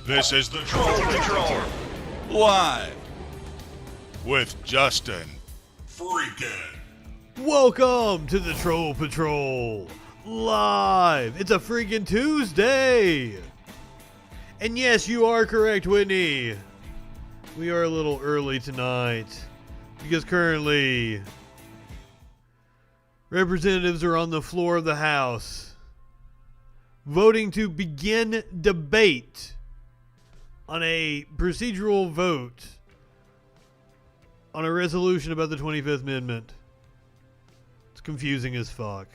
This is the Troll Patrol, live with Justin FREAKIN. Welcome to the Troll Patrol, live. It's a freaking Tuesday. And yes, you are correct, Whitney. We are a little early tonight because currently representatives are on the floor of the House voting to begin debate on a procedural vote on a resolution about the 25th Amendment. It's confusing as fuck.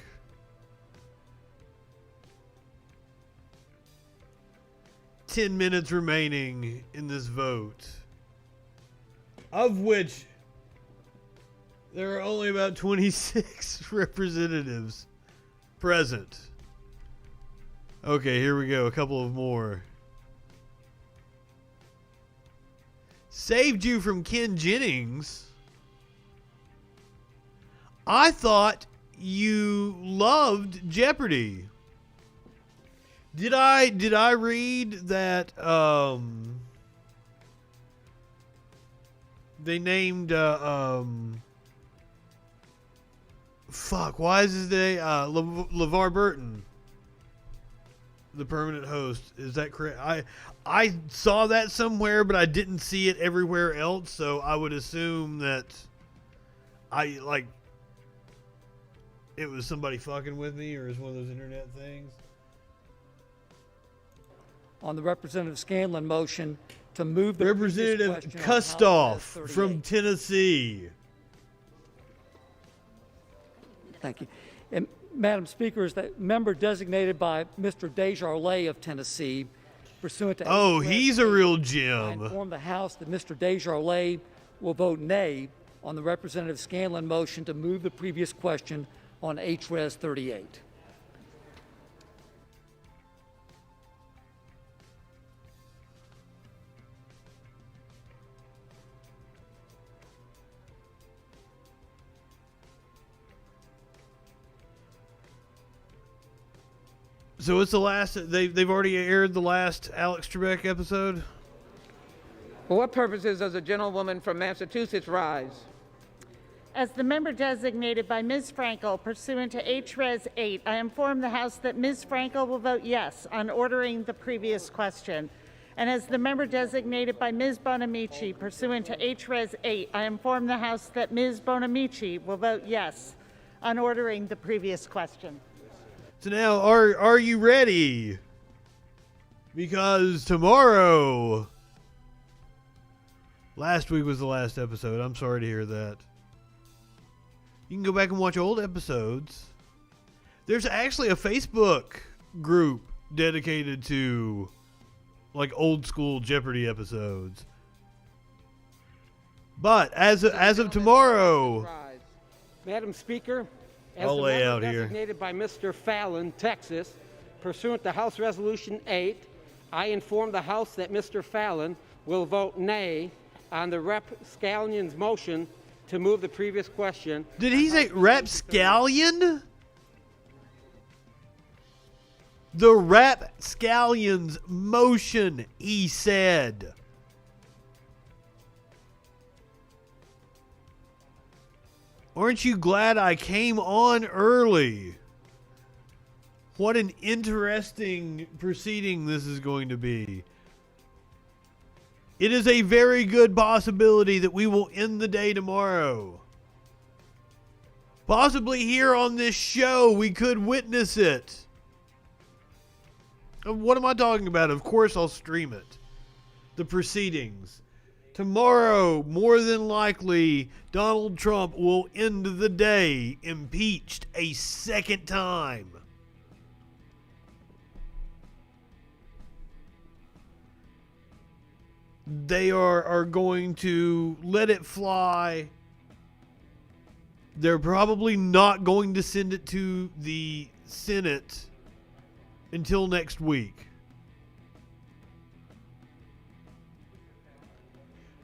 "10 minutes remaining in this vote, of which there are only about 26 representatives present. Okay, here we go. A couple of more. Saved you from Ken Jennings. I thought you loved Jeopardy. Did I read that they named fuck, why is his name LeVar Burton the permanent host? Is that correct? I saw that somewhere, but I didn't see it everywhere else, so I would assume that it was somebody fucking with me, or is one of those internet things. On the Representative Scanlon motion to move the Representative Kustoff from Tennessee. Thank you. And Madam Speaker, is that member designated by Mr. Desjardins of Tennessee, pursuant to... Oh, he's a real I gem. inform the House that Mr. Desjardins will vote nay on the Representative Scanlon motion to move the previous question on HRES 38. So it's the last. They've already aired the last Alex Trebek episode. For what purposes does a gentlewoman from Massachusetts rise? As the member designated by Ms. Frankel pursuant to HRES 8, I inform the House that Ms. Frankel will vote yes on ordering the previous question. And as the member designated by Ms. Bonamici pursuant to HRES 8, I inform the House that Ms. Bonamici will vote yes on ordering the previous question. So now, are you ready? Because tomorrow, last week was the last episode. I'm sorry to hear that. You can go back and watch old episodes. There's actually a Facebook group dedicated to like old school Jeopardy episodes. But as of tomorrow, Madam Speaker, as I'll the lay member out here. designated by Mr. Fallon, Texas, pursuant to House Resolution 8, I inform the House that Mr. Fallon will vote nay on the Rep. Scallion's motion to move the previous question. Did he say rapscallion? The rapscallion's motion, he said. Aren't you glad I came on early? What an interesting proceeding this is going to be. It is a very good possibility that we will end the day tomorrow. Possibly here on this show, we could witness it. What am I talking about? Of course I'll stream it. The proceedings. Tomorrow, more than likely, Donald Trump will end the day impeached a second time. They are going to let it fly. They're probably not going to send it to the Senate until next week.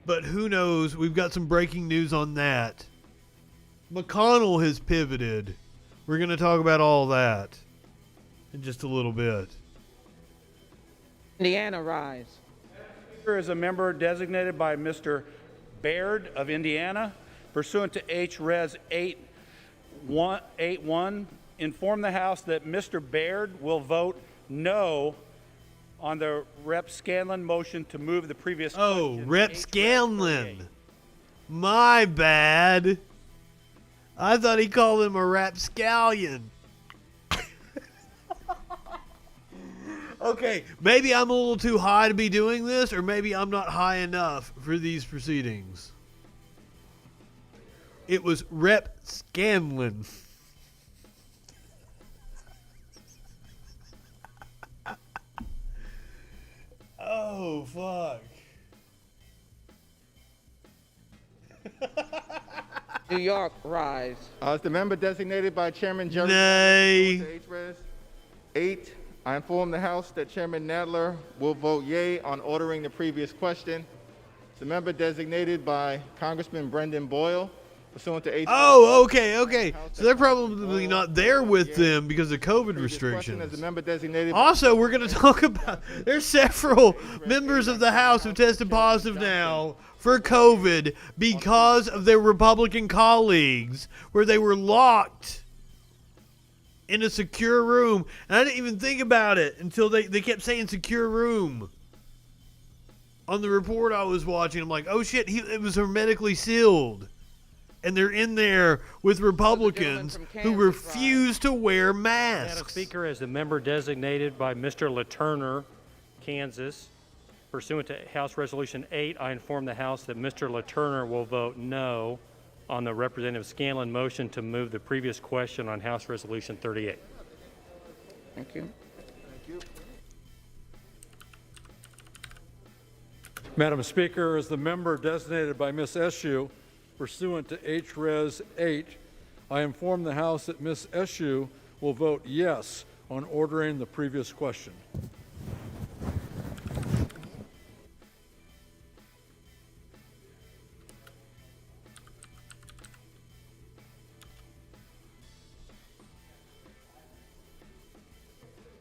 But who knows? We've got some breaking news on that. McConnell has pivoted. We're going to talk about all that in just a little bit. Indiana rise. is a member designated by Mr. Baird of Indiana, pursuant to H-Res 8181, inform the House that Mr. Baird will vote no on the Rep. Scanlon motion to move the previous question. Rep. Scanlon. My bad. I thought he called him a rapscallion. Okay, maybe I'm a little too high to be doing this, or maybe I'm not high enough for these proceedings. It was Rep. Scanlon. Oh, fuck. New York, rise. As the member designated by Chairman Jerry Nay. H-Res 8, I inform the House that Chairman Nadler will vote yea on ordering the previous question. The member designated by Congressman Brendan Boyle, pursuant to H. Oh, okay. So they're probably not there with them because of COVID restrictions. As the member designated Also, we're going to talk about, there's several members of the House who tested positive now for COVID because of their Republican colleagues, where they were locked in a secure room. And I didn't even think about it until they kept saying secure room. On the report I was watching, I'm like, oh shit, it was hermetically sealed. And they're in there with Republicans who refuse to wear masks. Madam Speaker, as the member designated by Mr. Letourneau, Kansas, pursuant to House Resolution 8, I inform the House that Mr. Letourneau will vote no on the Representative Scanlon motion to move the previous question on House Resolution 38. Thank you. Madam Speaker, as the member designated by Ms. Eshoo, pursuant to H-Res 8, I inform the House that Ms. Eshoo will vote yes on ordering the previous question.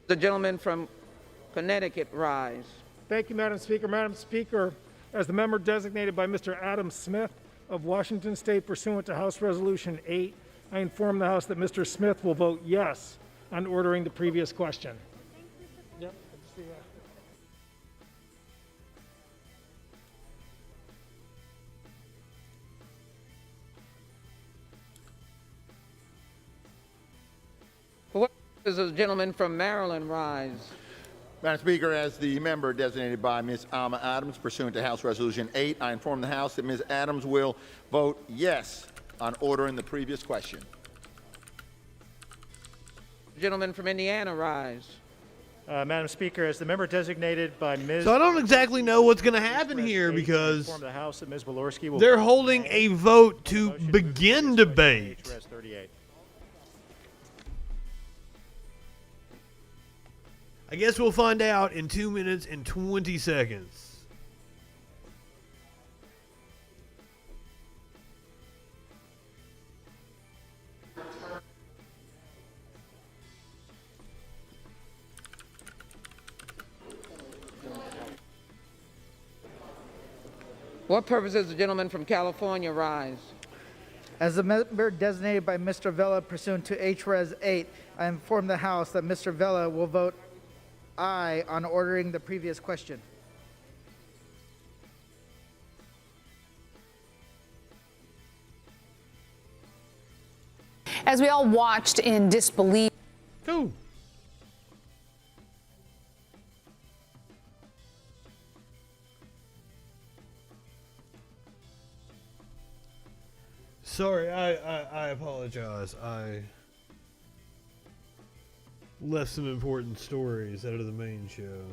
The gentleman from Connecticut, rise. Thank you, Madam Speaker. Madam Speaker, as the member designated by Mr. Adam Smith of Washington State pursuant to House Resolution 8, I inform the House that Mr. Smith will vote yes on ordering the previous question. Yep, I just see that. For what purpose does the gentleman from Maryland rise? Madam Speaker, as the member designated by Ms. Alma Adams, pursuant to House Resolution 8, I inform the House that Ms. Adams will vote yes on ordering the previous question. The gentleman from Indiana, rise. Madam Speaker, as the member designated by Ms. So I don't exactly know what's going to happen here because the House that Ms. Walorski will they're holding a vote to begin debate. H-Res 38. I guess we'll find out in 2 minutes and 20 seconds. What purpose does the gentleman from California rise? As the member designated by Mr. Vela pursuant to H-Res 8, I inform the House that Mr. Vela will vote aye on ordering the previous question. As we all watched in disbelief. Ooh. Sorry, I apologize. I left some important stories out of the main show.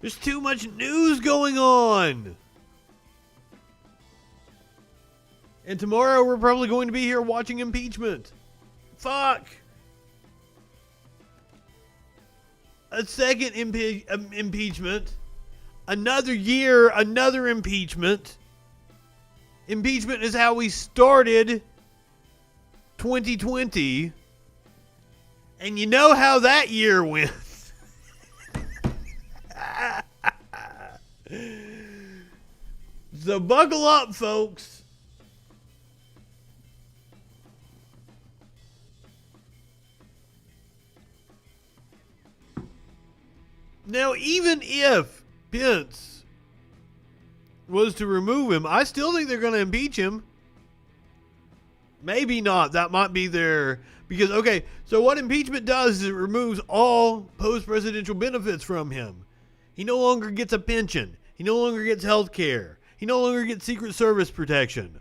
There's too much news going on. And tomorrow we're probably going to be here watching impeachment. Fuck. A second impeachment. Another year, another impeachment. Impeachment is how we started 2020. And you know how that year went. So buckle up, folks. Now, even if Pence was to remove him, I still think they're going to impeach him. Maybe not. That might be their... Because, okay, so what impeachment does is it removes all post-presidential benefits from him. He no longer gets a pension. He no longer gets health care. He no longer gets Secret Service protection.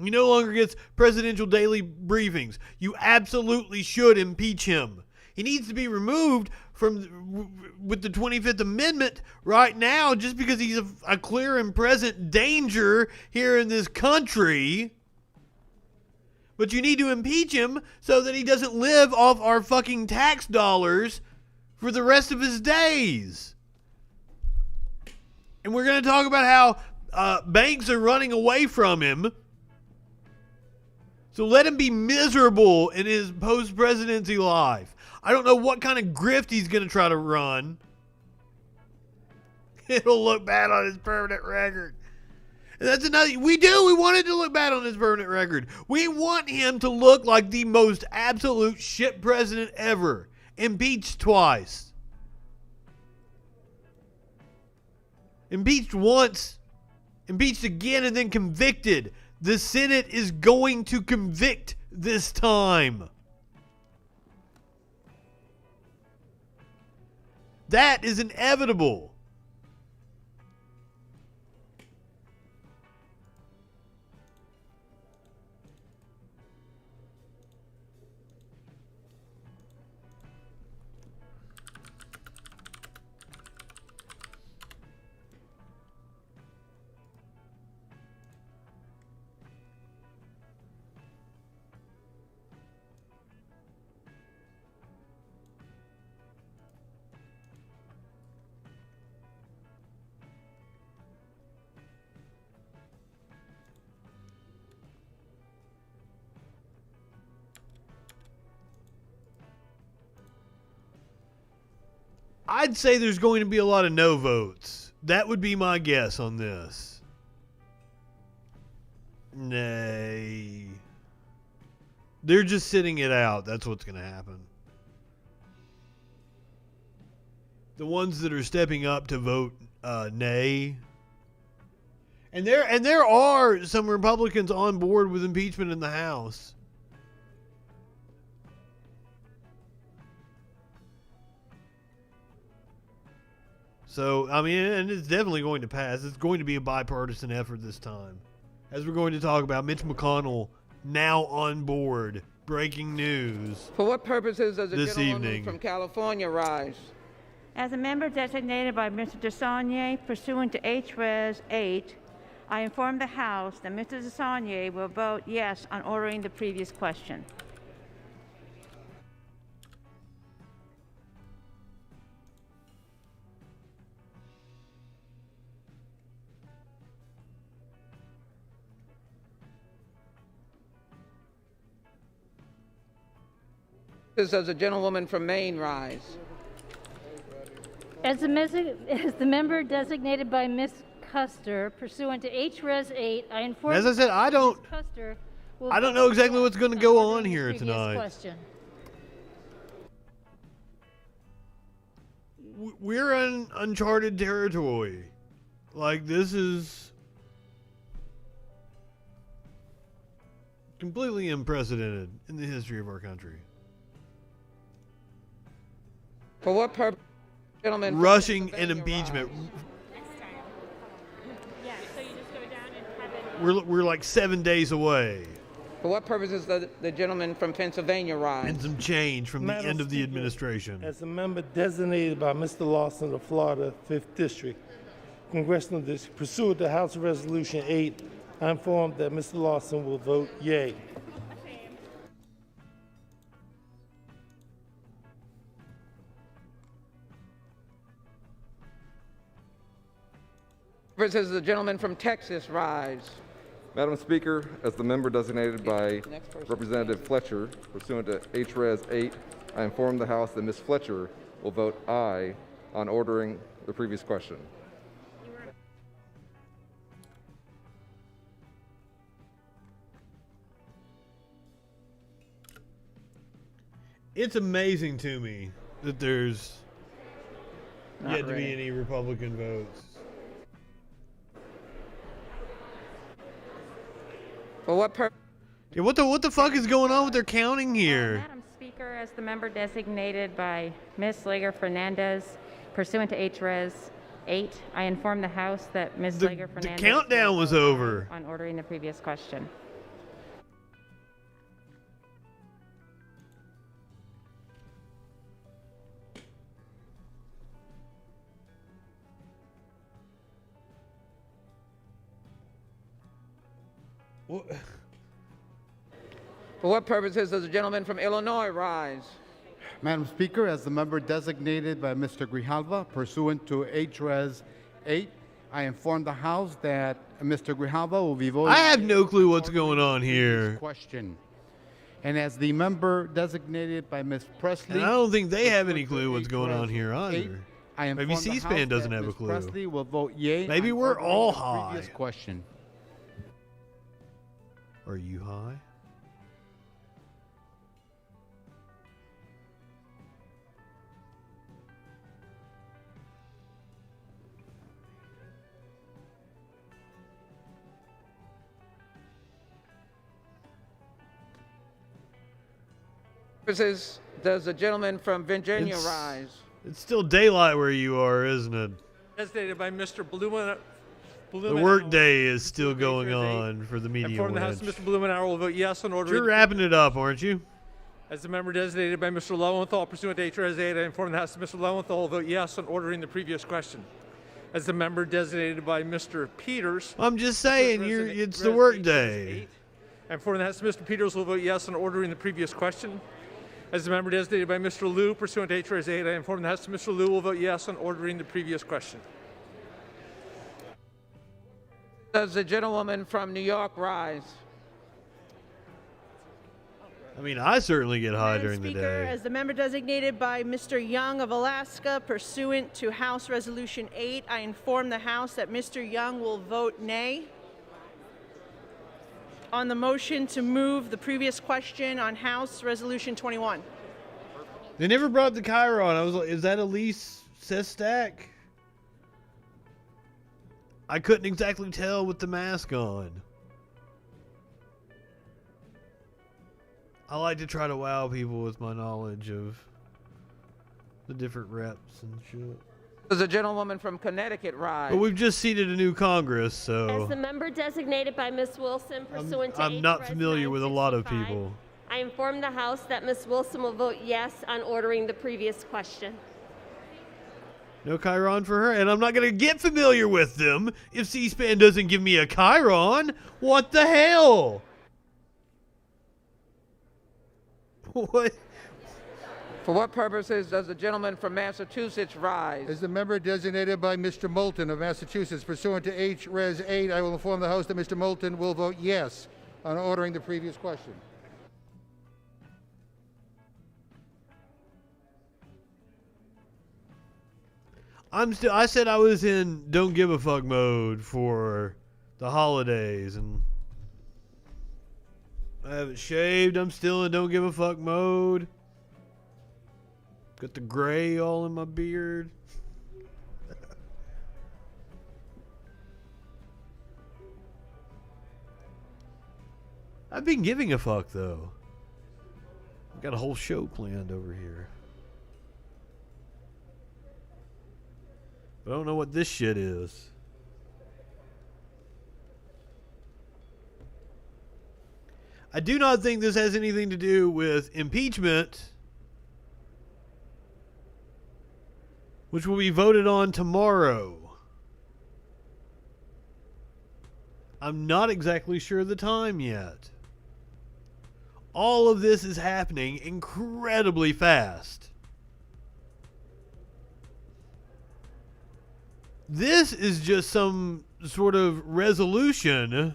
He no longer gets presidential daily briefings. You absolutely should impeach him. He needs to be removed with the 25th Amendment right now just because he's a clear and present danger here in this country. But you need to impeach him so that he doesn't live off our fucking tax dollars for the rest of his days. And we're going to talk about how banks are running away from him. So let him be miserable in his post-presidency life. I don't know what kind of grift he's going to try to run. It'll look bad on his permanent record. And that's another... We want it to look bad on his permanent record. We want him to look like the most absolute shit president ever. Impeached twice. Impeached once. Impeached again and then convicted. The Senate is going to convict this time. That is inevitable. I'd say there's going to be a lot of no votes. That would be my guess on this. Nay. They're just sitting it out. That's what's going to happen. The ones that are stepping up to vote nay. And there are some Republicans on board with impeachment in the House. So, I mean, and it's definitely going to pass. It's going to be a bipartisan effort this time. As we're going to talk about, Mitch McConnell now on board. Breaking news. For what purposes does the this gentleman evening from California rise? As a member designated by Mr. DeSaulnier pursuant to HRES 8, I inform the House that Mr. DeSaulnier will vote yes on ordering the previous question. Does the gentlewoman from Maine rise? As the member designated by Ms. Custer, pursuant to HRES 8, I inform... As I said, I don't know exactly what's going to go on here tonight. Question. We're in uncharted territory. Like, this is completely unprecedented in the history of our country. For what purpose, gentlemen? Rushing an impeachment. Yeah, so you just go down and have it. We're like 7 days away. For what purposes does the gentleman from Pennsylvania rise? And some change from the end of the administration. As a member designated by Mr. Lawson of Florida, 5th District, Congressional District, pursuant to House Resolution 8, I inform that Mr. Lawson will vote yea. Does the gentleman from Texas rise? Madam Speaker, as the member designated by Representative Fletcher, pursuant to HRES 8, I inform the House that Ms. Fletcher will vote aye on ordering the previous question. You were It's amazing to me that there's Not yet to ready. be any Republican votes. For what purpose? Yeah, what the fuck is going on with their counting here? Madam Speaker, as the member designated by Ms. Slager Fernandez, pursuant to HRES 8, I inform the House that Ms. Slager Fernandez. The countdown was over. On ordering the previous question. What? For what purposes does the gentleman from Illinois rise? Madam Speaker, as the member designated by Mr. Grijalva pursuant to HRES 8, I inform the House that Mr. Grijalva will be voting. I have no clue what's going on here. Question. And as the member designated by Ms. Presley. And I don't think they have any clue what's going on here either. Maybe inform the C-SPAN House doesn't that have a Ms. clue. Presley will vote yea. Maybe on we're ordering all the high. previous question. Are you high? Purposes does the gentleman from Virginia rise? It's still daylight where you are, isn't it? Designated by Mr. Blumenauer. The work day is still going on for the media Inform the House wedge. that Mr. Blumenauer will vote yes on ordering. You're wrapping it up, aren't you? As the member designated by Mr. Lowenthal, pursuant to HRS 8, I inform the House that Mr. Lowenthal will vote yes on ordering the previous question. As the member designated by Mr. Peters. I'm just saying, it's the work day. I inform the House that Mr. Peters will vote yes on ordering the previous question. As the member designated by Mr. Liu, pursuant to HRS 8, I inform the House that Mr. Liu will vote yes on ordering the previous question. Does the gentlewoman from New York rise? I mean, I certainly get high Madam during the Speaker, day. as the member designated by Mr. Young of Alaska, pursuant to House Resolution 8, I inform the House that Mr. Young will vote nay on the motion to move the previous question on House Resolution 21. They never brought the Chiron. I was like, is that Elise Sestak? I couldn't exactly tell with the mask on. I like to try to wow people with my knowledge of the different reps and shit. Does the gentlewoman from Connecticut rise? But we've just seated a new Congress, so As the member designated by Ms. Wilson, pursuant to I'm not HRS familiar with a lot of 965, people. I inform the House that Ms. Wilson will vote yes on ordering the previous question. No Chiron for her, and I'm not going to get familiar with them if C-SPAN doesn't give me a Chiron. What the hell? What? For what purposes does the gentleman from Massachusetts rise? As the member designated by Mr. Moulton of Massachusetts, pursuant to HRes 8, I will inform the House that Mr. Moulton will vote yes on ordering the previous question. I said I was in don't give a fuck mode for the holidays, and I haven't shaved. I'm still in don't give a fuck mode. Got the gray all in my beard. I've been giving a fuck though. I've got a whole show planned over here. But I don't know what this shit is. I do not think this has anything to do with impeachment, which will be voted on tomorrow. I'm not exactly sure of the time yet. All of this is happening incredibly fast. This is just some sort of resolution.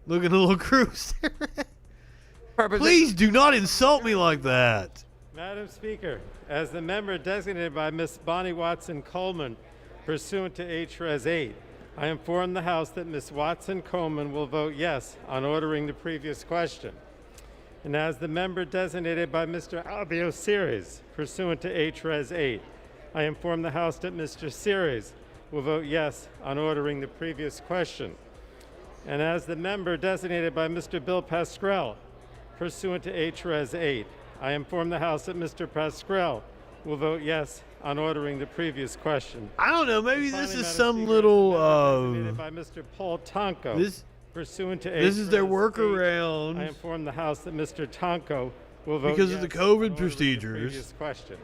Looking a little cruise. Please do not insult me like that. Madam Speaker, as the member designated by Ms. Bonnie Watson Coleman, pursuant to HRes 8, I inform the House that Ms. Watson Coleman will vote yes on ordering the previous question. And as the member designated by Mr. Albio Series, pursuant to H-Res 8, I inform the House that Mr. Series will vote yes on ordering the previous question. And as the member designated by Mr. Bill Pascrell, pursuant to H-Res 8, I inform the House that Mr. Pascrell will vote yes on ordering the previous question. I don't know. Maybe And this finally, is Madam some Speaker, little. designated by Mr. Paul Tonko, This pursuant to this is their H-Res 8, workaround. I inform the House that Mr. Tonko will vote Because yes of the on COVID ordering the procedures. previous question.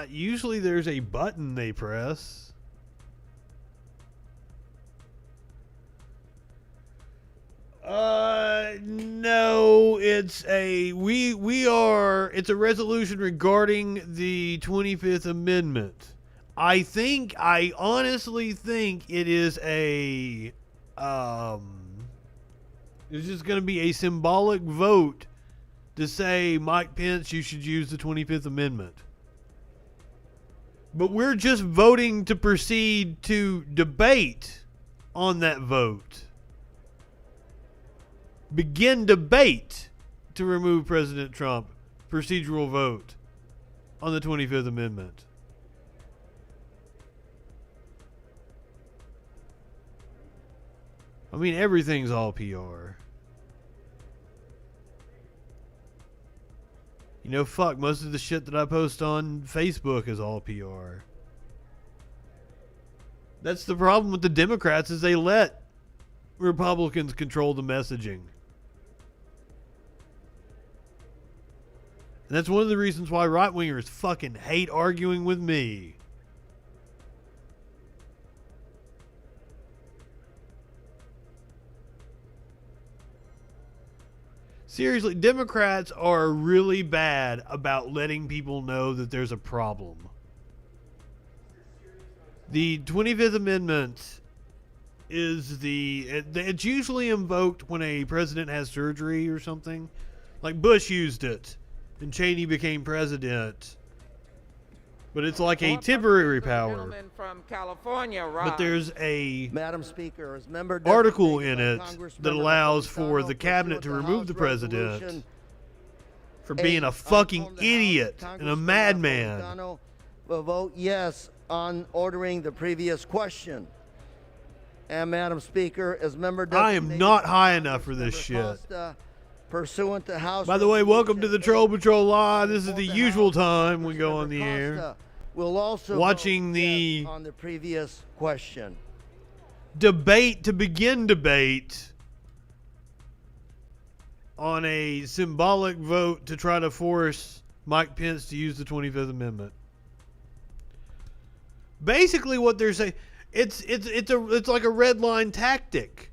Usually there's a button they press. No, it's a it's a resolution regarding the 25th Amendment. I honestly think it is it's just going to be a symbolic vote to say, Mike Pence, you should use the 25th Amendment. But we're just voting to proceed to debate on that vote. Begin debate to remove President Trump. Procedural vote on the 25th Amendment. I mean, everything's all PR. You know, fuck, most of the shit that I post on Facebook is all PR. That's the problem with the Democrats, is they let Republicans control the messaging. And that's one of the reasons why right-wingers fucking hate arguing with me. Seriously, Democrats are really bad about letting people know that there's a problem. The 25th Amendment is it's usually invoked when a president has surgery or something. Like Bush used it and Cheney became president. But it's like a temporary power. Gentleman from California, Rob. But there's a Madam Speaker, as member article in it Congressmember that allows for the cabinet to remove the president for being a fucking idiot and a madman. Will vote yes on ordering the previous question. And Madam Speaker, as member I am not high enough for this shit. Pursuant to House. By the way, welcome to the Troll Patrol Live. This is the usual time we go on the air. Will also watching the on the previous question. Debate to begin debate on a symbolic vote to try to force Mike Pence to use the 25th Amendment. Basically, what they're saying, it's like a red line tactic.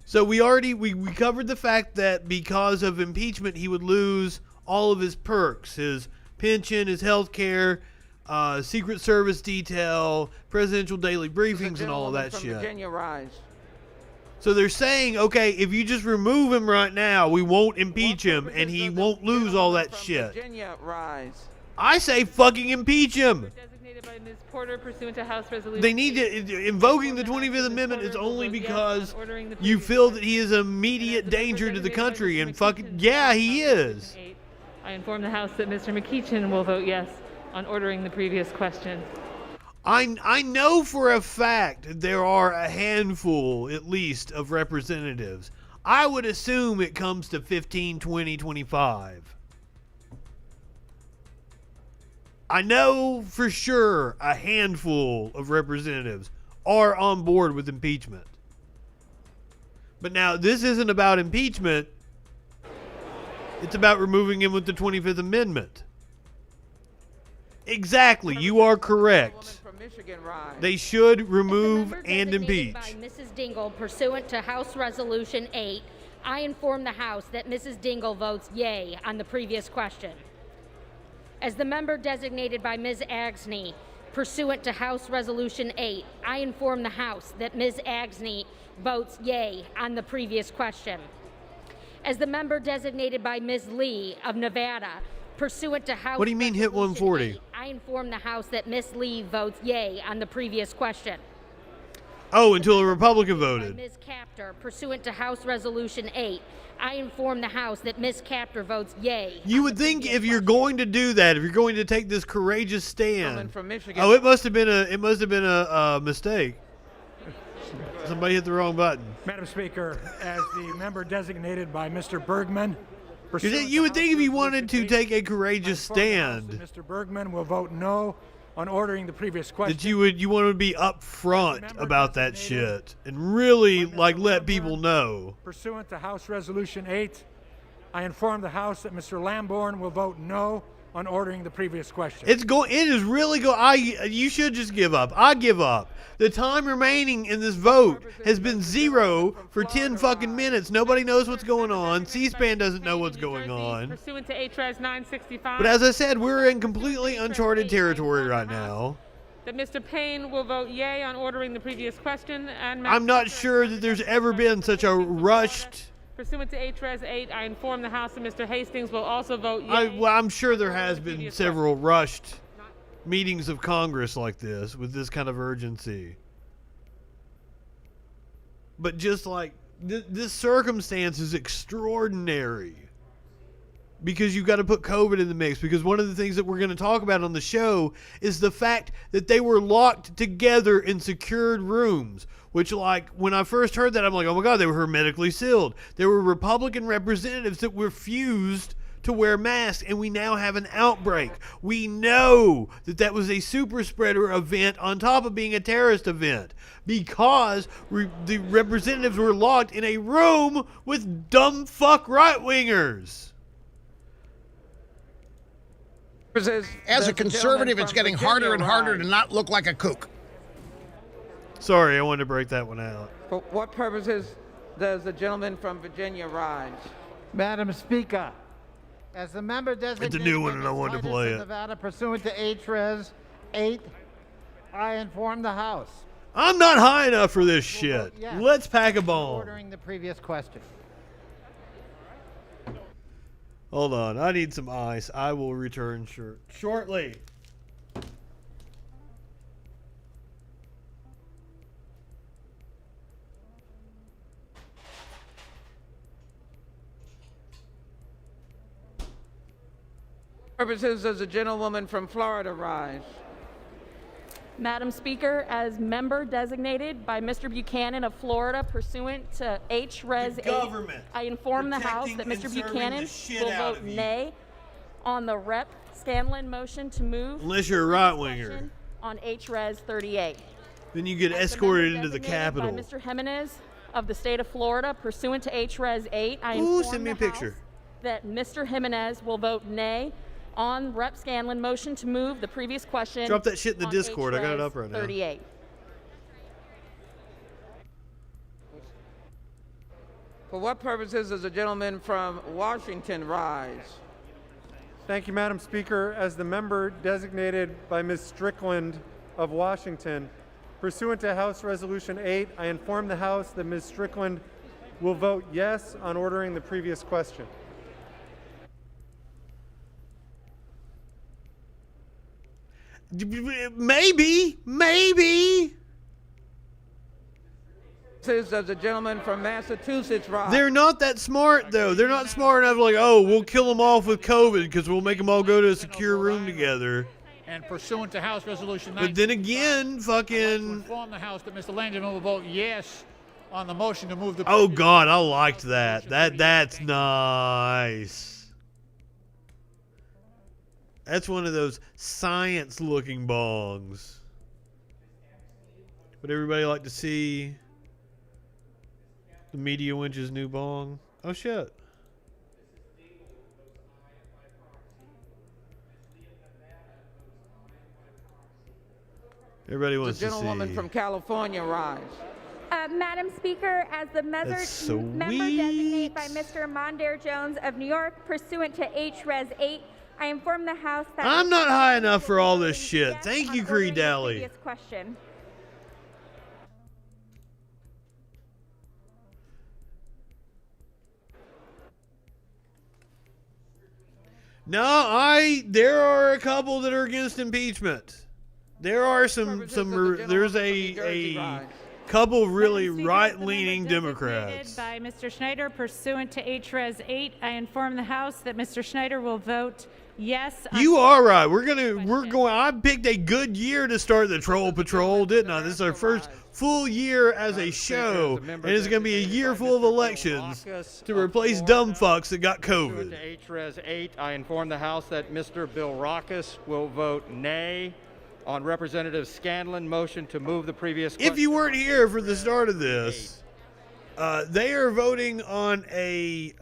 So we covered the fact that because of impeachment, he would lose all of his perks, his pension, his health care, Secret Service detail, presidential daily briefings, and all of that shit. Virginia, rise. So they're saying, okay, if you just remove him right now, we won't impeach him, and he won't lose all that shit. Virginia, rise. I say fucking impeach him. Designated by Ms. Porter pursuant to House Resolution. They need to invoking the 25th Amendment is only because you feel that he is an immediate danger to the country, and fucking yeah, he is. I inform the House that Mr. McEachin will vote yes on ordering the previous question. I know for a fact there are a handful, at least, of representatives. I would assume it comes to 15, 20, 25. I know for sure a handful of representatives are on board with impeachment. But now, this isn't about impeachment. It's about removing him with the 25th Amendment. Exactly, you are correct. They should remove and impeach. By Mrs. Dingle, pursuant to House Resolution 8, I inform the House that Mrs. Dingle votes yay on the previous question. As the member designated by Ms. Agsney, pursuant to House Resolution 8, I inform the House that Ms. Agsney votes yay on the previous question. As the member designated by Ms. Lee of Nevada, pursuant to House What do you mean hit 140? 8, I inform the House that Ms. Lee votes yay on the previous question. Oh, until a Republican voted. Ms. Captor, pursuant to House Resolution 8, I inform the House that Ms. Captor votes yay. You would think if you're going to do that, if you're going to take this courageous stand. From Michigan. Oh, it must have been a mistake. Somebody hit the wrong button. Madam Speaker, as the member designated by Mr. Bergman. You would think if you wanted to take a courageous stand, Mr. Bergman will vote no on ordering the previous question. that you want to be upfront about that shit and really like let people know. Pursuant to House Resolution 8, I inform the House that Mr. Lamborn will vote no on ordering the previous question. It is really you should just give up. I give up. The time remaining in this vote has been 0 for 10 fucking minutes. Nobody knows what's going on. C-SPAN doesn't know what's going on. Pursuant to HRS 965. But as I said, we're in completely uncharted territory right now. That Mr. Payne will vote yay on ordering the previous question. And I'm not sure that there's ever been such a rushed... Pursuant to HRS 8, I inform the House that Mr. Hastings will also vote yay. I'm sure there has been several rushed meetings of Congress like this with this kind of urgency. But just like this circumstance is extraordinary because you've got to put COVID in the mix, because one of the things that we're going to talk about on the show is the fact that they were locked together in secured rooms, which, like, when I first heard that, I'm like, oh my God, they were hermetically sealed. There were Republican representatives that refused to wear masks, and we now have an outbreak. We know that that was a super spreader event on top of being a terrorist event because the representatives were locked in a room with dumb fuck right-wingers. As a conservative, it's getting harder and harder to not look like a kook. Sorry, I wanted to break that one out. For what purposes does the gentleman from Virginia rise? Madam Speaker, as the member designated It's a new one by and I Ms. wanted to Titus play of it. Nevada pursuant to HRes 8, I inform the House. I'm not high enough for this shit. yes. Let's pack a bomb. Ordering the previous question. Hold on, I need some ice. I will return shortly. Purposes does the gentlewoman from Florida rise? Madam Speaker, as member designated by Mr. Buchanan of Florida pursuant to HRes 8, I inform the House that Mr. Buchanan will vote nay on the Rep. Scanlon motion to move Unless you're a right-winger. on HRes 38. Then you get escorted into the Capitol. By Mr. Jimenez of the state of Florida pursuant to HRes 8, I Ooh, inform send me a the picture. House that Mr. Jimenez will vote nay on Rep. Scanlon motion to move the previous question. Drop that shit in the on Discord. I got it HRes up right now. 38. For what purposes does the gentleman from Washington rise? Thank you, Madam Speaker. As the member designated by Ms. Strickland of Washington, pursuant to House Resolution 8, I inform the House that Ms. Strickland will vote yes on ordering the previous question. Maybe. Does the gentleman from Massachusetts rise? They're not that smart, though. They're not smart enough, like, oh, we'll kill them off with COVID because we'll make them all go to a secure room together. And pursuant to House Resolution 9, But then again, fucking... inform the House that Mr. Langdon will vote yes on the motion to move the... Oh, God, I liked that. That's nice. That's one of those science-looking bongs. Would everybody like to see the Media Winch's new bong? Oh, shit. Everybody wants The to see. gentlewoman from California rise? Madam Speaker, as the member designated by Mr. Mondaire Jones of New York, pursuant to HRes 8, I inform the House that I'm not high enough for all this shit. Thank you, Creed Dally. previous question. No, there are a couple that are against impeachment. There are there's a couple really Madam Speaker, right-leaning as the member Democrats. designated by Mr. Schneider pursuant to HRES 8, I inform the House that Mr. Schneider will vote yes. You are right. We're going. I picked a good year to start the Troll Patrol, didn't I? This is our first full year as a show, and it's going to be a year full of elections to replace dumb fucks that got COVID. To HRES 8, I inform the House that Mr. Bill Rockus will vote nay on Representative Scanlon's motion to move the previous question. If you weren't here for the start of this, they are voting on a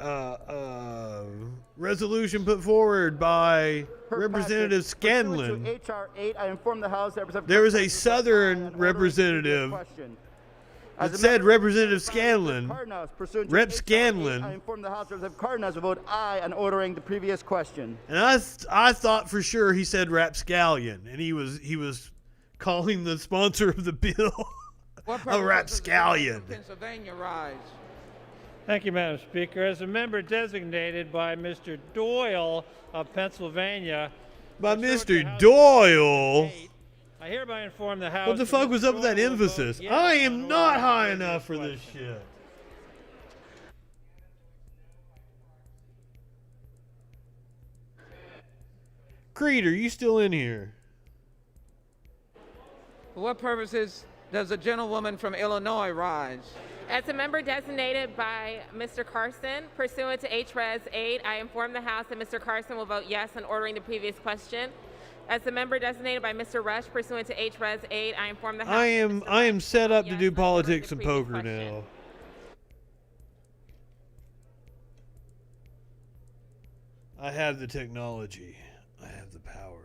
resolution put forward by Representative Scanlon. HR 8, I inform the House that There was a Southern representative that said Representative Scanlon, Rep. Scanlon, I inform the House that Representative Cardenas will vote aye on ordering the previous question. and I thought for sure he said Rapscallion, and he was calling the sponsor of the bill a Rapscallion. Pennsylvania rise. Thank you, Madam Speaker. As a member designated by Mr. Doyle of Pennsylvania. By Mr. Doyle? I hereby inform the House. What the fuck was up with that emphasis? I am not high enough for this shit. Creed, are you still in here? For what purposes does the gentlewoman from Illinois rise? As a member designated by Mr. Carson, pursuant to HRES 8, I inform the House that Mr. Carson will vote yes on ordering the previous question. As a member designated by Mr. Rush, pursuant to HRES 8, I inform the House. I am set up to do politics and poker now. I have the technology. I have the power.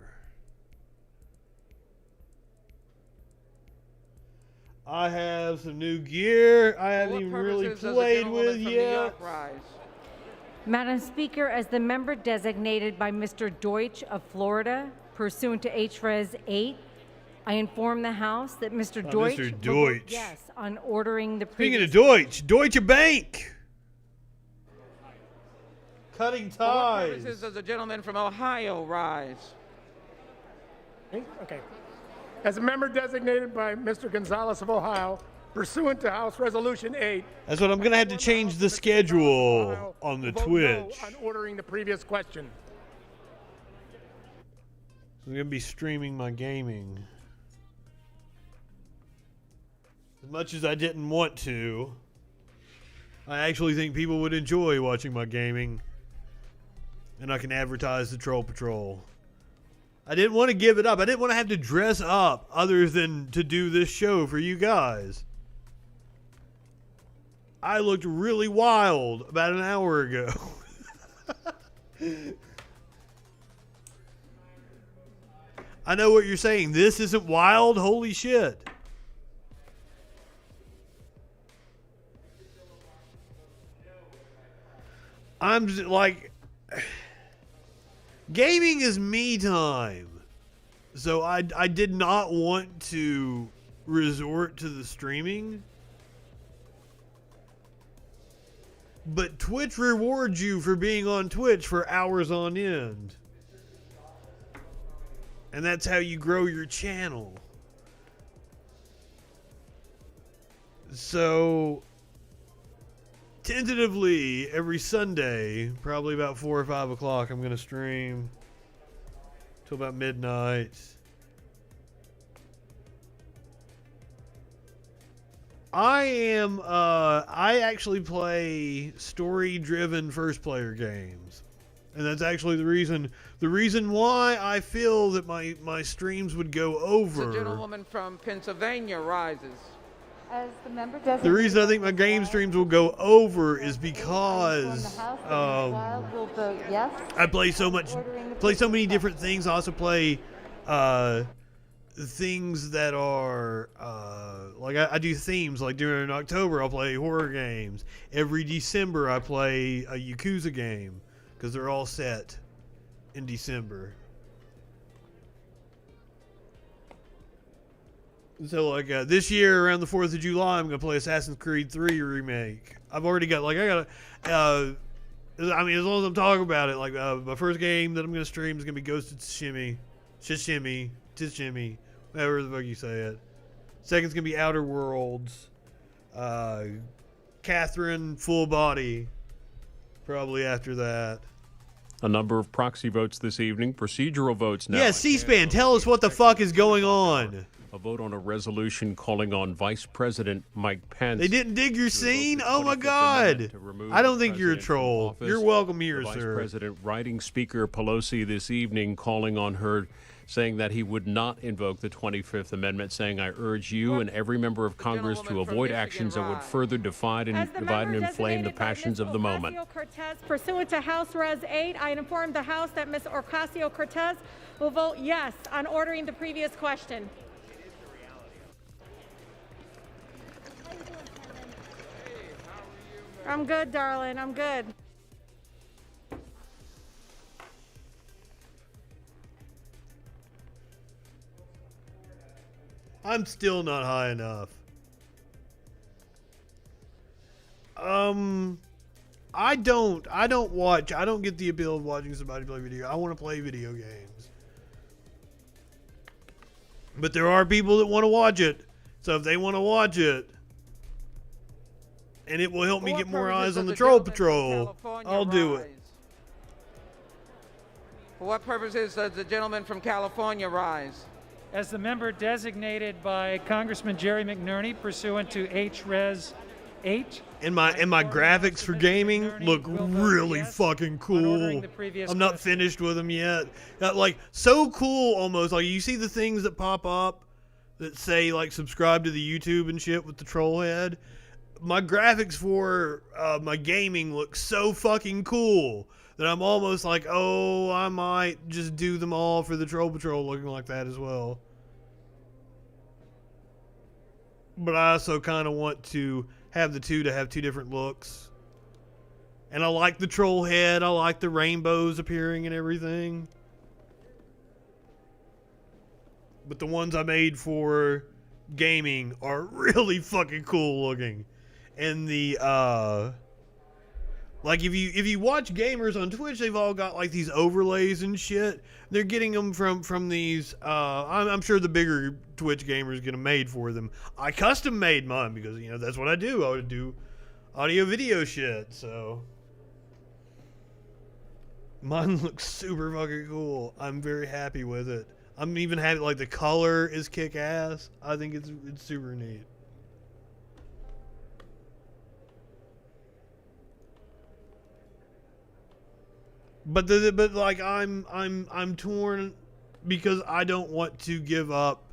I have some new gear I haven't even really played with yet. Madam Speaker, as the member designated by Mr. Deutsch of Florida, pursuant to HRES 8, I inform the House that Mr. Deutsch will vote yes on ordering the previous. Speaking of Deutsch, Deutsche Bank. Cutting For what ties. purposes does the gentleman from Ohio rise? Okay. As a member designated by Mr. Gonzalez of Ohio, pursuant to House Resolution 8. That's what I'm going to have to change the schedule on the Twitch. On ordering the previous question. I'm going to be streaming my gaming. As much as I didn't want to, I actually think people would enjoy watching my gaming. And I can advertise the Troll Patrol. I didn't want to give it up. I didn't want to have to dress up other than to do this show for you guys. I looked really wild about an hour ago. I know what you're saying. This isn't wild? Holy shit. I'm just like... Gaming is me time. So I did not want to resort to the streaming. But Twitch rewards you for being on Twitch for hours on end. And that's how you grow your channel. So, tentatively, every Sunday, probably about 4 or 5 o'clock, I'm going to stream till about midnight. I actually play story-driven first-player games. And that's actually the reason why I feel that my streams would go over. The gentlewoman from Pennsylvania rises. As the member The reason I think my game streams will go over is because will vote yes. I play so many different things. I also play things that are like I do themes. Like during October, I'll play horror games. Every December, I play a Yakuza game because they're all set in December. So like this year around the 4th of July, I'm gonna play Assassin's Creed 3 remake. I've already got I mean, as long as I'm talking about it, like my first game that I'm gonna stream is gonna be Ghost of Tsushima, whatever the fuck you say it. Second's gonna be Outer Worlds. Catherine, full body, probably after that. A number of proxy votes this evening. Procedural votes now. Yeah, C-SPAN, tell us what the fuck is going on. A vote on a resolution calling on Vice President Mike Pence. They didn't dig your scene? Oh my God. I don't think you're a troll. You're welcome here, the sir. Vice President writing Speaker Pelosi this evening, calling on her, saying that he would not invoke the 25th Amendment, saying, I urge you and every member of Congress to avoid actions that would further divide and inflame the passions of the moment. Ocasio-Cortez, pursuant to House Res 8, I inform the House that Ms. Ocasio-Cortez will vote yes on ordering the previous question. I'm good, darling. I'm good. I'm still not high enough. I don't get the appeal of watching somebody play video. I want to play video games. But there are people that want to watch it. So if they want to watch it, and it will help me get more eyes on the Troll Patrol, I'll do it. For what purposes does the gentleman from California rise? As the member designated by Congressman Jerry McNerney pursuant to H.Res. 8. And my graphics for gaming look really fucking cool. I'm not finished with them yet. Like, so cool almost. Like, you see the things that pop up that say, like, subscribe to the YouTube and shit with the troll head? My graphics for my gaming look so fucking cool that I'm almost like, oh, I might just do them all for the Troll Patrol looking like that as well. But I also kind of want to have the two to have two different looks. And I like the troll head. I like the rainbows appearing and everything. But the ones I made for gaming are really fucking cool looking. And the like if you watch gamers on Twitch, they've all got like these overlays and shit. They're getting them from these I'm sure the bigger Twitch gamers get them made for them. I custom made mine because, you know, that's what I do. I would do audio video shit, so mine looks super fucking cool. I'm very happy with it. I'm even happy, like, the color is kick ass. I think it's super neat. But like I'm torn because I don't want to give up.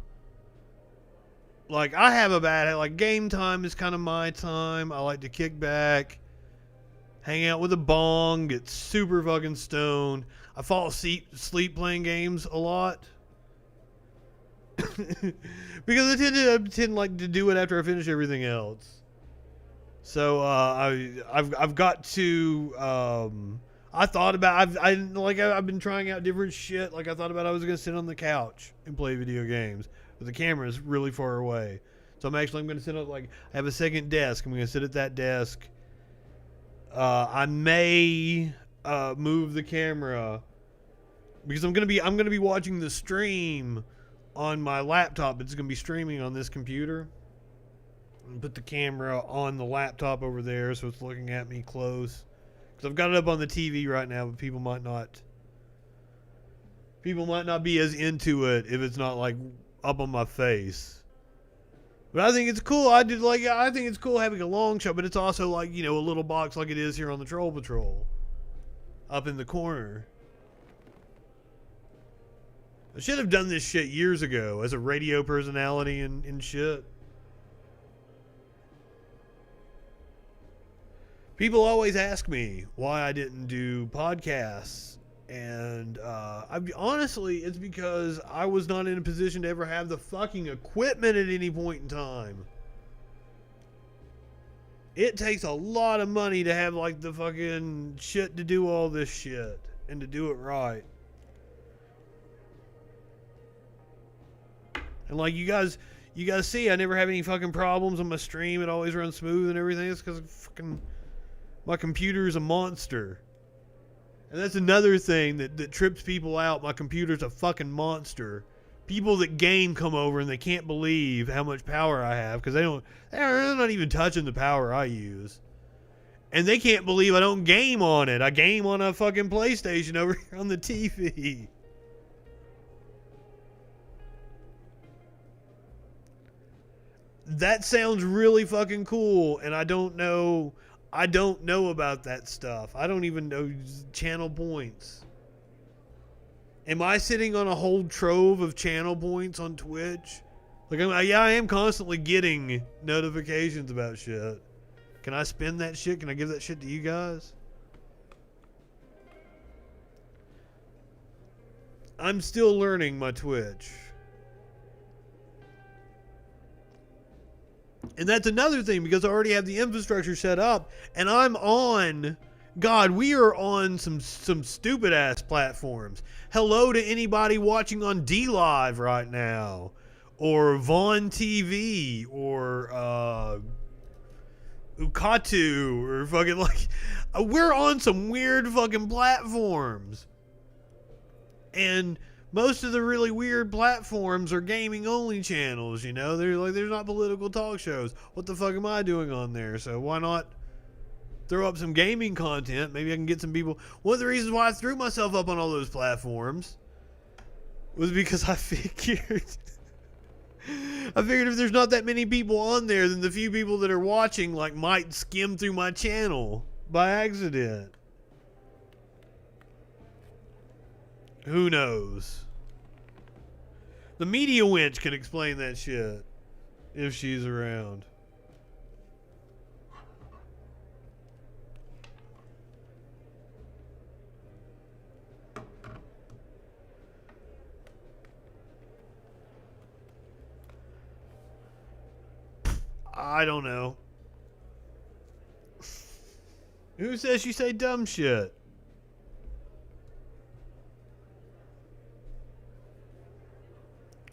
Like, I have a bad, like, game time is kind of my time. I like to kick back, hang out with a bong, get super fucking stoned. I fall asleep playing games a lot. Because I tend like to do it after I finish everything else. So I've got to I thought about I've been trying out different shit. Like, I thought about I was gonna sit on the couch and play video games, but the camera is really far away. So I'm gonna sit up, like, I have a second desk. I'm gonna sit at that desk. I may move the camera because I'm gonna be watching the stream on my laptop. It's gonna be streaming on this computer. And put the camera on the laptop over there so it's looking at me close. Because I've got it up on the TV right now, but people might not be as into it if it's not, like, up on my face. But I think it's cool. I think it's cool having a long shot, but it's also, like, you know, a little box like it is here on the Troll Patrol. Up in the corner. I should have done this shit years ago as a radio personality and shit. People always ask me why I didn't do podcasts, and honestly, it's because I was not in a position to ever have the fucking equipment at any point in time. It takes a lot of money to have, like, the fucking shit to do all this shit and to do it right. And, like, you guys see, I never have any fucking problems on my stream. It always runs smooth and everything. It's because fucking my computer is a monster. And that's another thing that trips people out. My computer's a fucking monster. people that game come over and they can't believe how much power I have because they're not even touching the power I use. And they can't believe I don't game on it. I game on a fucking PlayStation over here on the TV. That sounds really fucking cool, and I don't know about that stuff. I don't even know channel points. Am I sitting on a whole trove of channel points on Twitch? Like, I am constantly getting notifications about shit. Can I spend that shit? Can I give that shit to you guys? I'm still learning my Twitch. And that's another thing, because I already have the infrastructure set up, and I'm on... God, we are on some stupid ass platforms. Hello to anybody watching on DLive right now, or Vaughn TV, or Ukatu, or fucking like, we're on some weird fucking platforms. And most of the really weird platforms are gaming only channels, you know? They're like, there's not political talk shows. What the fuck am I doing on there? So why not throw up some gaming content? Maybe I can get some people. One of the reasons why I threw myself up on all those platforms was because I figured if there's not that many people on there, then the few people that are watching like might skim through my channel by accident. Who knows? The media winch can explain that shit if she's around. I don't know. Who says you say dumb shit?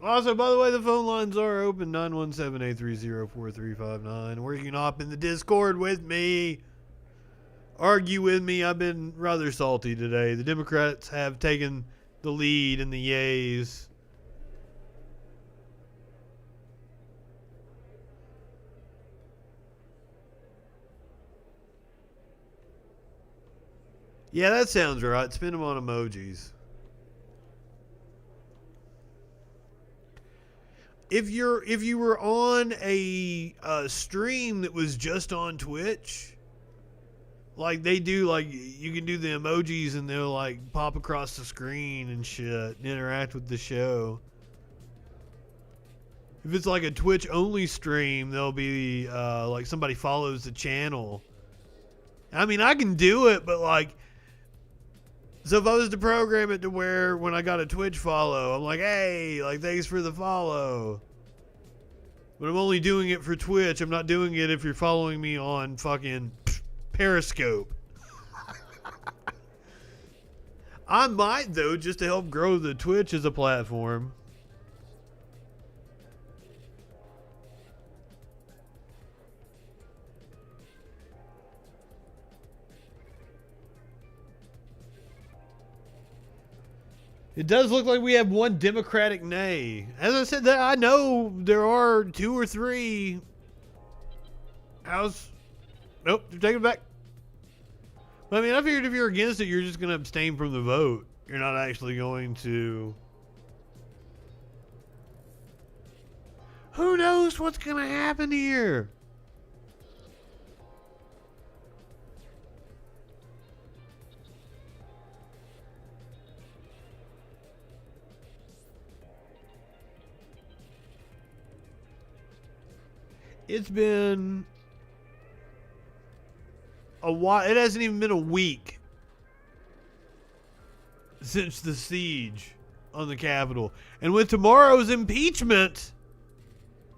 Also, by the way, the phone lines are open, 917-830-4359, or you can hop in the Discord with me. Argue with me. I've been rather salty today. The Democrats have taken the lead in the yays. Yeah, that sounds right. Spend them on emojis. If you were on a stream that was just on Twitch, like they do, like you can do the emojis and they'll like pop across the screen and shit and interact with the show. If it's like a Twitch only stream, there'll be like somebody follows the channel. I mean, I can do it, but like, so if I was to program it to where when I got a Twitch follow, I'm like, hey, like, thanks for the follow. But I'm only doing it for Twitch. I'm not doing it if you're following me on fucking Periscope. I might, though, just to help grow the Twitch as a platform. It does look like we have one Democratic nay. As I said, that I know there are 2 or 3 House. Nope, they're taking it back. But, I mean, I figured if you're against it, you're just going to abstain from the vote. You're not actually going to. Who knows what's going to happen here? It's been a while. It hasn't even been a week since the siege on the Capitol. And with tomorrow's impeachment,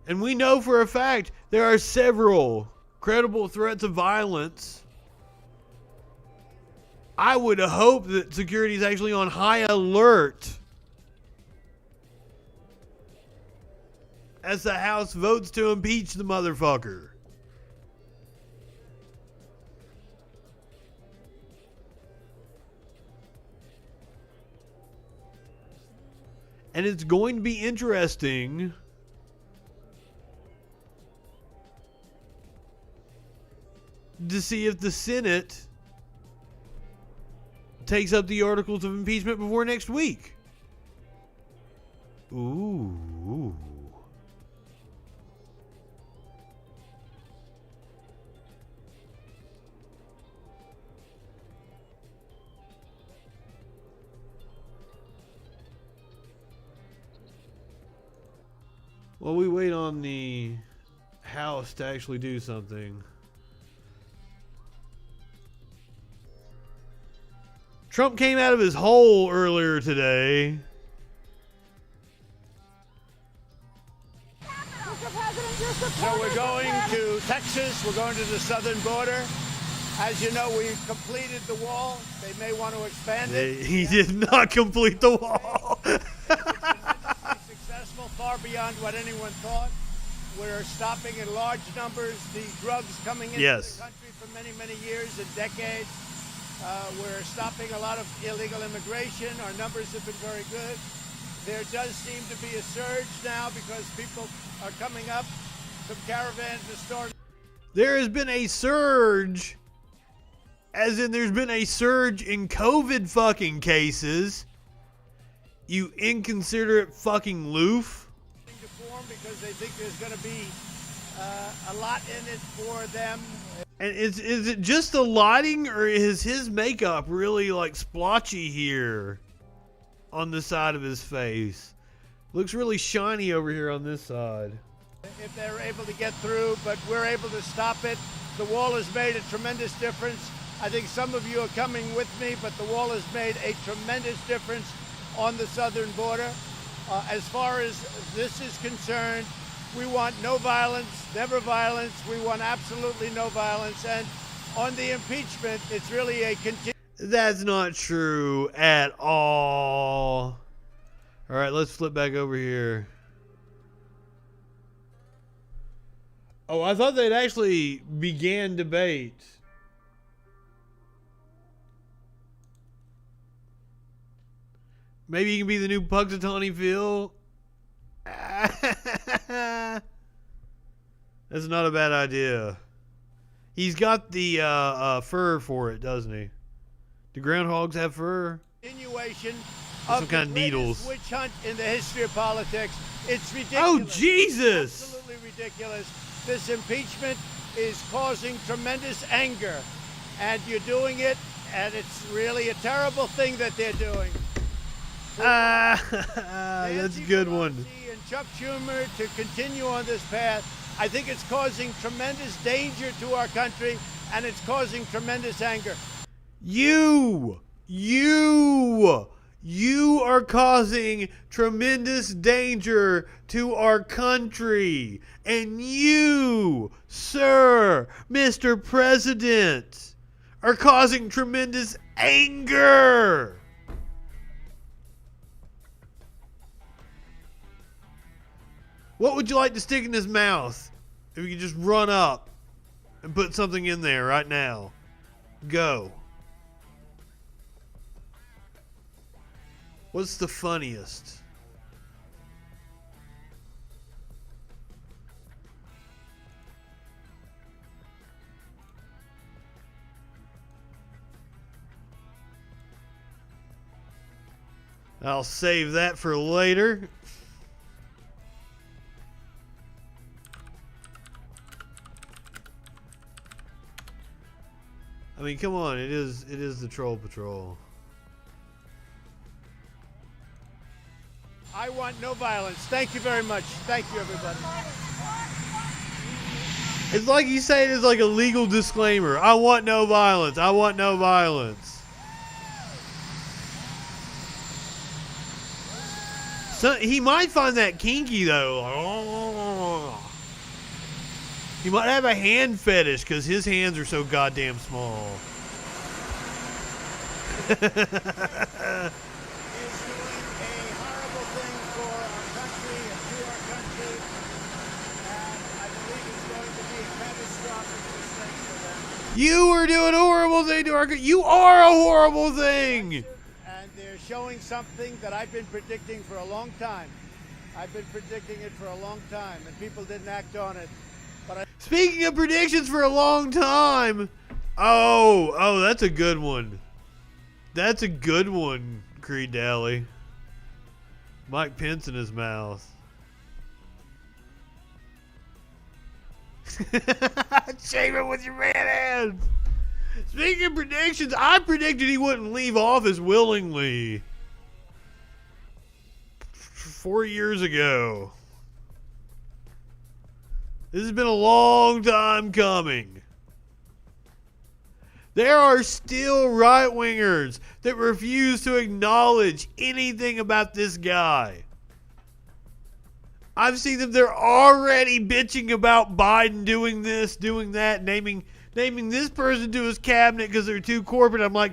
and we know for a fact there are several credible threats of violence, I would hope that security is actually on high alert as the House votes to impeach the motherfucker. And it's going to be interesting to see if the Senate takes up the articles of impeachment before next week. Ooh. Well, we wait on the House to actually do something. Trump came out of his hole earlier today. So we're going to Texas. We're going to the southern border. As you know, we've completed the wall. They may want to expand it. He did not complete the wall. Successful, far beyond what anyone thought. We're stopping in large numbers the drugs coming into the country for many, many years and decades. We're stopping a lot of illegal immigration. Our numbers have been very good. There does seem to be a surge now because people are coming up. Some caravans are starting. There has been a surge, as in there's been a surge in COVID fucking cases. You inconsiderate fucking loof. Because they think there's going to be a lot in it for them. And is it just the lighting, or is his makeup really like splotchy here on the side of his face? Looks really shiny over here on this side. If they're able to get through, but we're able to stop it. The wall has made a tremendous difference. I think some of you are coming with me, but the wall has made a tremendous difference on the southern border. As far as this is concerned, we want no violence, never violence. We want absolutely no violence. And on the impeachment, it's really a That's not true at all. All right, let's flip back over here. Oh, I thought they'd actually began debate. Maybe you can be the new Punxsutawney Phil. That's not a bad idea. He's got the fur for it, doesn't he? Do groundhogs have fur? Continuation Some of kind of the needles. witch hunt in the history of politics. It's ridiculous. Oh, Jesus! Absolutely ridiculous. This impeachment is causing tremendous anger, and you're doing it, and it's really a terrible thing that they're doing. That's a good one. And Chuck Schumer to continue on this path, I think it's causing tremendous danger to our country, and it's causing tremendous anger. You are causing tremendous danger to our country. And you, sir, Mr. President, are causing tremendous anger. What would you like to stick in his mouth? If you could just run up and put something in there right now. Go. What's the funniest? I'll save that for later. I mean, come on, it is the Troll Patrol. I want no violence. Thank you very much. Thank you, everybody. It's like you say it is like a legal disclaimer. I want no violence. I want no violence. So he might find that kinky though. He might have a hand fetish because his hands are so goddamn small. You are doing a horrible thing to our country. You are a horrible thing. And they're showing something that I've been predicting for a long time. I've been predicting it for a long time, and people didn't act on it. But Speaking of predictions for a long time, oh, that's a good one. That's a good one, Creed Daly. Mike Pence in his mouth. Shave it with your man hands. Speaking of predictions, I predicted he wouldn't leave office willingly 4 years ago. This has been a long time coming. There are still right-wingers that refuse to acknowledge anything about this guy. I've seen them, they're already bitching about Biden doing this, doing that, naming this person to his cabinet because they're too corporate. I'm like,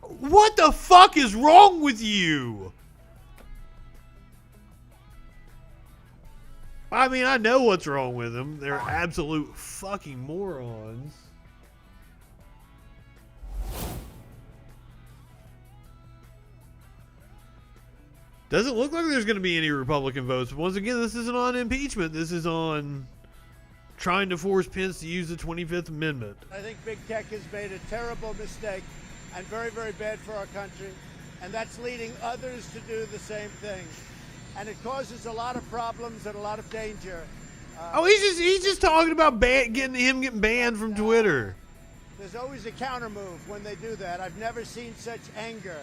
what the fuck is wrong with you? I mean, I know what's wrong with them. They're absolute fucking morons. Doesn't look like there's going to be any Republican votes. Once again, this isn't on impeachment. This is on trying to force Pence to use the 25th Amendment. I think big tech has made a terrible mistake and very, very bad for our country. And that's leading others to do the same thing. And it causes a lot of problems and a lot of danger. He's just talking about getting banned from Twitter. There's always a counter move when they do that. I've never seen such anger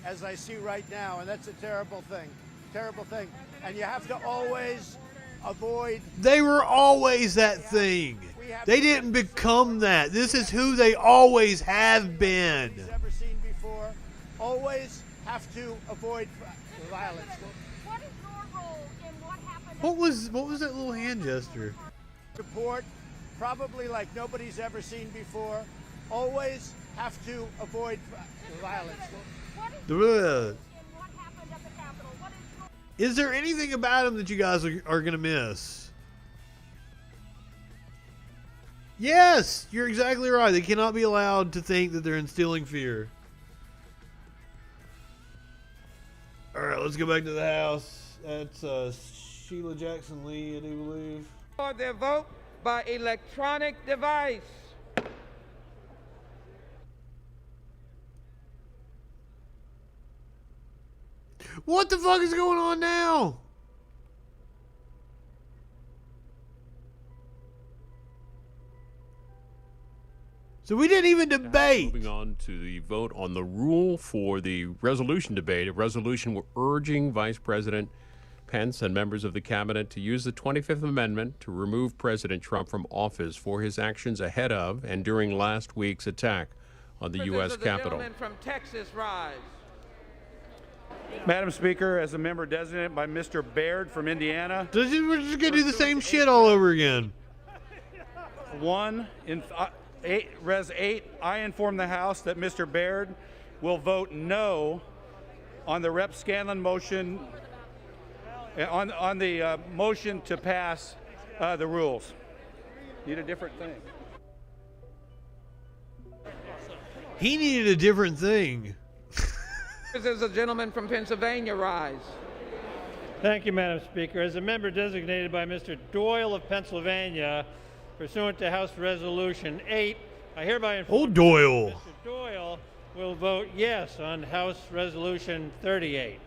as I see right now, and that's a terrible thing. Terrible thing. And you have to always avoid... They were always that thing. They didn't become that. This is who they always have been. Ever seen before. Always have to avoid violence. What is your role in what happened? What was that little hand gesture? Support, probably like nobody's ever seen before. Always have to avoid violence. Is there anything about him that you guys are going to miss? Yes, you're exactly right. They cannot be allowed to think that they're instilling fear. All right, let's go back to the House. That's Sheila Jackson Lee, I do believe. For their vote by electronic device. What the fuck is going on now? So we didn't even debate. Moving on to the vote on the rule for the resolution debate. A resolution urging Vice President Pence and members of the cabinet to use the 25th Amendment to remove President Trump from office for his actions ahead of and during last week's attack on the U.S. Capitol. Gentleman from Texas, rise. Madam Speaker, as a member designated by Mr. Baird from Indiana. We're just going to do the same shit all over again. Res 8, I inform the House that Mr. Baird will vote no on the Rep. Scanlon motion, on the motion to pass the rules. Need a different thing. He needed a different thing. This is a gentleman from Pennsylvania, rise. Thank you, Madam Speaker. As a member designated by Mr. Doyle of Pennsylvania, pursuant to House Resolution 8, I hereby inform Doyle. Mr. Doyle will vote yes on House Resolution 38.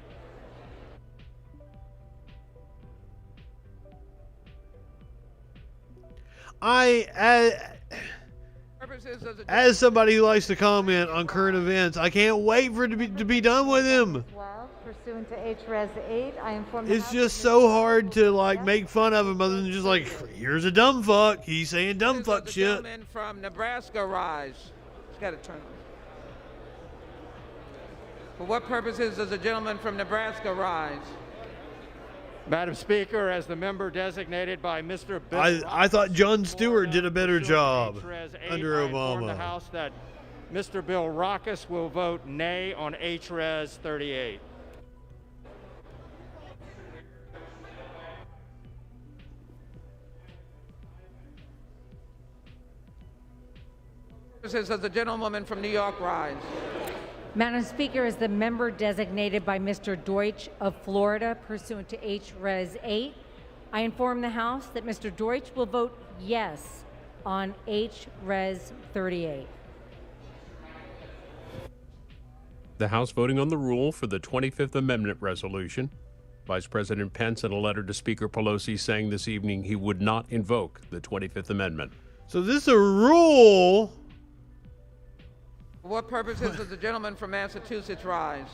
As somebody who likes to comment on current events, I can't wait for it to be done with him. Well, pursuant to H.Res. 8, I inform It's just so hard to like make fun of him other than just like, here's a dumb fuck. He's saying dumb fuck shit. Gentleman from Nebraska, rise. It's got to turn on. For what purposes does the gentleman from Nebraska rise? Madam Speaker, as the member designated by Mr. Bill I thought Jon Stewart did a better job under I inform the Obama. House that Mr. Bill Rockus will vote nay on H.Res. 38. Purposes of the gentlewoman from New York, rise. Madam Speaker, as the member designated by Mr. Deutsch of Florida pursuant to H-Res 8, I inform the House that Mr. Deutsch will vote yes on H-Res 38. The House voting on the rule for the 25th Amendment resolution. Vice President Pence in a letter to Speaker Pelosi saying this evening he would not invoke the 25th Amendment. So this is a rule. For what purposes does the gentleman from Massachusetts rise?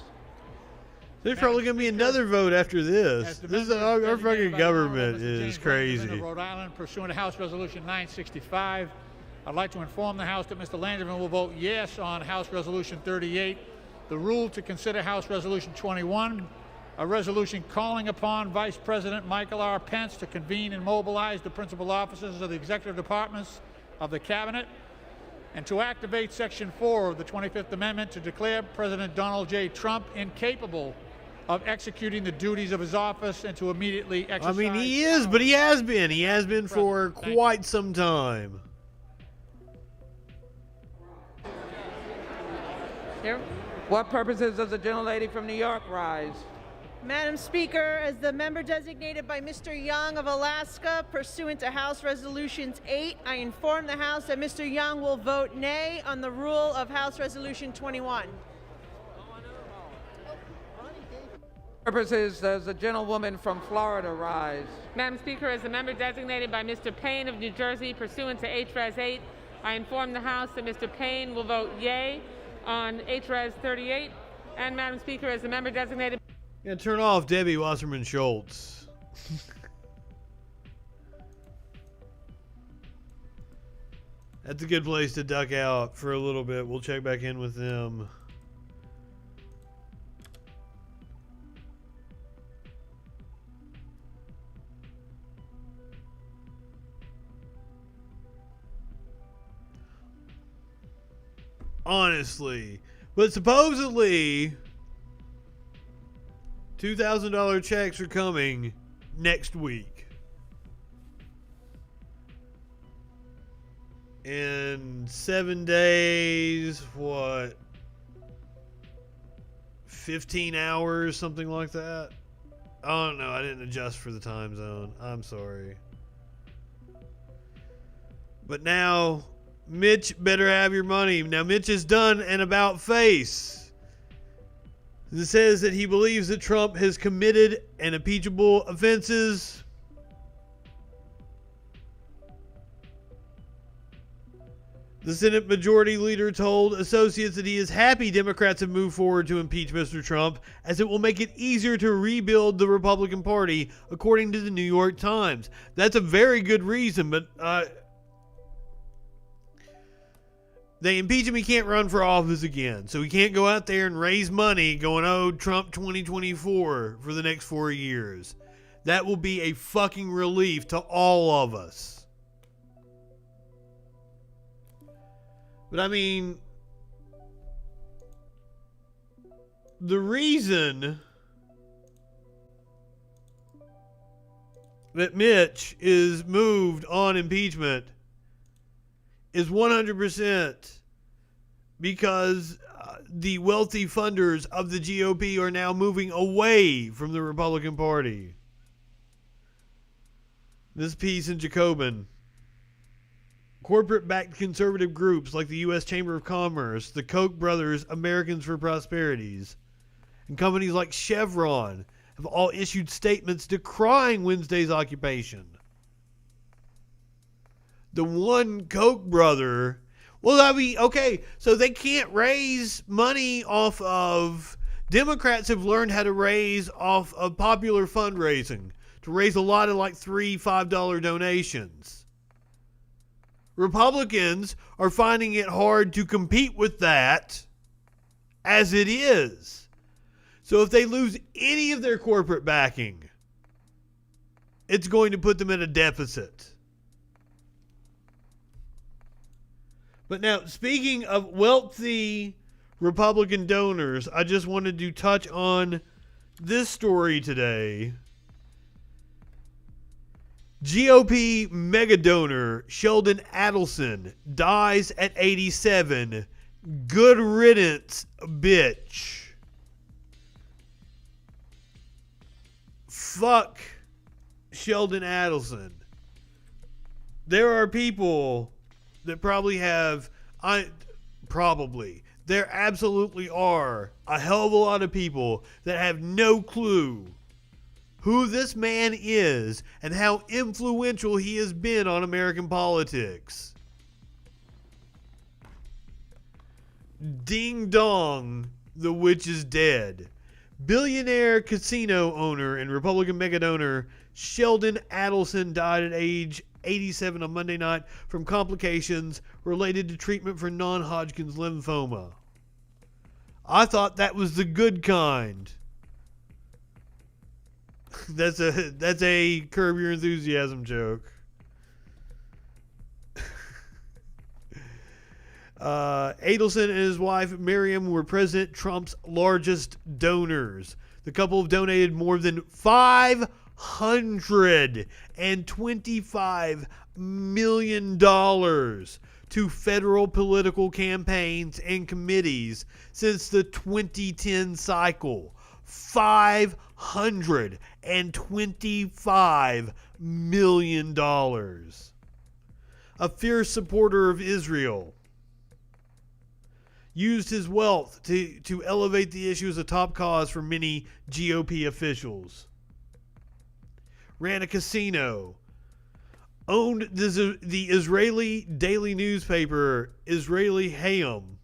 There's probably going to be another vote after this. This is our fucking government is crazy. Of Rhode Island, pursuant to House Resolution 965, I'd like to inform the House that Mr. Langevin will vote yes on House Resolution 38. The rule to consider House Resolution 21, a resolution calling upon Vice President Michael R. Pence to convene and mobilize the principal officers of the executive departments of the Cabinet, and to activate Section 4 of the 25th Amendment to declare President Donald J. Trump incapable of executing the duties of his office and to immediately exercise. I mean, he is, but he has been. He has been for quite some time. Here. What purposes does the gentlelady from New York rise? Madam Speaker, as the member designated by Mr. Young of Alaska pursuant to House Resolutions 8, I inform the House that Mr. Young will vote nay on the rule of House Resolution 21. Purposes does the gentlewoman from Florida rise? Madam Speaker, as the member designated by Mr. Payne of New Jersey pursuant to H-Res 8, I inform the House that Mr. Payne will vote yea on H-Res 38. And Madam Speaker, as the member designated... Yeah, turn off Debbie Wasserman Schultz. That's a good place to duck out for a little bit. We'll check back in with them. Honestly. But supposedly $2,000 checks are coming next week. In 7 days, what? 15 hours, something like that? I don't know. I didn't adjust for the time zone. I'm sorry. But now, Mitch better have your money. Now, Mitch has done an about face. It says that he believes that Trump has committed an impeachable offenses. The Senate Majority Leader told associates that he is happy Democrats have moved forward to impeach Mr. Trump, as it will make it easier to rebuild the Republican Party, according to the New York Times. That's a very good reason, but they impeach him, he can't run for office again. So he can't go out there and raise money going, oh, Trump 2024 for the next 4 years. That will be a fucking relief to all of us. But I mean, the reason that Mitch is moved on impeachment is 100% because the wealthy funders of the GOP are now moving away from the Republican Party. This piece in Jacobin. Corporate-backed conservative groups like the U.S. Chamber of Commerce, the Koch brothers, Americans for Prosperities, and companies like Chevron have all issued statements decrying Wednesday's occupation. The one Koch brother, well, I mean, okay, so they can't raise money off of, Democrats have learned how to raise off of popular fundraising, to raise a lot of like $3, $5 donations. Republicans are finding it hard to compete with that as it is. So if they lose any of their corporate backing, it's going to put them at a deficit. But now, speaking of wealthy Republican donors, I just wanted to touch on this story today. GOP mega donor Sheldon Adelson dies at 87, Good riddance, bitch. Fuck Sheldon Adelson. There are people that probably have, there absolutely are a hell of a lot of people that have no clue who this man is and how influential he has been on American politics. Ding dong, the witch is dead. Billionaire casino owner and Republican mega donor Sheldon Adelson died at age 87 on Monday night from complications related to treatment for non-Hodgkin's lymphoma. I thought that was the good kind. That's a Curb Your Enthusiasm joke. Adelson and his wife Miriam were President Trump's largest donors. The couple have donated more than $525 million to federal political campaigns and committees since the 2010 cycle. $525 million. A fierce supporter of Israel. Used his wealth to elevate the issue as a top cause for many GOP officials. Ran a casino. Owned the Israeli daily newspaper Israeli Hayom.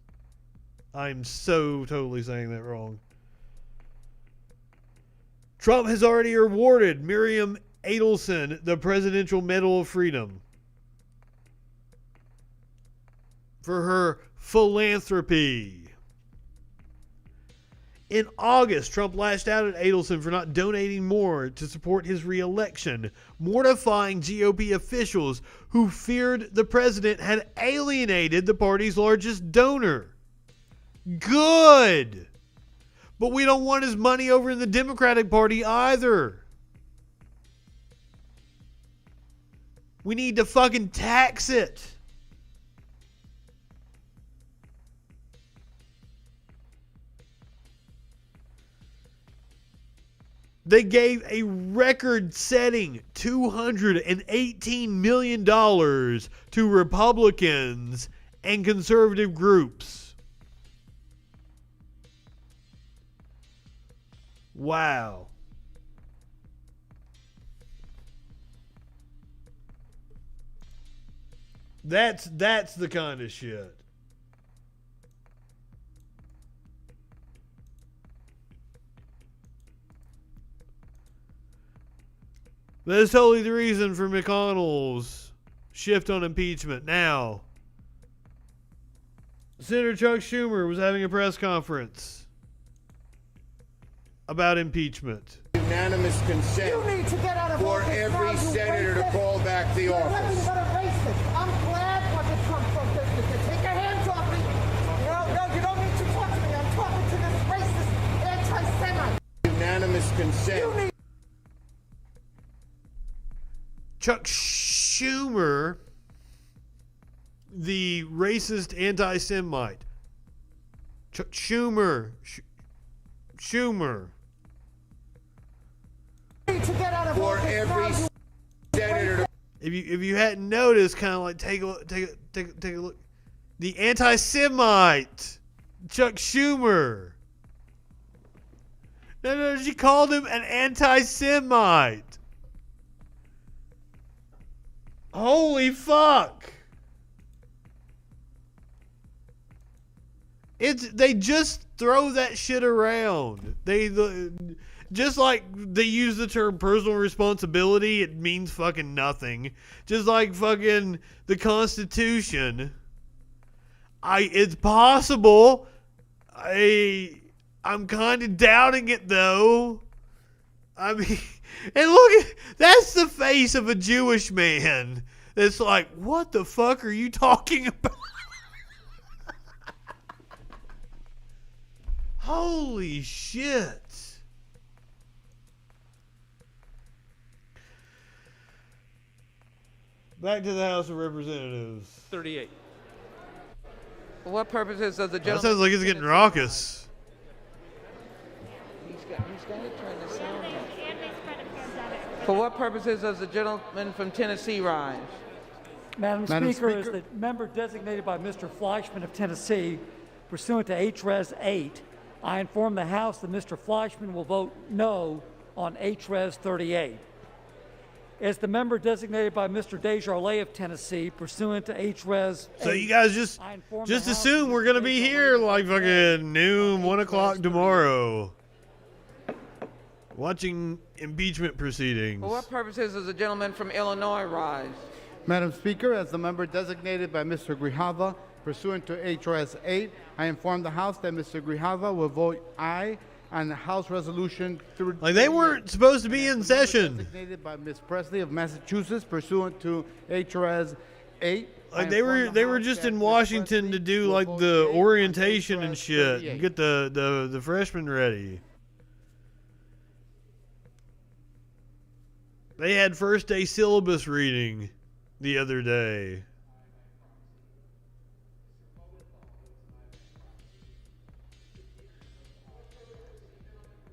I'm so totally saying that wrong. Trump has already awarded Miriam Adelson the Presidential Medal of Freedom for her philanthropy. In August, Trump lashed out at Adelson for not donating more to support his re-election, mortifying GOP officials who feared the president had alienated the party's largest donor. Good! But we don't want his money over in the Democratic Party either. We need to fucking tax it. They gave a record-setting $218 million to Republicans and conservative groups. Wow. That's the kind of shit. That's totally the reason for McConnell's shift on impeachment. Now, Senator Chuck Schumer was having a press conference about impeachment. Unanimous consent for every senator to call back the office. I'm glad what the Trump folks did. Take your hands off me. No, you don't need to talk to me. I'm talking to this racist anti-Semite. Unanimous consent. Chuck Schumer, the racist anti-Semite. Chuck Schumer. Schumer. For every senator. If you hadn't noticed, kind of like take a look. The anti-Semite, Chuck Schumer. No, she called him an anti-Semite. Holy fuck. They just throw that shit around. Just like they use the term personal responsibility, it means fucking nothing. Just like fucking the Constitution. It's possible. I'm kind of doubting it though. I mean, and look, that's the face of a Jewish man. That's like, what the fuck are you talking about? Holy shit. Back to the House of Representatives. 38. For what purposes does the That gentleman... sounds like it's getting raucous. He's got to turn the sound up. For what purposes does the gentleman from Tennessee rise? Madam Speaker, as the member designated by Mr. Fleischman of Tennessee, pursuant to HRes 8, I inform the House that Mr. Fleischman will vote no on HRes 38. As the member designated by Mr. Desjardins of Tennessee, pursuant to HRes 8, So you guys just assume we're gonna be here like fucking noon, 1 o'clock tomorrow, watching impeachment proceedings. For what purposes does the gentleman from Illinois rise? Madam Speaker, as the member designated by Mr. Grijalva, pursuant to HRS 8, I inform the House that Mr. Grijalva will vote aye on House Resolution 38. Like they weren't supposed to be in session. Designated by Ms. Presley of Massachusetts, pursuant to HRS 8. Like they were just in Washington to do like the orientation and shit, and get the freshmen ready. They had first day syllabus reading the other day.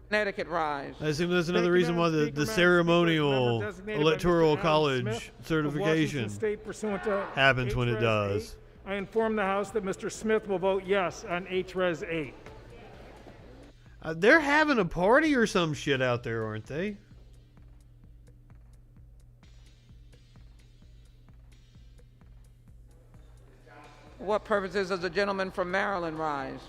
Connecticut rise. I assume that's another reason why the ceremonial electoral college certification happens when it does. I inform the House that Mr. Smith will vote yes on HRes 8. They're having a party or some shit out there, aren't they? For what purposes does the gentleman from Maryland rise?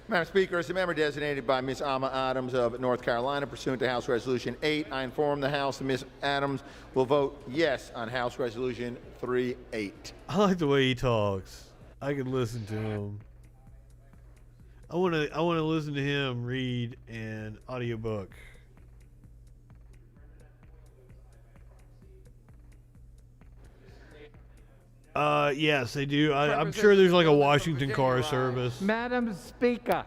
Madam Speaker, as a member designated by Ms. Alma Adams of North Carolina, pursuant to House Resolution 8, I inform the House that Ms. Adams will vote yes on House Resolution 38. I like the way he talks. I could listen to him. I want to listen to him read an audiobook. Yes, they do. I'm sure there's like a Washington car service. Madam Speaker,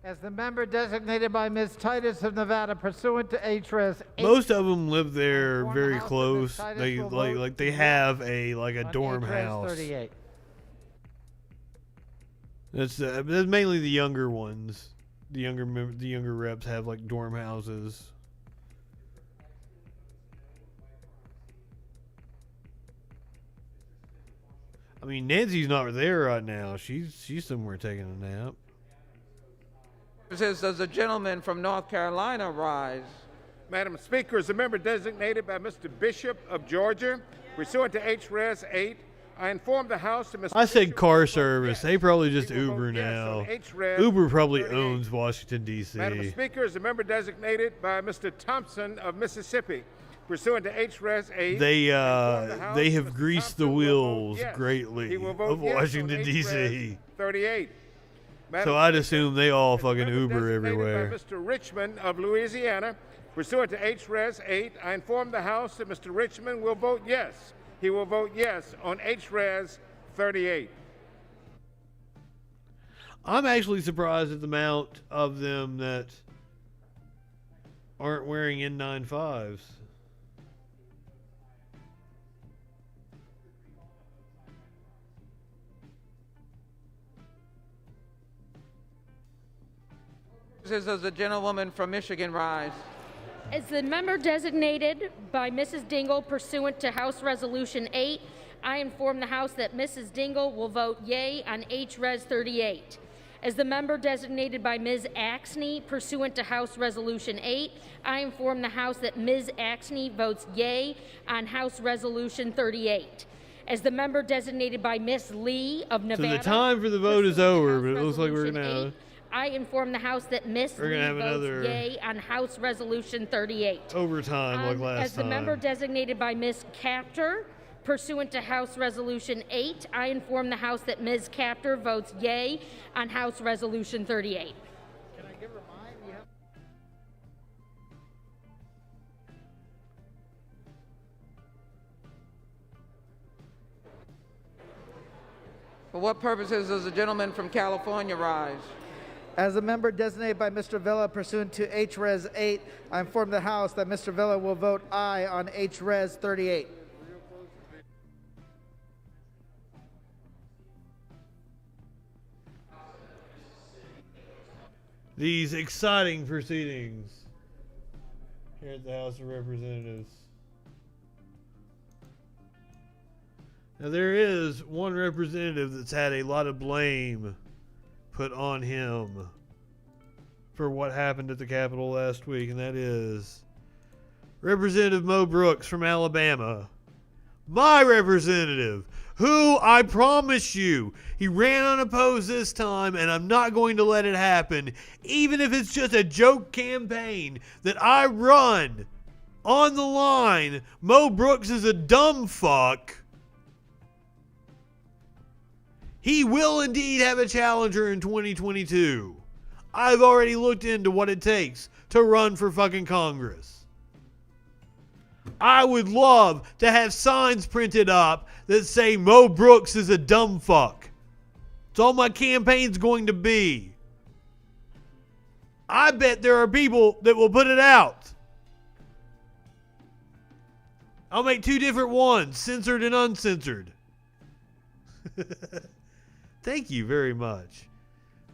as the member designated by Ms. Titus of Nevada, pursuant to HRes 8. Most of them live there very close. They like they have a dorm house. 38. That's mainly the younger ones. The younger reps have like dorm houses. I mean, Nancy's not there right now. She's somewhere taking a nap. Does the gentleman from North Carolina rise? Madam Speaker, as a member designated by Mr. Bishop of Georgia, pursuant to HRes 8, I inform the House that Mr. I said car service. They probably just Uber now. Uber probably owns Washington, D.C. Madam Speaker, as a member designated by Mr. Thompson of Mississippi, pursuant to HRes 8, they have greased the wheels greatly of Washington, D.C. 38. So I'd assume they all fucking Uber everywhere. By Mr. Richmond of Louisiana, pursuant to HRes 8, I inform the House that Mr. Richmond will vote yes. He will vote yes on HRes 38. I'm actually surprised at the amount of them that aren't wearing N95s. Does the gentlewoman from Michigan rise? As the member designated by Mrs. Dingle pursuant to House Resolution 8, I inform the House that Mrs. Dingle will vote yea on HRes 38. As the member designated by Ms. Axney pursuant to House Resolution 8, I inform the House that Ms. Axney votes yea on House Resolution 38. As the member designated by Ms. Lee of Nevada. So the time for the vote is over, but it looks like we're going to have... I inform the House that Ms. Lee votes yea on House Resolution 38. Overtime like last time. As the member designated by Ms. Capter, pursuant to House Resolution 8, I inform the House that Ms. Capter votes yea on House Resolution 38. Can I give her mine? For what purposes does the gentleman from California rise? As a member designated by Mr. Villa pursuant to HRes 8, I inform the House that Mr. Villa will vote aye on HRes 38. these exciting proceedings here at the House of Representatives. Now, there is one representative that's had a lot of blame put on him for what happened at the Capitol last week, and that is Representative Mo Brooks from Alabama. My representative, who I promise you, he ran unopposed this time, and I'm not going to let it happen, even if it's just a joke campaign that I run on the line. Mo Brooks is a dumb fuck. He will indeed have a challenger in 2022. I've already looked into what it takes to run for fucking Congress. I would love to have signs printed up that say Mo Brooks is a dumb fuck. It's all my campaign's going to be. I bet there are people that will put it out. I'll make 2 different ones, censored and uncensored. Thank you very much.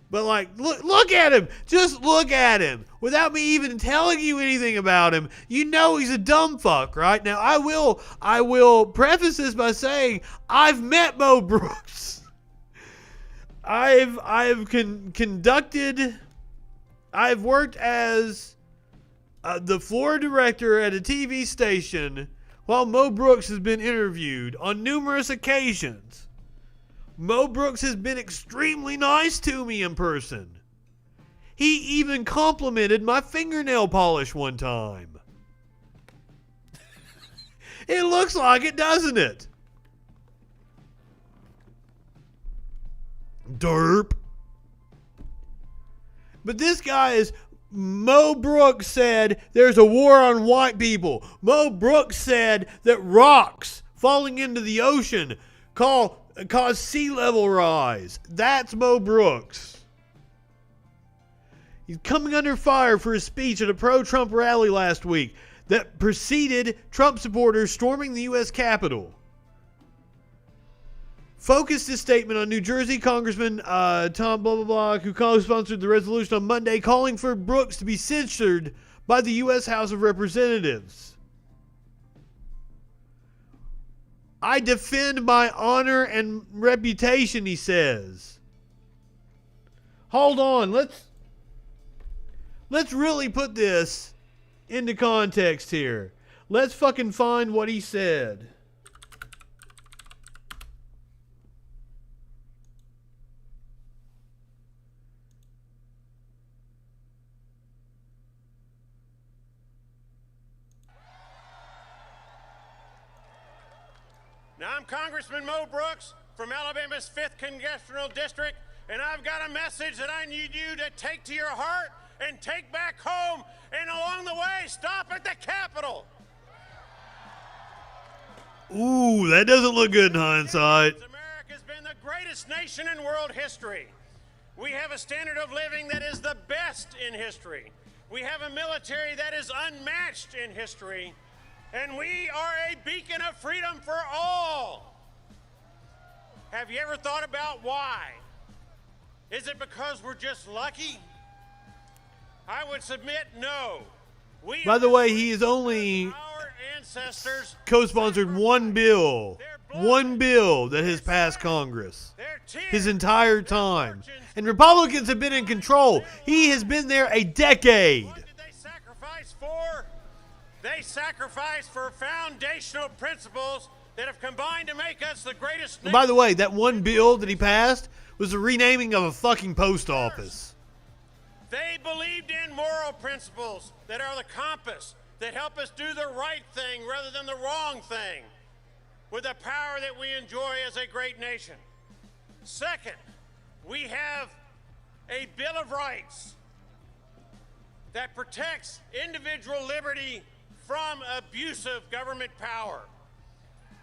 But like, look at him. Just look at him. Without me even telling you anything about him, you know he's a dumb fuck, right? Now, I will preface this by saying I've met Mo Brooks. I've worked as the floor director at a TV station while Mo Brooks has been interviewed on numerous occasions. Mo Brooks has been extremely nice to me in person. He even complimented my fingernail polish one time. It looks like it, doesn't it? Derp. But this guy is... Mo Brooks said there's a war on white people. Mo Brooks said that rocks falling into the ocean cause sea level rise. That's Mo Brooks. He's coming under fire for his speech at a pro-Trump rally last week that preceded Trump supporters storming the U.S. Capitol. Focused his statement on New Jersey Congressman Tom blah blah blah, who co-sponsored the resolution on Monday calling for Brooks to be censured by the U.S. House of Representatives. I defend my honor and reputation, he says. Hold on, let's really put this into context here. Let's fucking find what he said. Now, I'm Congressman Mo Brooks from Alabama's 5th Congressional District, and I've got a message that I need you to take to your heart and take back home, and along the way, stop at the Capitol. Ooh, that doesn't look good in hindsight. America's been the greatest nation in world history. We have a standard of living that is the best in history. We have a military that is unmatched in history. And we are a beacon of freedom for all. Have you ever thought about why? Is it because we're just lucky? I would submit no. By the way, he has only co-sponsored one bill that has passed Congress his entire time. And Republicans have been in control. He has been there a decade. What did they sacrifice for? They sacrificed for foundational principles that have combined to make us the greatest nation. By the way, that one bill that he passed was the renaming of a fucking post office. They believed in moral principles that are the compass that help us do the right thing rather than the wrong thing with the power that we enjoy as a great nation. Second, we have a Bill of Rights that protects individual liberty from abusive government power.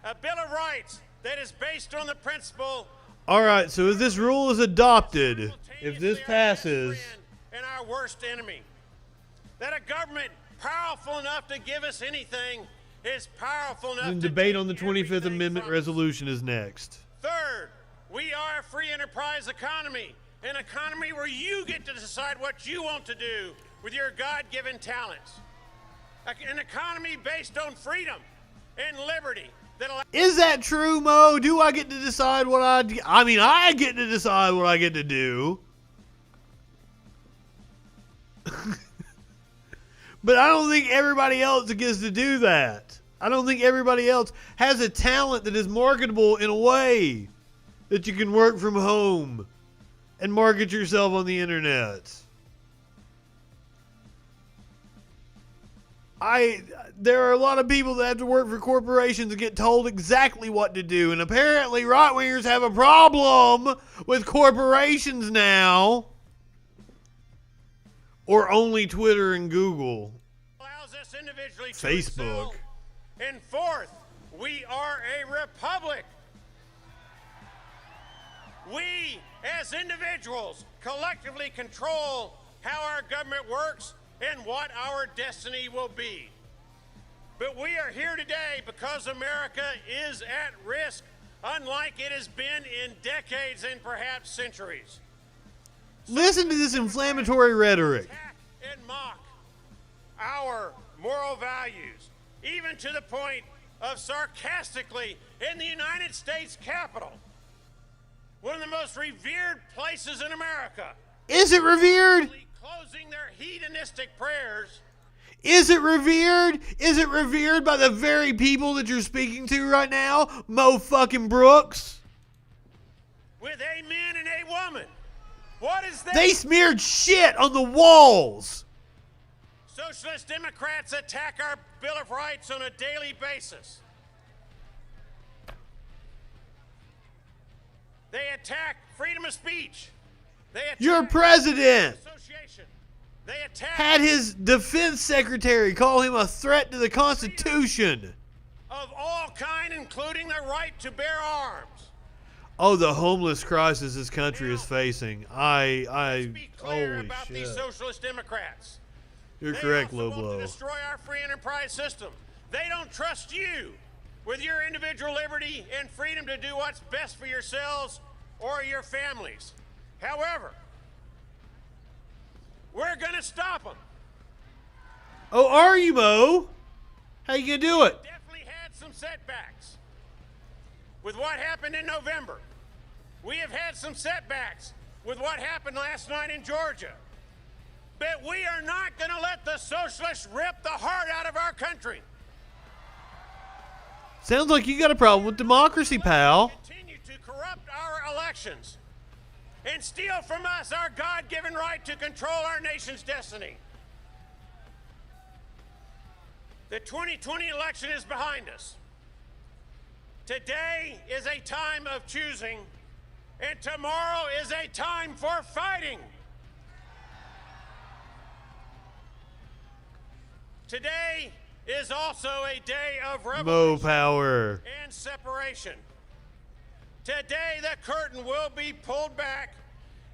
A Bill of Rights that is based on the principle... All right, so if this rule is adopted, if this passes... ...and our worst enemy. That a government powerful enough to give us anything is powerful enough The to debate on the 25th Amendment resolution is next. Third, we are a free enterprise economy, An economy where you get to decide what you want to do with your God-given talents. An economy based on freedom and liberty. Is that true, Mo? Do I get to decide what I get to decide what I get to do. But I don't think everybody else gets to do that. I don't think everybody else has a talent that is marketable in a way that you can work from home and market yourself on the internet. There are a lot of people that have to work for corporations and get told exactly what to do. And apparently right-wingers have a problem with corporations now. Or only Twitter and Google. Allows us individually to Facebook. excel. And fourth, we are a republic. We, as individuals, collectively control how our government works and what our destiny will be. But we are here today because America is at risk, unlike it has been in decades and perhaps centuries. Listen to this inflammatory rhetoric. And mock our moral values, even to the point of sarcastically in the United States Capitol, one of the most revered places in America. Is it revered? Closing their hedonistic prayers. Is it revered? Is it revered by the very people that you're speaking to right now? Mo fucking Brooks? With a man and a woman. What is that? They smeared shit on the walls. Socialist Democrats attack our Bill of Rights on a daily basis. They attack freedom of speech. They attack Your president association. They attack had his defense secretary call him a threat to the Constitution. Of all kind, including the right to bear arms. Oh, the homeless crisis this country is facing. Clear Holy about shit. these socialist Democrats. You're They correct, also Low want Blow. to destroy our free enterprise system. They don't trust you with your individual liberty and freedom to do what's best for yourselves or your families. However, we're going to stop them. Oh, are you, Mo? How you gonna do it? Definitely had some setbacks with what happened in November. We have had some setbacks with what happened last night in Georgia. But we are not going to let the socialists rip the heart out of our country. Sounds like you got a problem with democracy, pal. Continue to corrupt our elections and steal from us our God-given right to control our nation's destiny. The 2020 election is behind us. Today is a time of choosing, and tomorrow is a time for fighting. Today is also a day of Mo revolution power. and separation. Today the curtain will be pulled back,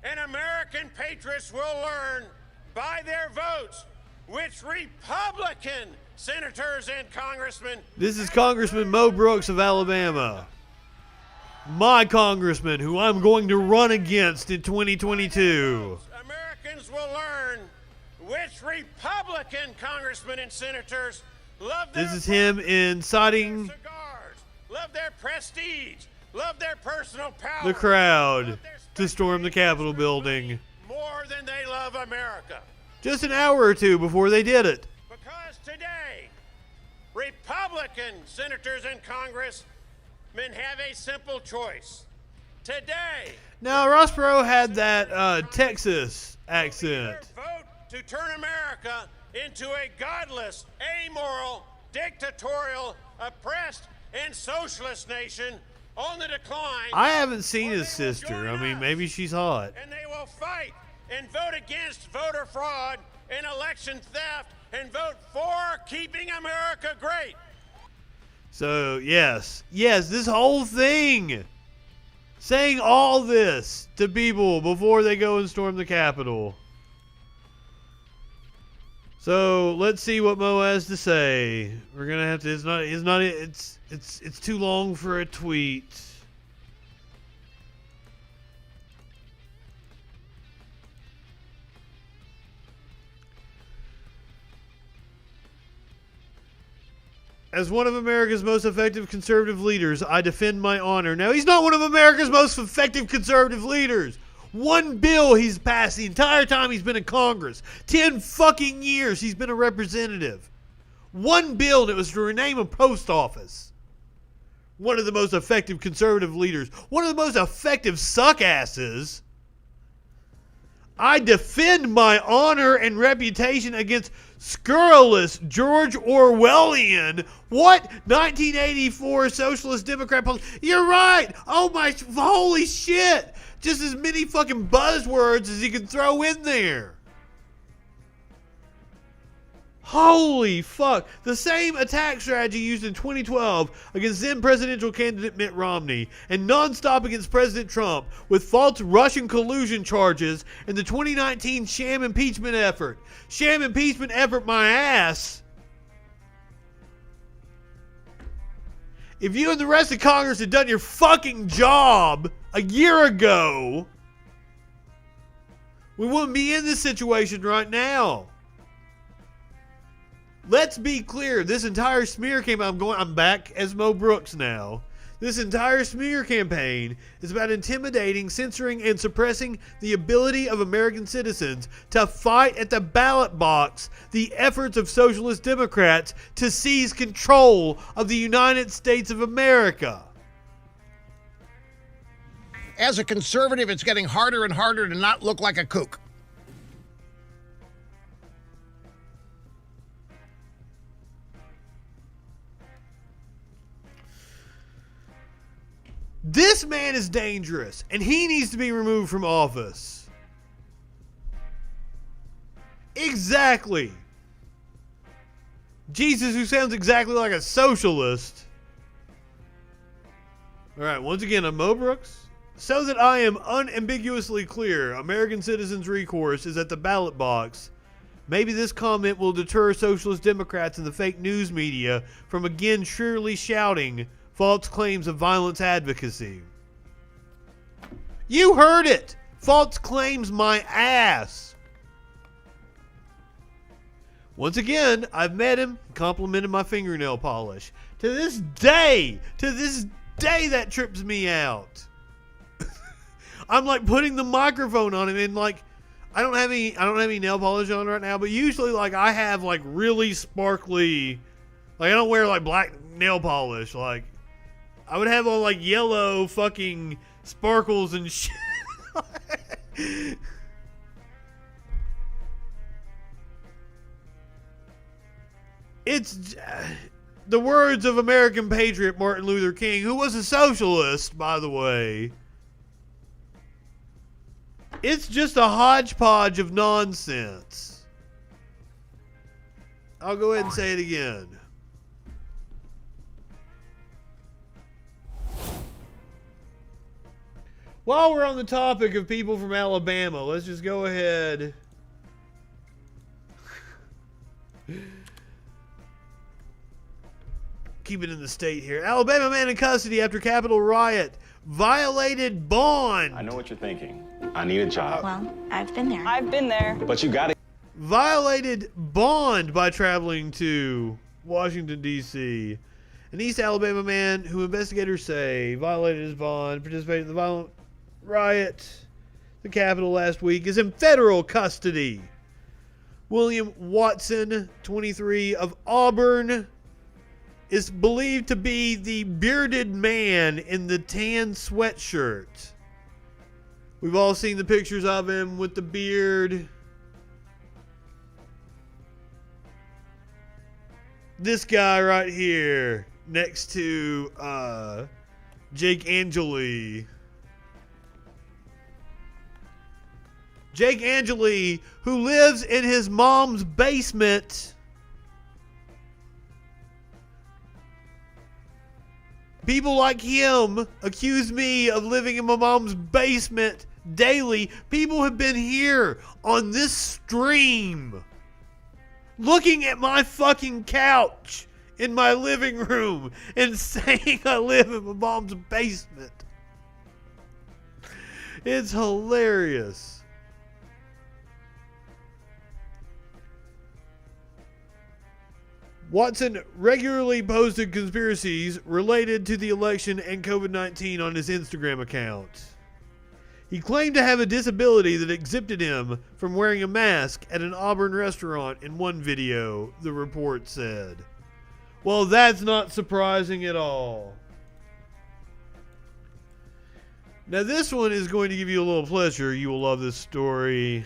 and American patriots will learn by their votes which Republican senators and congressmen. This is Congressman Mo Brooks of Alabama. My congressman, who I'm going to run against in 2022. Americans will learn which Republican congressmen and senators love their This is him inciting cigars, love their prestige, love their personal power, the crowd to storm the Capitol building more than they love America. just an hour or two before they did it. Because today, Republican senators and congressmen have a simple choice. Today, Now, Ross Perot had that Texas accent. vote to turn America into a godless, amoral, dictatorial, oppressed, and socialist nation on the decline. I haven't seen his sister. I mean, maybe she's hot. And they will fight and vote against voter fraud and election theft and vote for keeping America great. So, yes, this whole thing. Saying all this to people before they go and storm the Capitol. So, let's see what Mo has to say. We're going to have to, it's too long for a tweet. As one of America's most effective conservative leaders, I defend my honor. Now, he's not one of America's most effective conservative leaders. One bill he's passed the entire time he's been in Congress. 10 fucking years he's been a representative. One bill, and it was to rename a post office. One of the most effective conservative leaders. One of the most effective suckasses. I defend my honor and reputation against scurrilous George Orwellian, what? 1984 Socialist Democrat policy. You're right. Oh my, holy shit. Just as many fucking buzzwords as you can throw in there. Holy fuck. The same attack strategy used in 2012 against then presidential candidate Mitt Romney and nonstop against President Trump with false Russian collusion charges and the 2019 sham impeachment effort. Sham impeachment effort, my ass. If you and the rest of Congress had done your fucking job a year ago, we wouldn't be in this situation right now. Let's be clear. This entire smear campaign, I'm back as Mo Brooks now. This entire smear campaign is about intimidating, censoring, and suppressing the ability of American citizens to fight at the ballot box the efforts of socialist Democrats to seize control of the United States of America. As a conservative, it's getting harder and harder to not look like a kook. This man is dangerous, and he needs to be removed from office. Exactly. Jesus, who sounds exactly like a socialist. All right, once again, I'm Mo Brooks. So that I am unambiguously clear, American citizens' recourse is at the ballot box. Maybe this comment will deter socialist Democrats and the fake news media from again shrilly shouting false claims of violence advocacy. You heard it! False claims my ass! Once again, I've met him, complimented my fingernail polish. To this day, that trips me out. I'm like putting the microphone on him and like, I don't have any nail polish on right now, but usually like I have like really sparkly, like I don't wear like black nail polish, like I would have on like yellow fucking sparkles and shit. It's the words of American patriot Martin Luther King, who was a socialist, by the way. It's just a hodgepodge of nonsense. I'll go ahead and say it again. While we're on the topic of people from Alabama, let's just go ahead. Keep it in the state here. Alabama man in custody after Capitol riot. Violated bond. I know what you're thinking. I need a job. Well, I've been there. I've been there. But you got it. Violated bond by traveling to Washington, D.C. An East Alabama man who investigators say violated his bond, participated in the violent riot at the Capitol last week, is in federal custody. William Watson, 23, of Auburn, is believed to be the bearded man in the tan sweatshirt. We've all seen the pictures of him with the beard. This guy right here next to Jake Angeli. Jake Angeli, who lives in his mom's basement. People like him accuse me of living in my mom's basement daily. People have been here on this stream looking at my fucking couch in my living room and saying I live in my mom's basement. It's hilarious. Watson regularly posted conspiracies related to the election and COVID-19 on his Instagram account. He claimed to have a disability that exempted him from wearing a mask at an Auburn restaurant in one video, the report said. Well, that's not surprising at all. Now, this one is going to give you a little pleasure. You will love this story.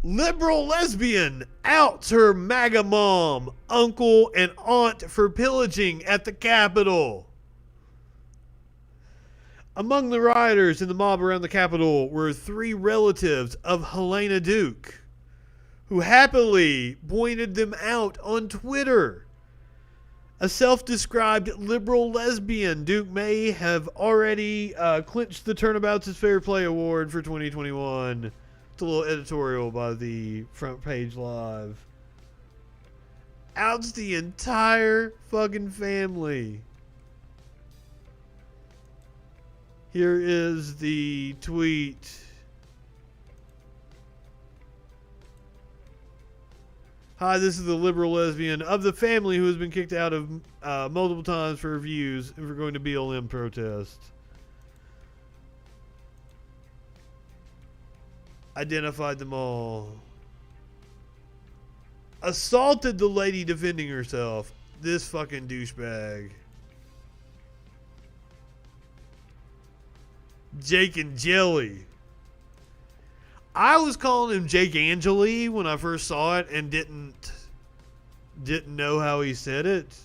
Liberal lesbian outs her MAGA mom, uncle, and aunt for pillaging at the Capitol. Among the rioters in the mob around the Capitol were 3 relatives of Helena Duke, who happily pointed them out on Twitter. A self-described liberal lesbian, Duke may have already clinched the Turnabouts as Fair Play Award for 2021. It's a little editorial by the Front Page Live. Outs the entire fucking family. Here is the tweet. Hi, this is the liberal lesbian of the family who has been kicked out of multiple times for her views and for going to BLM protests. Identified them all. Assaulted the lady defending herself. This fucking douchebag. Jake and Jelly. I was calling him Jake Angeli when I first saw it and didn't know how he said it.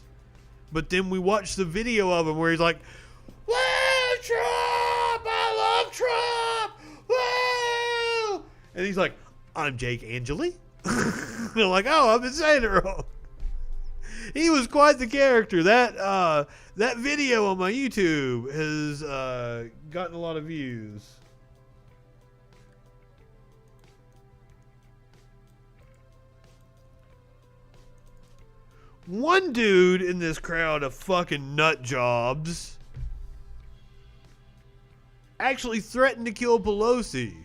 But then we watched the video of him where he's like, "Woo, Trump! I love Trump! Woo!" And he's like, "I'm Jake Angeli." They're like, "Oh, I've been saying it wrong." He was quite the character. That video on my YouTube has gotten a lot of views. One dude in this crowd of fucking nut jobs actually threatened to kill Pelosi.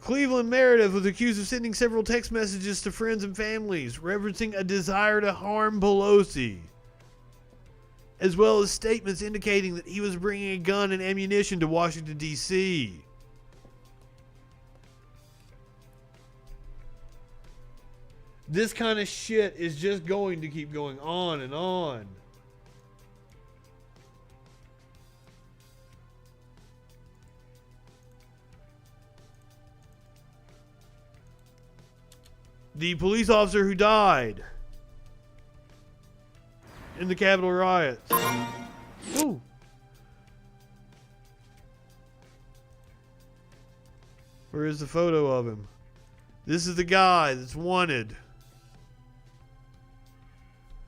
Cleveland Meredith was accused of sending several text messages to friends and families referencing a desire to harm Pelosi, as well as statements indicating that he was bringing a gun and ammunition to Washington, D.C. This kind of shit is just going to keep going on and on. The police officer who died in the Capitol riots. Ooh. Where is the photo of him? This is the guy that's wanted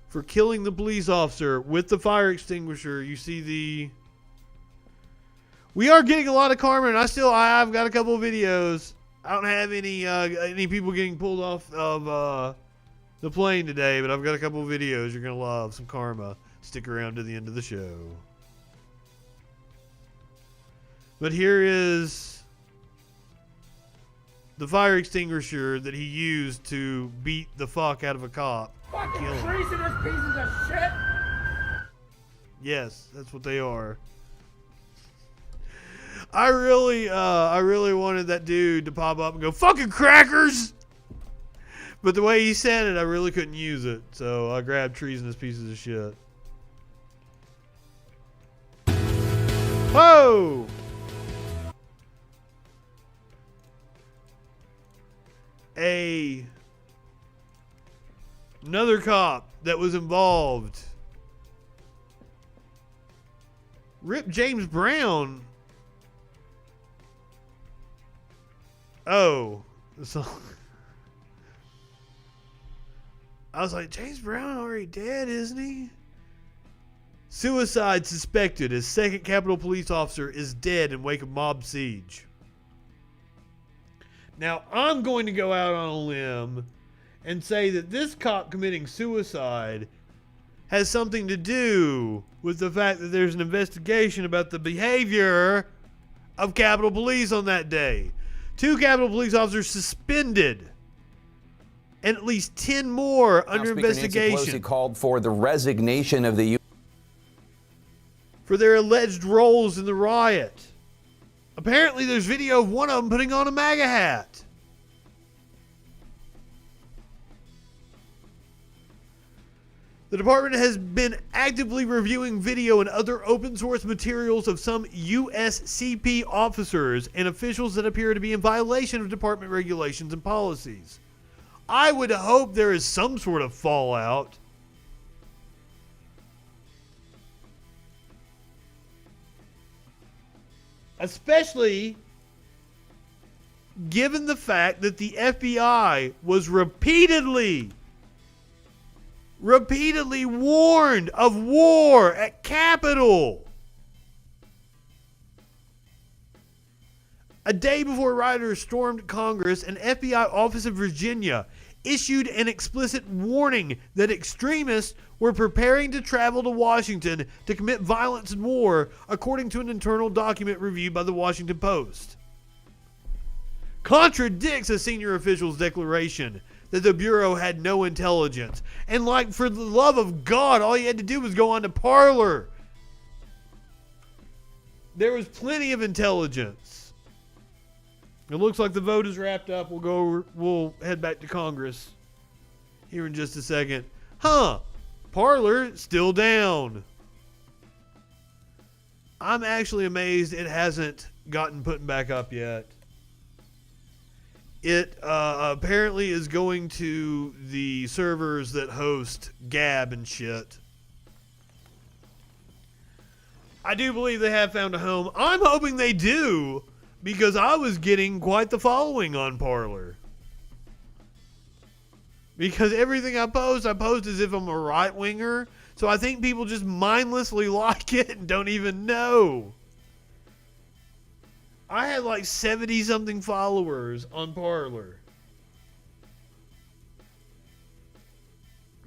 for killing the police officer with the fire extinguisher. You see the... We are getting a lot of karma, and I've got a couple of videos. I don't have any people getting pulled off of the plane today, but I've got a couple of videos you're going to love. Some karma. Stick around to the end of the show. But here is the fire extinguisher that he used to beat the fuck out of a cop. Fucking treasonous pieces of shit! Yes, that's what they are. I really wanted that dude to pop up and go, "Fucking crackers!" But the way he said it, I really couldn't use it. So I grabbed treasonous pieces of shit. Whoa! Another cop that was involved. Rip James Brown. Oh. So I was like, James Brown already dead, isn't he? Suicide suspected as second Capitol police officer is dead in wake of mob siege. Now, I'm going to go out on a limb and say that this cop committing suicide has something to do with the fact that there's an investigation about the behavior of Capitol Police on that day. 2 Capitol Police officers suspended, and at least 10 more under investigation. Nancy Pelosi called for the resignation of the for their alleged roles in the riot. Apparently, there's video of one of them putting on a MAGA hat. The department has been actively reviewing video and other open source materials of some USCP officers and officials that appear to be in violation of department regulations and policies. I would hope there is some sort of fallout. Especially given the fact that the FBI was repeatedly warned of war at Capitol. A day before rioters stormed Congress, an FBI office in Virginia issued an explicit warning that extremists were preparing to travel to Washington to commit violence and war, according to an internal document reviewed by the Washington Post. Contradicts a senior official's declaration that the Bureau had no intelligence. And like, for the love of God, all you had to do was go on to Parler. There was plenty of intelligence. It looks like the vote is wrapped up. We'll head back to Congress here in just a second. Parler still down. I'm actually amazed it hasn't gotten put back up yet. It apparently is going to the servers that host Gab and shit. I do believe they have found a home. I'm hoping they do, because I was getting quite the following on Parler. Because everything I post as if I'm a right-winger. So I think people just mindlessly like it and don't even know. I had like 70-something followers on Parler.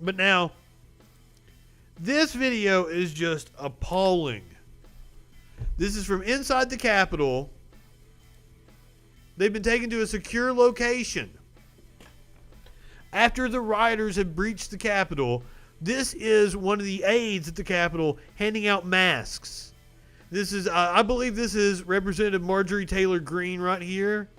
But now, this video is just appalling. This is from inside the Capitol. They've been taken to a secure location after the rioters had breached the Capitol. This is one of the aides at the Capitol handing out masks. This is, I believe this is Representative Marjorie Taylor Greene right here.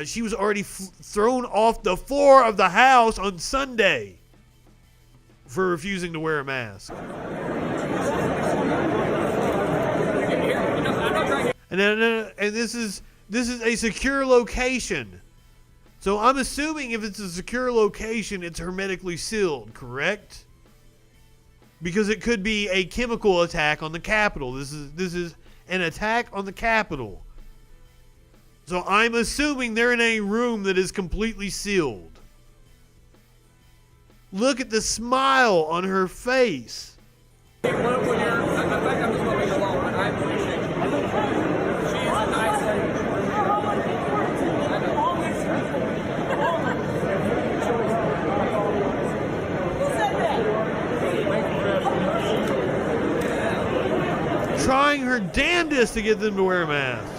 She was already thrown off the floor of the House on Sunday for refusing to wear a mask. And this is a secure location. So I'm assuming if it's a secure location, it's hermetically sealed, correct? Because it could be a chemical attack on the Capitol. This is an attack on the Capitol. So I'm assuming they're in a room that is completely sealed. Look at the smile on her face. Trying her damnedest to get them to wear a mask.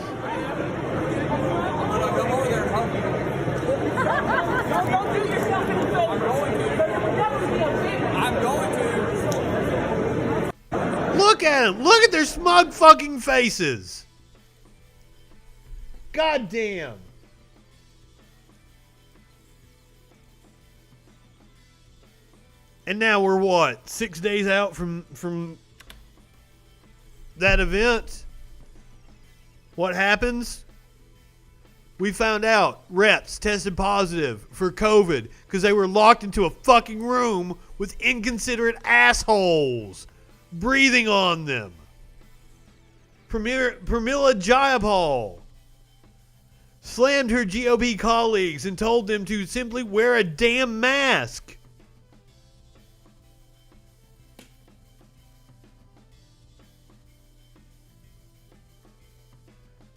Look at them. Look at their smug fucking faces. God damn. And now we're what? 6 days out from that event. What happens? We found out reps tested positive for COVID because they were locked into a fucking room with inconsiderate assholes breathing on them. Pramila Jayapal slammed her GOP colleagues and told them to simply wear a damn mask.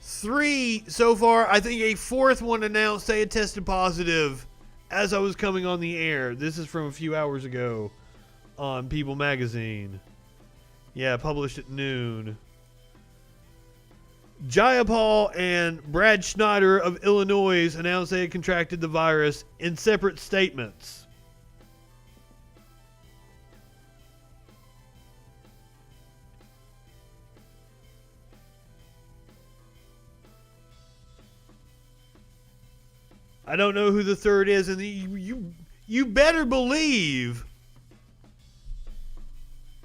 3 so far. I think a 4th one announced they had tested positive as I was coming on the air. This is from a few hours ago on People magazine. Yeah, published at noon. Jayapal and Brad Schneider of Illinois announced they had contracted the virus in separate statements. I don't know who the third is, and you better believe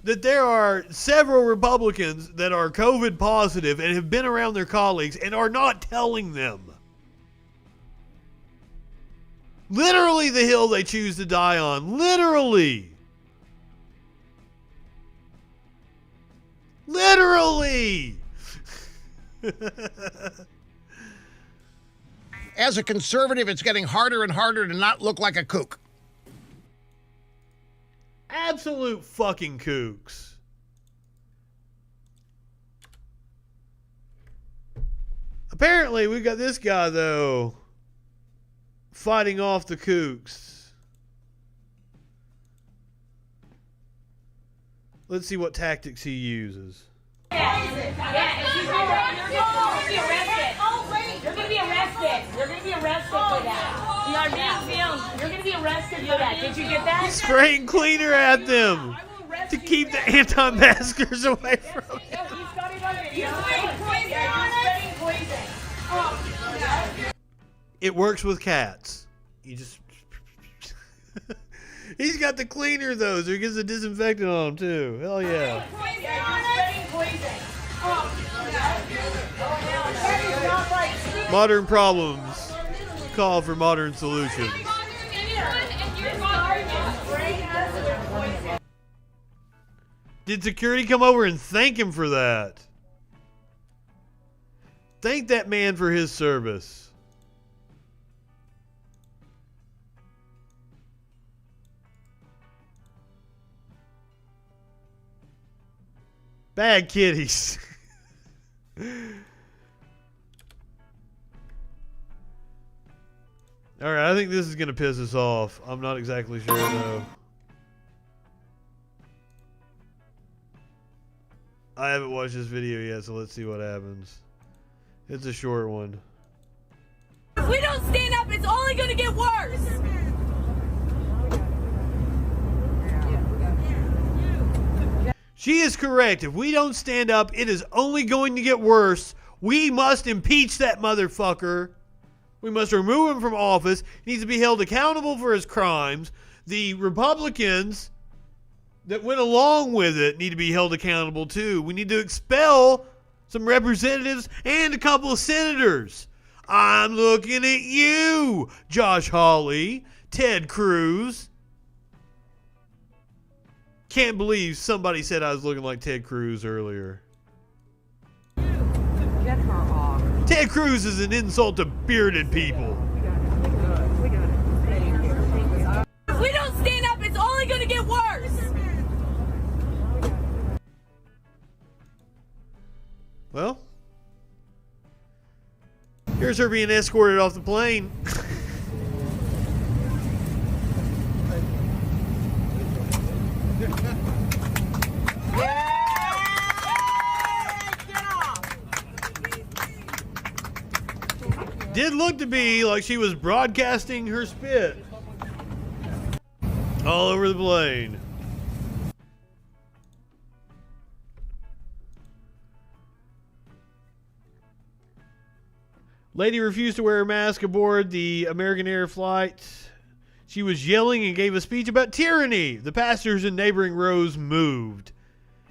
that there are several Republicans that are COVID positive and have been around their colleagues and are not telling them. Literally the hill they choose to die on. Literally. Literally. As a conservative, it's getting harder and harder to not look like a kook. Absolute fucking kooks. Apparently, we got this guy, though, fighting off the kooks. Let's see what tactics he uses. You're going to be arrested. You're going to be arrested for that. You are being filmed. You're going to be arrested for that. Did you get that? Spraying cleaner at them to keep the anti-maskers away from him. It works with cats. You just... He's got the cleaner, though, so he gets the disinfectant on him, too. Hell yeah. Modern problems call for modern solutions. Did security come over and thank him for that? Thank that man for his service. Bad kitties. Alright, I think this is going to piss us off. I'm not exactly sure, though. I haven't watched this video yet, so let's see what happens. It's a short one. If we don't stand up, it's only going to get worse. She is correct. If we don't stand up, it is only going to get worse. We must impeach that motherfucker. We must remove him from office. He needs to be held accountable for his crimes. The Republicans that went along with it need to be held accountable too. We need to expel some representatives and a couple of senators. I'm looking at you, Josh Hawley, Ted Cruz. Can't believe somebody said I was looking like Ted Cruz earlier. Get her off. Ted Cruz is an insult to bearded people. If we don't stand up, it's only going to get worse. Well, here's her being escorted off the plane. Did look to be like she was broadcasting her spit all over the plane. Lady refused to wear a mask aboard the American Air flight. She was yelling and gave a speech about tyranny. The passengers in neighboring rows moved.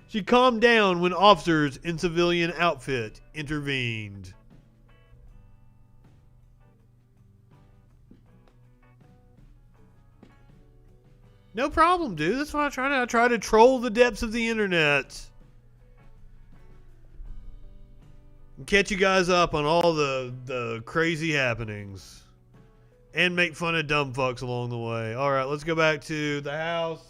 She calmed down when officers in civilian outfit intervened. No problem, dude. That's what I try to troll the depths of the internet. And catch you guys up on all the crazy happenings. And make fun of dumb fucks along the way. All right, let's go back to the House.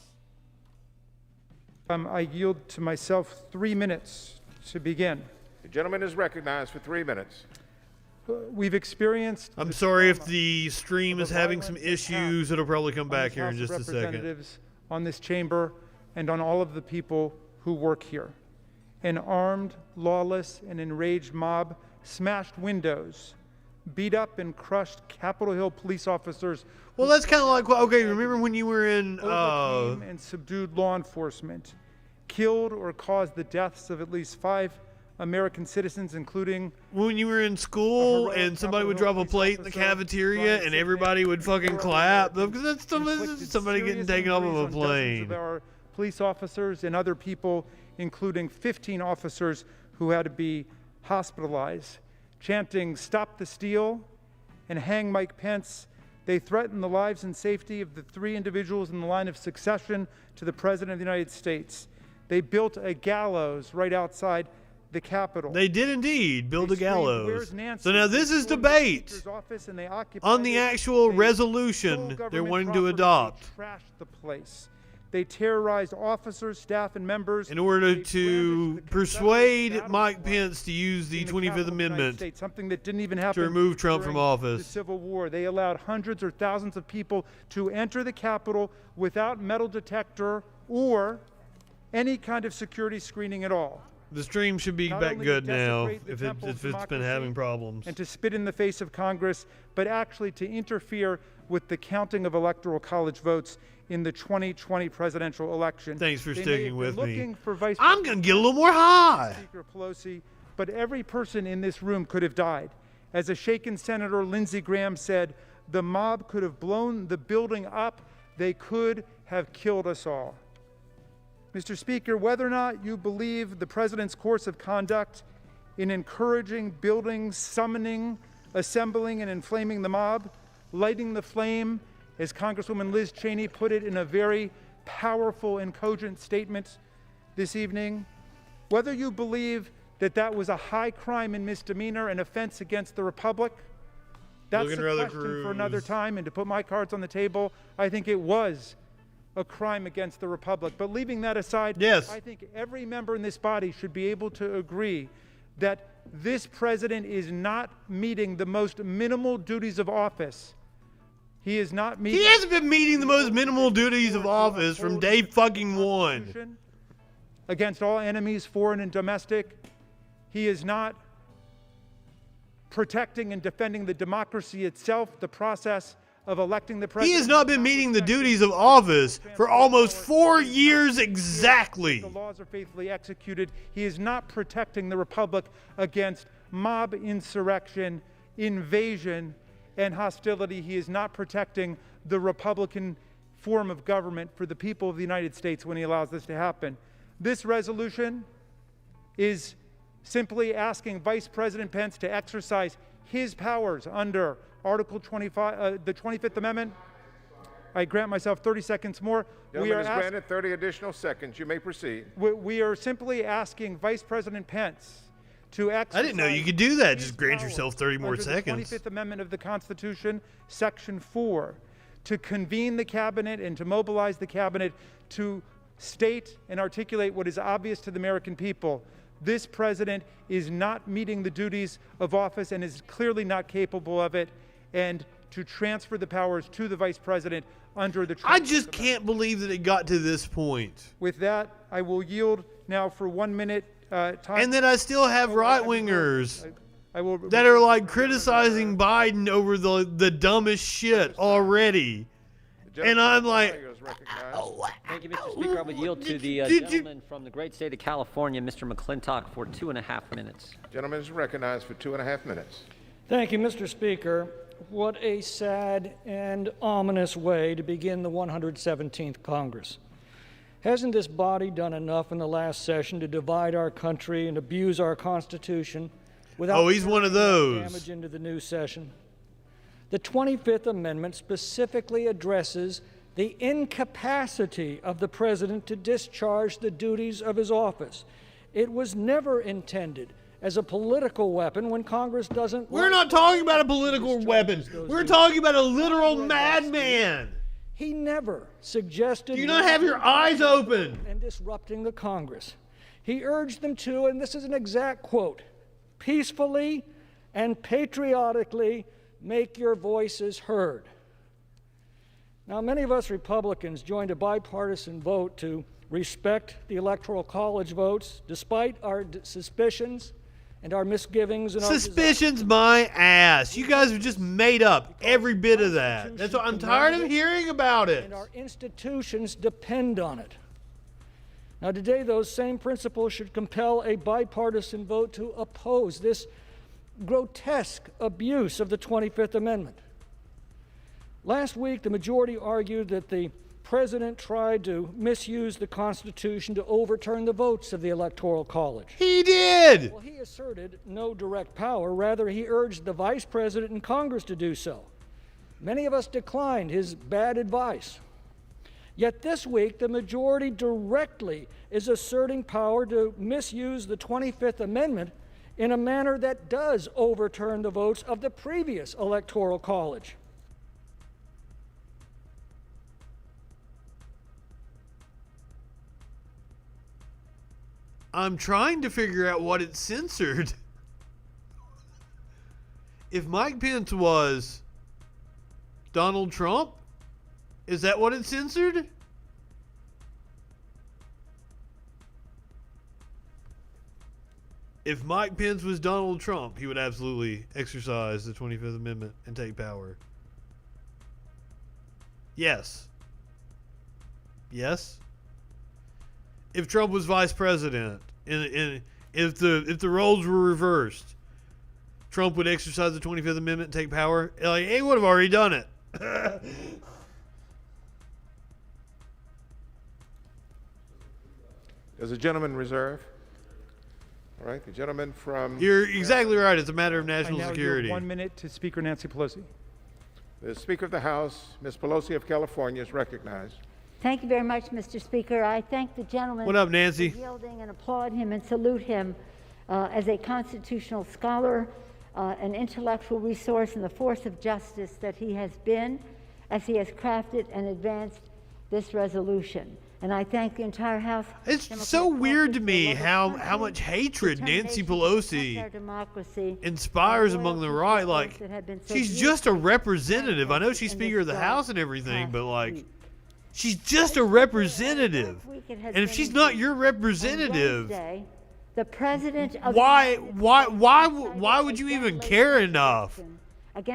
I yield to myself 3 minutes to begin. The gentleman is recognized for 3 minutes. We've experienced... I'm sorry if the stream is having some issues. It'll probably come back here in just a second. Representatives on this chamber and on all of the people who work here. An armed, lawless, and enraged mob smashed windows, beat up and crushed Capitol Hill police officers. Well, that's kind of like, okay, remember when you were in... overcame and subdued law enforcement, killed or caused the deaths of at least 5 American citizens, including... When you were in school and somebody would drop a plate in the cafeteria and everybody would fucking clap, because that's somebody getting taken off of a plane. Of our police officers and other people, including 15 officers who had to be hospitalized, chanting, "Stop the steal," and "Hang Mike Pence." They threatened the lives and safety of the 3 individuals in the line of succession to the President of the United States. They built a gallows right outside the Capitol. They did indeed build a gallows. "Where's Nancy?" So now this is debate on the actual resolution they're wanting to adopt. They trashed the place. They terrorized officers, staff, and members in order to persuade Mike Pence to use the 25th Amendment something that didn't even happen to remove Trump from office. The Civil War. They allowed hundreds or thousands of people to enter the Capitol without metal detector or any kind of security screening at all. The stream should be back good now if it's been having problems. And to spit in the face of Congress, but actually to interfere with the counting of electoral college votes in the 2020 presidential election. Thanks for sticking with me. I'm going to get a little more high. Speaker Pelosi, but every person in this room could have died. As a shaken Senator Lindsey Graham said, the mob could have blown the building up. They could have killed us all. Mr. Speaker, whether or not you believe the president's course of conduct in encouraging, building, summoning, assembling, and inflaming the mob, lighting the flame, as Congresswoman Liz Cheney put it in a very powerful and cogent statement this evening, whether you believe that that was a high crime and misdemeanor, an offense against the Republic, that's a question for another time. And to put my cards on the table, I think it was a crime against the Republic. But leaving that aside, yes, I think every member in this body should be able to agree that this president is not meeting the most minimal duties of office. He is not meeting. He hasn't been meeting the most minimal duties of office from day fucking one. Against all enemies, foreign and domestic. He is not protecting and defending the democracy itself, the process of electing the president. He has not been meeting the duties of office for almost 4 years exactly. The laws are faithfully executed. He is not protecting the Republic against mob insurrection, invasion, and hostility. He is not protecting the Republican form of government for the people of the United States when he allows this to happen. This resolution is simply asking Vice President Pence to exercise his powers under Article 25, the 25th Amendment. I grant myself 30 seconds more. Gentleman is granted 30 additional seconds. You may proceed. We are simply asking Vice President Pence to exercise. I didn't know you could do that. Just grant yourself 30 more seconds. The 25th Amendment of the Constitution, Section 4, to convene the cabinet and to mobilize the cabinet to state and articulate what is obvious to the American people. This president is not meeting the duties of office and is clearly not capable of it, and to transfer the powers to the vice president under the... I just can't believe that it got to this point. With that, I will yield now for 1 minute time. And then I still have right-wingers that are like criticizing Biden over the dumbest shit already. And I'm like... Thank you, Mr. Speaker. I would yield to the gentleman from the great state of California, Mr. McClintock, for 2.5 minutes. Gentleman is recognized for 2.5 minutes. Thank you, Mr. Speaker. What a sad and ominous way to begin the 117th Congress. Hasn't this body done enough in the last session to divide our country and abuse our Constitution without he's one of those. Damage into the new session? The 25th Amendment specifically addresses the incapacity of the president to discharge the duties of his office. It was never intended as a political weapon when Congress doesn't... We're not talking about a political weapon. We're talking about a literal madman. He never suggested... Do you not have your eyes open? ...and disrupting the Congress. He urged them to, and this is an exact quote, peacefully and patriotically make your voices heard. Now, many of us Republicans joined a bipartisan vote to respect the Electoral College votes, despite our suspicions and our misgivings and our Suspicions my ass. You guys have just made up every bit of that. That's what I'm tired of hearing about it. And our institutions depend on it. Now today, those same principles should compel a bipartisan vote to oppose this grotesque abuse of the 25th Amendment. Last week, the majority argued that the president tried to misuse the Constitution to overturn the votes of the Electoral College. He did! Well, he asserted no direct power. Rather, he urged the vice president and Congress to do so. Many of us declined his bad advice. Yet this week, the majority directly is asserting power to misuse the 25th Amendment in a manner that does overturn the votes of the previous Electoral College. I'm trying to figure out what it's censored. If Mike Pence was Donald Trump, is that what it's censored? If Mike Pence was Donald Trump, he would absolutely exercise the 25th Amendment and take power. Yes. Yes. If Trump was vice president, and if the roles were reversed, Trump would exercise the 25th Amendment and take power. Like, he would have already done it. Does the gentleman reserve? All right, the gentleman from... You're exactly right. It's a matter of national I now security. yield 1 minute to Speaker Nancy Pelosi. The Speaker of the House, Ms. Pelosi of California, is recognized. Thank you very much, Mr. Speaker. I thank the gentleman What up, Nancy? for yielding and applaud him and salute him as a constitutional scholar, an intellectual resource, and the force of justice that he has been as he has crafted and advanced this resolution. And I thank the entire House. It's so weird to me how much hatred Nancy Pelosi inspires among the right. Like, she's just a representative. I know she's Speaker of the House and everything, but like, she's just a representative. And if she's not your representative, the president of why would you even care enough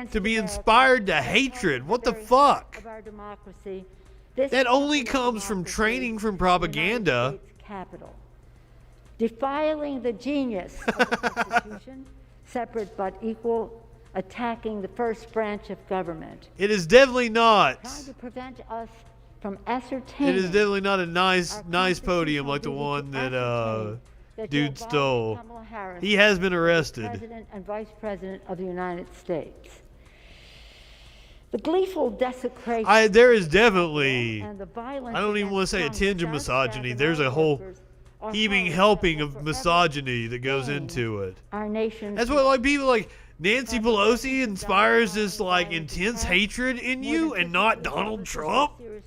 to be inspired to hatred? What the fuck? That only comes from training from propaganda. Defiling the genius of the Constitution, separate but equal, attacking the first branch of government. It is definitely not. Trying to prevent us from ascertaining. It is definitely not a nice podium like the one that dude stole. He has been arrested. President and Vice President of the United States. The gleeful desecration. There is definitely, I don't even want to say a tinge of misogyny. There's a whole heaping helping of misogyny that goes into it. That's what, like, people like Nancy Pelosi inspires this like intense hatred in you, and not Donald Trump or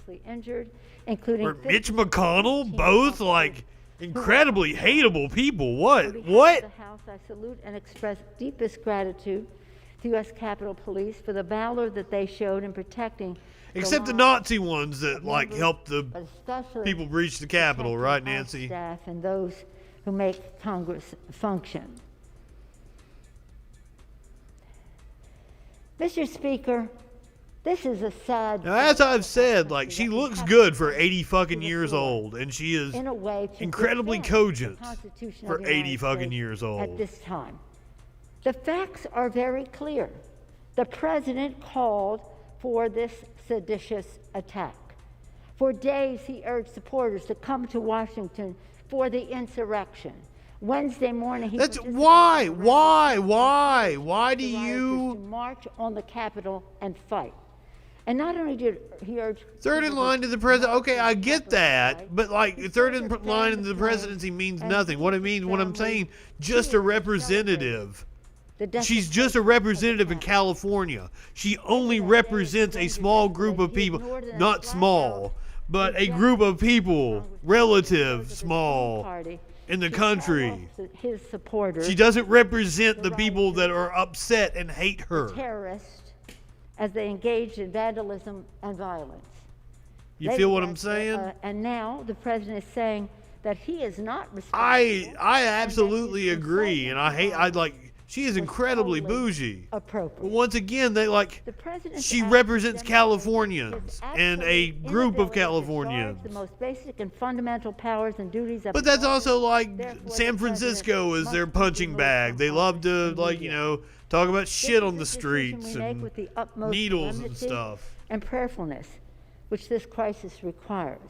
Mitch McConnell, both like incredibly hateable people. What? The House, I salute and express deepest gratitude to U.S. Capitol Police for the valor that they showed in protecting. Except the Nazi ones that like helped the people breach the Capitol, right, Nancy? Staff and those who make Congress function. Mr. Speaker, this is a sad. Now, as I've said, like, she looks good for 80 fucking years old, and she is incredibly cogent for 80 fucking years old. At this time, the facts are very clear. The president called for this seditious attack. For days, he urged supporters to come to Washington for the insurrection. Wednesday morning, he why do you march on the Capitol and fight? And not only did he urge third in line to the president. Okay, I get that, but like third in line to the presidency means nothing. What I'm saying, just a representative. She's just a representative in California. She only represents a small group of people, not small, but a group of people, relative small, in the country. His supporters. She doesn't represent the people that are upset and hate her. Terrorists, as they engaged in vandalism and violence. You feel what I'm saying? And now the president is saying that he is not responsible. I absolutely agree, and she is incredibly bougie. Appropriate. But once again, she represents Californians and a group of Californians. The most basic and fundamental powers and duties of. But that's also like San Francisco is their punching bag. They love to talk about shit on the streets and needles and stuff. And prayerfulness, which this crisis requires.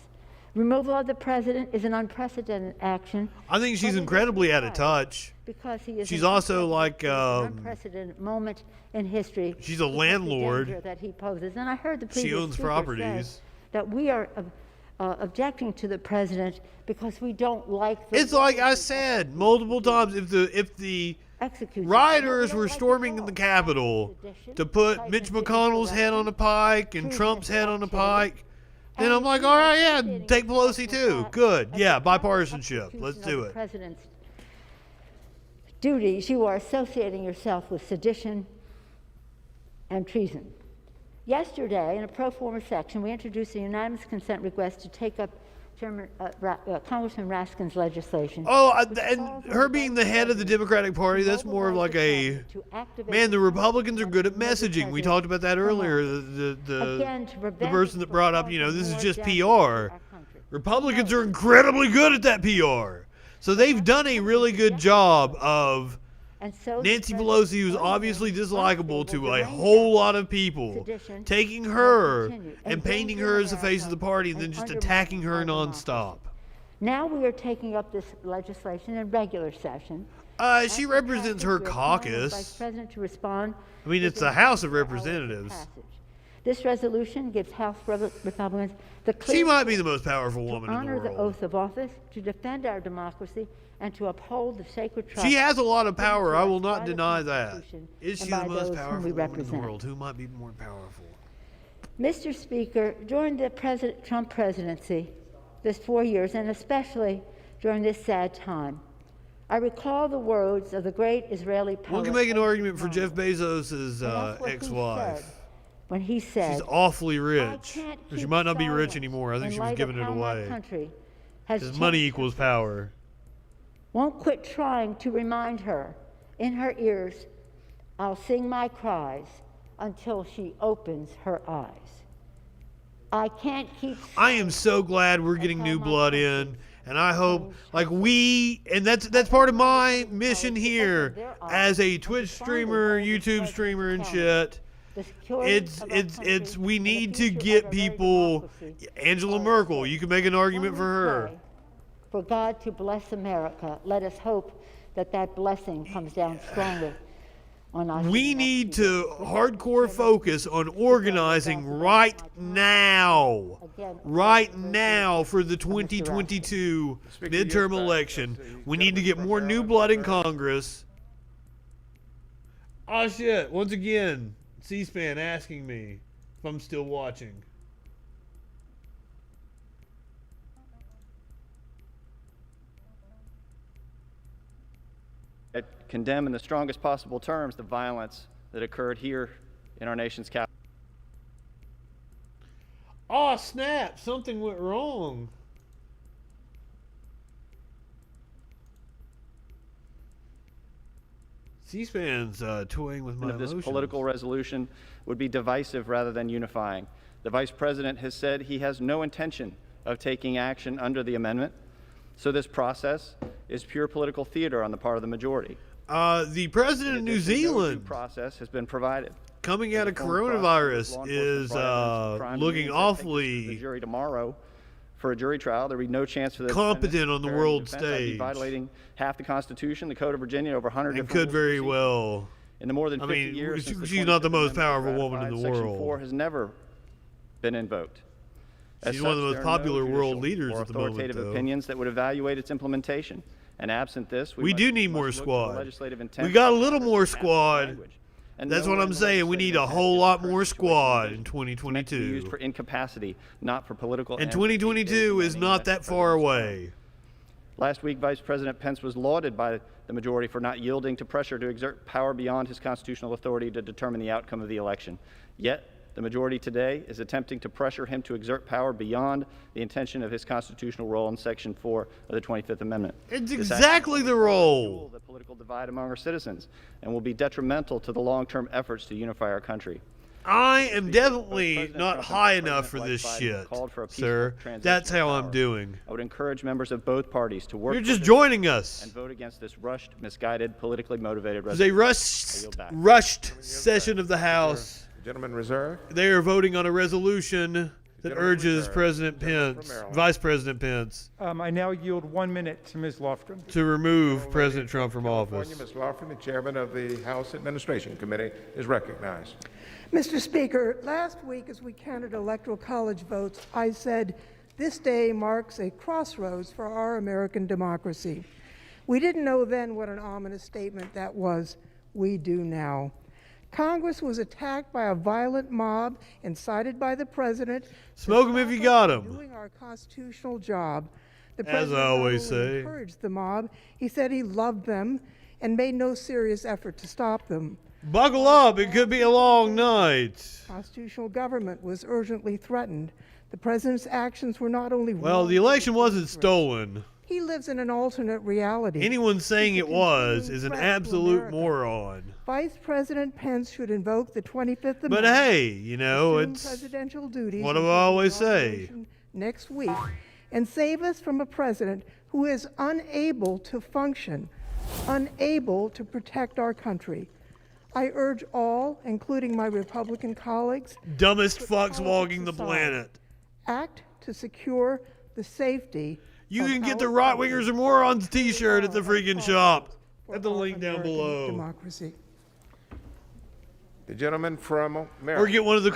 Removal of the president is an unprecedented action. I think she's incredibly out of touch. Because he is. She's also like an unprecedented moment in history. She's a landlord. The danger that he poses, and I heard the previous she owns speaker properties. say that we are objecting to the president because we don't like. It's like I said multiple times. If the rioters were storming the Capitol to put Mitch McConnell's head on a pike and Trump's head on a pike. Then I'm like, all right, yeah, take Pelosi too. Good. Yeah, bipartisanship. Let's do it. President's duties, you are associating yourself with sedition and treason. Yesterday, in a pro forma section, we introduced a unanimous consent request to take up Congressman Raskin's legislation. Oh, and her being the head of the Democratic Party, that's more of like the Republicans are good at messaging. We talked about that earlier. The person that brought up, this is just PR. Republicans are incredibly good at that PR. So they've done a really good job of Nancy Pelosi, who's obviously dislikable to a whole lot of people, taking her and painting her as the face of the party and then just attacking her nonstop. Now we are taking up this legislation in regular session. She represents her caucus. Vice President to respond. I mean, it's the House of Representatives. This resolution gives House Republicans the clear. She might be the most powerful woman in the world. To honor the oath of office, to defend our democracy, and to uphold the sacred trust. She has a lot of power. I will not deny that. Is she the most powerful woman in the world? Who might be more powerful? Mr. Speaker, during the Trump presidency, this 4 years, and especially during this sad time, I recall the words of the great Israeli poet. One can make an argument for Jeff Bezos' ex-wife. When he said, she's awfully rich. She might not be rich anymore. I think she was giving it away. His money equals power. Won't quit trying to remind her in her ears, I'll sing my cries until she opens her eyes. I can't keep. I am so glad we're getting new blood in, and I hope, and that's part of my mission here as a Twitch streamer, YouTube streamer, and shit. We need to get people. Angela Merkel, you can make an argument for her. For God to bless America, let us hope that blessing comes down strongly on us. We need to hardcore focus on organizing right now for the 2022 midterm election. We need to get more new blood in Congress. Oh shit, once again, C-SPAN asking me if I'm still watching. I condemn in the strongest possible terms the violence that occurred here in our nation's capital. Oh snap, something went wrong. C-SPAN's toying with my emotions. This political resolution would be divisive rather than unifying. The Vice President has said he has no intention of taking action under the amendment, so this process is pure political theater on the part of the majority. The President of New Zealand process has been provided. Coming out of coronavirus is looking awfully the jury tomorrow for a jury trial. There will be no chance for the competent on the world stage. Violating half the Constitution, the Code of Virginia, over 100 different could very well. In the more than 50 years since she's not the most powerful woman in the world. Section 4 has never been invoked. She's one of the most popular world leaders at the moment, authoritative opinions that would evaluate its implementation. And absent this, we do need more squad. We got a little more squad. That's what I'm saying. We need a whole lot more squad in 2022. Used for incapacity, not for political. And 2022 is not that far away. Last week, Vice President Pence was lauded by the majority for not yielding to pressure to exert power beyond his constitutional authority to determine the outcome of the election. Yet, The majority today is attempting to pressure him to exert power beyond the intention of his constitutional role in Section 4 of the 25th Amendment. It's exactly the role. The political divide among our citizens and will be detrimental to the long-term efforts to unify our country. I am definitely not high enough for this shit, sir. That's how I'm doing. I would encourage members of both parties to work. You're just joining us. And vote against this rushed, misguided, politically motivated resolution. It's a rushed session of the House. Gentleman reserved. They are voting on a resolution that urges President Pence, Vice President Pence, I now yield 1 minute to Ms. Lofgren. to remove President Trump from office. Ms. Lofgren, the chairman of the House Administration Committee, is recognized. Mr. Speaker, last week as we counted Electoral College votes, I said this day marks a crossroads for our American democracy. We didn't know then what an ominous statement that was. We do now. Congress was attacked by a violent mob incited by the president. Smoke them if you got them. Doing our constitutional job. The As I always say. Encouraged the mob. He said he loved them and made no serious effort to stop them. Buckle up, it could be a long night. Constitutional government was urgently threatened. The president's actions were not only Well, the election wasn't stolen. He lives in an alternate reality. Anyone saying it was is an absolute moron. Vice President Pence should invoke the 25th Amendment. But hey, you know, it's presidential duties. What do I always say? Next week, and save us from a president who is unable to function, unable to protect our country. I urge all, including my Republican colleagues, dumbest fucks walking the planet, act to secure the safety. You can get the right wingers or morons t-shirt at the freaking shop. At the link down below. Democracy. The gentleman from Maryland. Or get one of the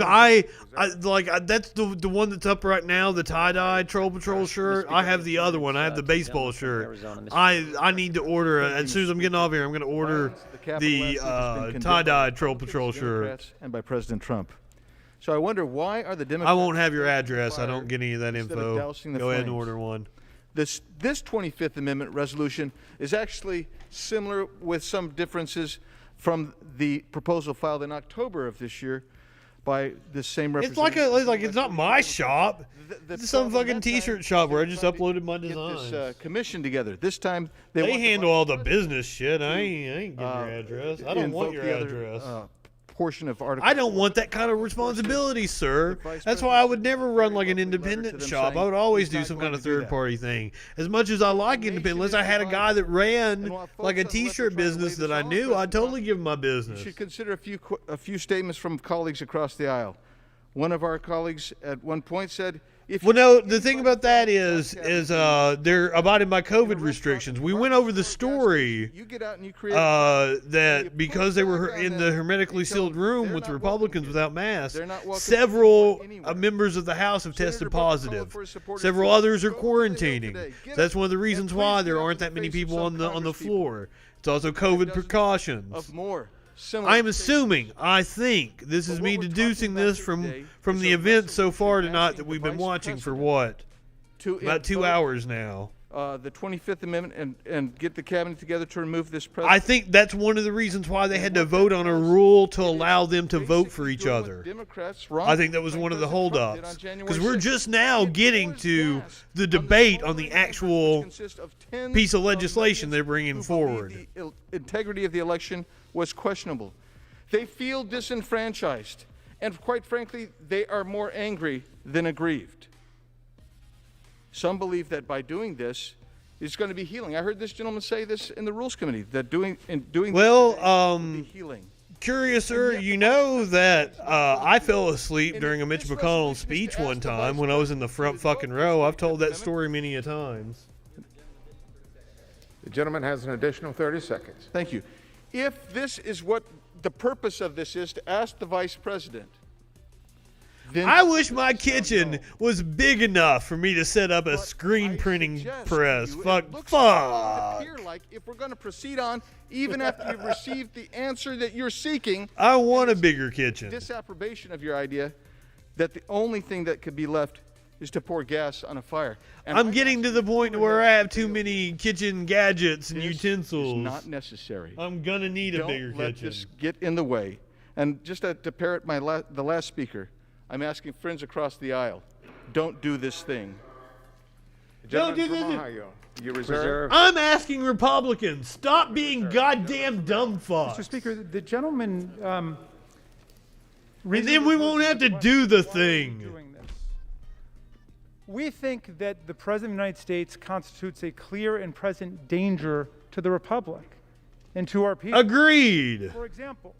that's the one that's up right now, the tie-dye Troll Patrol shirt. I have the other one. I have the baseball shirt. I need to order as soon as I'm getting off here. I'm going to order the tie-dye Troll Patrol shirt. And by President Trump. So I wonder, why are the Democrats... I won't have your address. I don't get any of that info. Go ahead and order one. This 25th Amendment resolution is actually similar with some differences from the proposal filed in October of this year by this same representative. It's like it's not my shop. It's some fucking t-shirt shop where I just uploaded my designs. This commission together. This time they handle all the business shit. I ain't getting your address. I don't want your address. Portion of Article I don't want that kind of responsibility, sir. That's why I would never run like an independent shop. I would always do some kind of third-party thing. As much as I like independent, unless I had a guy that ran like a t-shirt business that I knew, I'd totally give him my business. You should consider a few statements from colleagues across the aisle. One of our colleagues at one point said, the thing about that is they're abiding by COVID restrictions. We went over the story that because they were in the hermetically sealed room with Republicans without masks, several members of the House have tested positive. Several others are quarantining. That's one of the reasons why there aren't that many people on the floor. It's also COVID precautions. I'm assuming, I think, this is me deducing this from the events so far tonight that we've been watching for what? About 2 hours now. The 25th Amendment and get the cabinet together to remove this president. I think that's one of the reasons why they had to vote on a rule to allow them to vote for each other. I think that was one of the holdups. Because we're just now getting to the debate on the actual piece of legislation they're bringing forward. The integrity of the election was questionable. They feel disenfranchised, and quite frankly, they are more angry than aggrieved. Some believe that by doing this is going to be healing. I heard this gentleman say this in the Rules Committee, that doing this will be healing. Curious, sir, you know that I fell asleep during a Mitch McConnell speech one time when I was in the front fucking row. I've told that story many a times. The gentleman has an additional 30 seconds. Thank you. If this is what the purpose of this is, to ask the vice president. I wish my kitchen was big enough for me to set up a screen printing press. Fuck. Like if we're going to proceed on, even after you've received the answer that you're seeking. I want a bigger kitchen. Disapprobation of your idea that the only thing that could be left is to pour gas on a fire. And I'm getting to the point where I have too many kitchen gadgets and utensils. It's not necessary. I'm going to need a bigger kitchen. Don't let this get in the way And just to parrot the last speaker, I'm asking friends across the aisle, don't do this thing. Don't do From this. Ohio. You reserve. I'm asking Republicans, stop being goddamn dumb fucks. Mr. Speaker, the gentleman. And then we won't have to do the thing. We think that the President of the United States constitutes a clear and present danger to the Republic and to our people. Agreed. For example,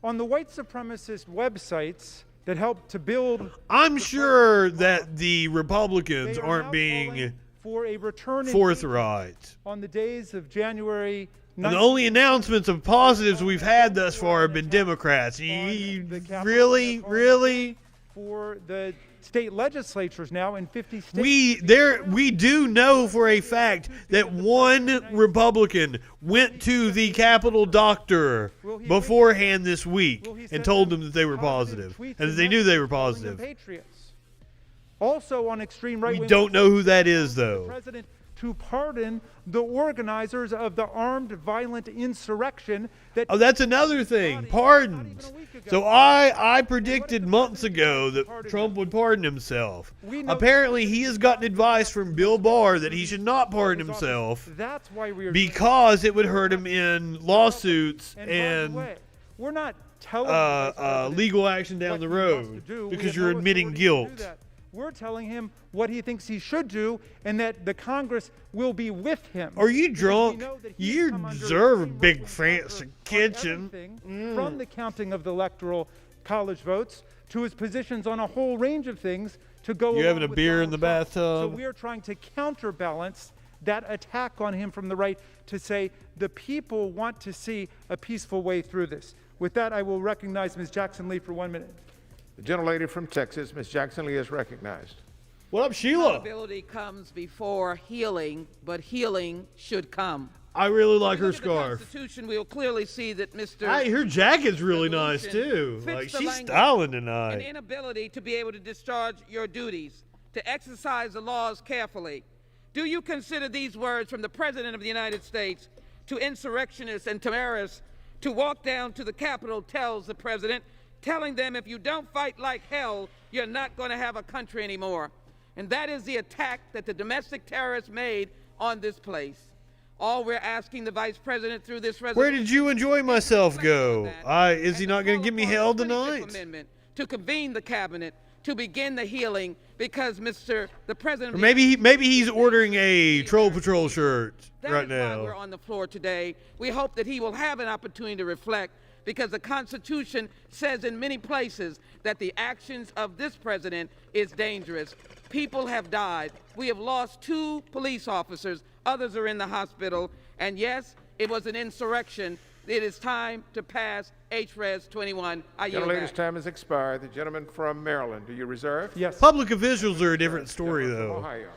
on the white supremacist websites that help to build... I'm sure that the Republicans aren't being for a return forthright. On the days of January 9th. And the only announcements of positives we've had thus far have been Democrats. Really? For the state legislatures now in 50 states. We do know for a fact that one Republican went to the Capitol doctor beforehand this week and told them that they were positive and that they knew they were positive. Also on extreme right. We don't know who that is, though. President to pardon the organizers of the armed violent insurrection that... Oh, that's another thing. Pardons. So I predicted months ago that Trump would pardon himself. Apparently, he has gotten advice from Bill Barr that he should not pardon himself because it would hurt him in lawsuits and we're not telling legal action down the road because you're admitting guilt. We're telling him what he thinks he should do and that the Congress will be with him. Are you drunk? You deserve a big fancy kitchen. From the counting of the electoral college votes to his positions on a whole range of things to go. You having a beer in the bathtub? So we are trying to counterbalance that attack on him from the right to say the people want to see a peaceful way through this. With that, I will recognize Ms. Jackson Lee for 1 minute. The gentlelady from Texas, Ms. Jackson Lee, is recognized. What up, Sheila? Accountability comes before healing, but healing should come. I really like her scarf. The Constitution, we'll clearly see that Mr. Hey, her jacket's really nice too. Like she's styling tonight. An inability to be able to discharge your duties, to exercise the laws carefully. Do you consider these words from the President of the United States to insurrectionists and terrorists to walk down to the Capitol tells the President, telling them if you don't fight like hell, you're not going to have a country anymore. And that is the attack that the domestic terrorists made on this place. All we're asking the Vice President through this resolution... Where did you enjoy myself go? Is he not going to give me hell tonight? Amendment to convene the cabinet to begin the healing because the President... Or maybe he's ordering a Troll Patrol shirt right now. That is why we're on the floor today. We hope that he will have an opportunity to reflect because the Constitution says in many places that the actions of this president is dangerous. People have died. We have lost 2 police officers. Others are in the hospital. And yes, it was an insurrection. It is time to pass HRES 21. I yield back. Gentlelady's time has expired. The gentleman from Maryland, do you reserve? Yes. Public officials are a different story, though. Ohio.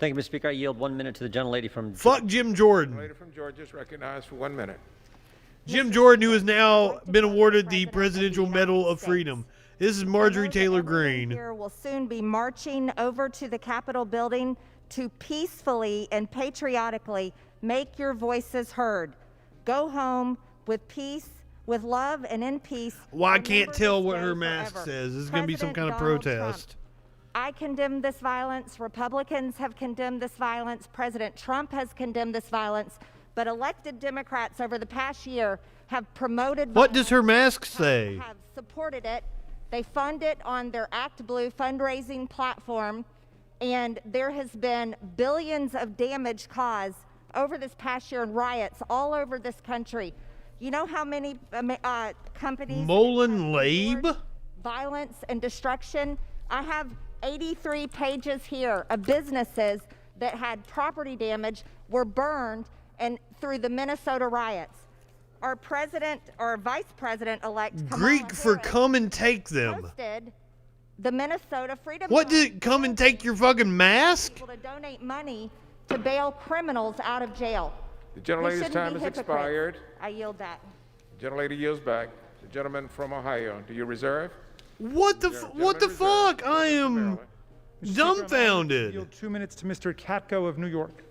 Thank you, Mr. Speaker. I yield 1 minute to the gentlelady from... Fuck Jim Jordan. The gentlelady from Georgia is recognized for 1 minute. Jim Jordan, who has now been awarded the Presidential Medal of Freedom. This is Marjorie Taylor Greene. Here will soon be marching over to the Capitol building to peacefully and patriotically make your voices heard. Go home with peace, with love, and in peace. Well, I can't tell what her mask says. This is going to be some kind of protest. I condemn this violence. Republicans have condemned this violence. President Trump has condemned this violence. But elected Democrats over the past year have promoted... What does her mask say? Have supported it. They fund it on their Act Blue fundraising platform. And there has been billions of damage caused over this past year in riots all over this country. You know how many companies... Mullen Labe? Violence and destruction. I have 83 pages here of businesses that had property damage, were burned, and through the Minnesota riots. Our president, or vice president-elect, Greek for come and take them. Posted the Minnesota Freedom. What did it come and take your fucking mask? People to donate money to bail criminals out of jail. The gentlelady's time has expired. I yield back. The gentlelady yields back. The gentleman from Ohio, do you reserve? What the fuck? I am dumbfounded. Yield 2 minutes to Mr. Katko of New York.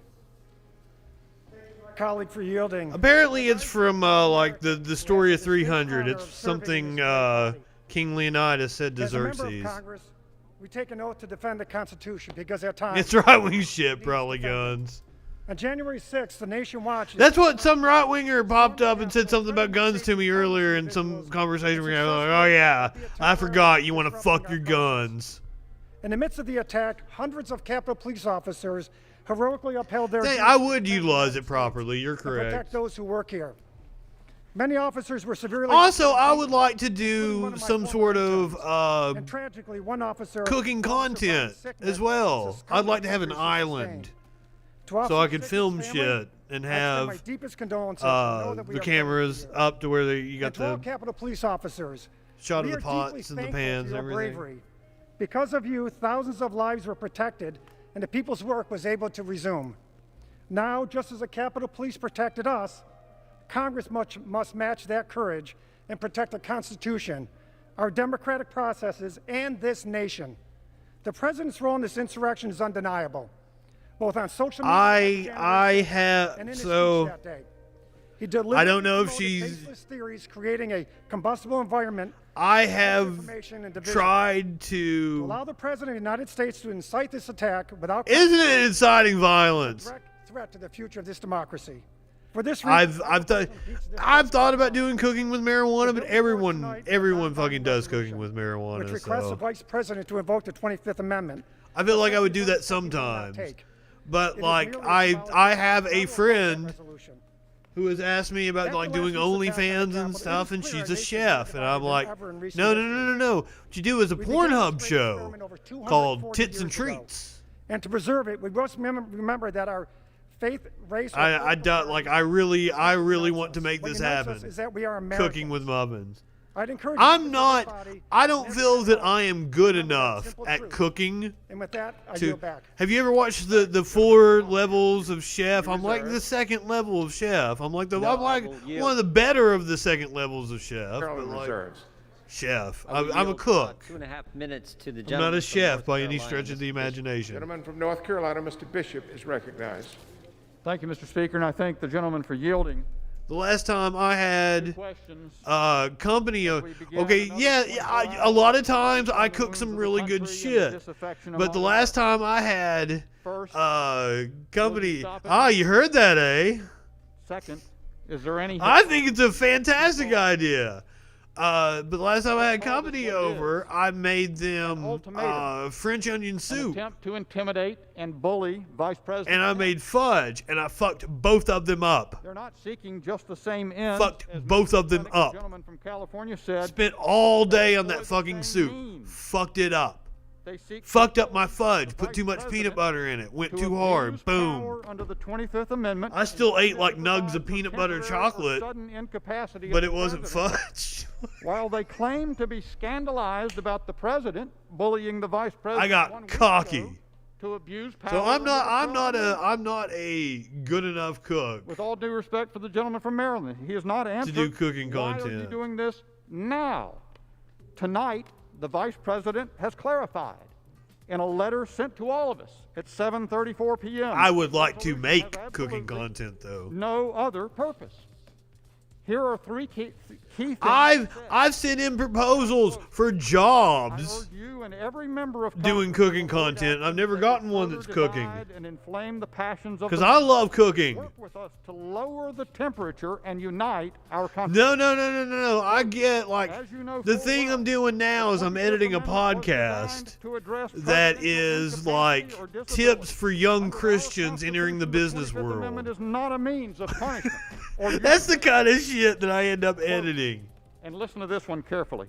colleague for yielding. Apparently it's from like the story of 300. It's something King Leonidas said to As a member of Xerxes. Congress, we take an oath to defend the Constitution because at times It's right-wing shit, probably guns. on January 6th, the nation watched. That's what some right-winger popped up and said something about guns to me earlier in some conversation we had. Like, oh yeah, I forgot you want to fuck your guns. In the midst of the attack, hundreds of Capitol Police officers heroically upheld their. Hey, I would utilize it properly. You're to correct. protect those who work here. Many officers were severely. Also, I would like to do some sort of and tragically, one officer cooking content as well. I'd like to have an island so I could film shit and have my deepest condolences. Know that we the are cameras up to where you got to all the Capitol Police officers. shot we of the are deeply pots and the thankful pans for and your everything. bravery. Because of you, thousands of lives were protected, and the people's work was able to resume. Now, just as the Capitol Police protected us, Congress must match that courage and protect the Constitution, our democratic processes, and this nation. The president's role in this insurrection is undeniable, both on social media I have and in his so speech that day. He deliberately I don't know if promoted she's baseless theories, creating a combustible environment. I have information and division. tried To to allow the president of the United States to incite this attack without isn't it inciting violence? direct threat to the future of this democracy. For this reason, I've thought about doing cooking with marijuana, but everyone fucking does cooking with marijuana. which requests the So vice president to invoke the 25th Amendment. I feel like I would do that sometimes. But It is like merely a I symbolic have a resolution. friend who has asked me about like doing Declaration's attack on the OnlyFans and Capitol, stuff, it and is she's clear a our nation chef, is and I'm divided like, ever in recent no. history. What you do is a We began this Pornhub great show experiment over 240 called Tits and years ago. Treats. And to preserve it, we must remember that our faith, race, or I political like I really want to make What this unites us happen. is that we are Cooking with muffins. I'd encourage I'm not. I don't feel that I am good enough at cooking. And with that, I To, yield back. have you ever watched the 4 levels of chef? I'm like the second level of chef. I'm like one of the better of the second levels of chef. But like, chef. I'm a cook. 2.5 minutes to the I'm gentleman. not a from chef North by any Carolina. stretch of the imagination. Gentleman from North Carolina, Mr. Bishop, is recognized. Thank you, Mr. Speaker, and I thank the gentleman for yielding. The last time I had company of, okay, yeah, a lot of times I cook some really good shit. But the last time I had company, you heard that, eh? Second, is there any... I think it's a fantastic idea. But the last time I had company over, I made them French onion soup. An attempt to intimidate and bully Vice President. And I made fudge, and I fucked both of them up. They're not seeking just the same end. Fucked as both of them The up. gentleman from California said. Spent all day on that fucking soup. Fucked it up. Fucked up my fudge. Put too much peanut butter in it. Went too hard. Boom. Under the 25th Amendment, I still ate like nugs of peanut butter chocolate, sudden incapacity but of it the wasn't president. fudge. While they claim to be scandalized about the president bullying the vice president, I got cocky. to abuse power. So I'm not and a good enough cook With all due respect for the gentleman from Maryland, he has not answered. do cooking Why are you content. doing this now? Tonight, the vice president has clarified in a letter sent to all of us at 7:34 p.m. I would like to make cooking content though. No other purpose. Here are 3 key things. I've sent in proposals for jobs You and every member of doing cooking content. I've never gotten one that's cooking. and inflame the passions of Because the I love cooking. Work with us to lower the temperature and unite our country. No. I get like the thing I'm doing now is I'm editing a podcast that is like tips for young Christians entering the business world. Amendment is not a means of punishment. or That's the kind of shit that I end up editing. And listen to this one carefully.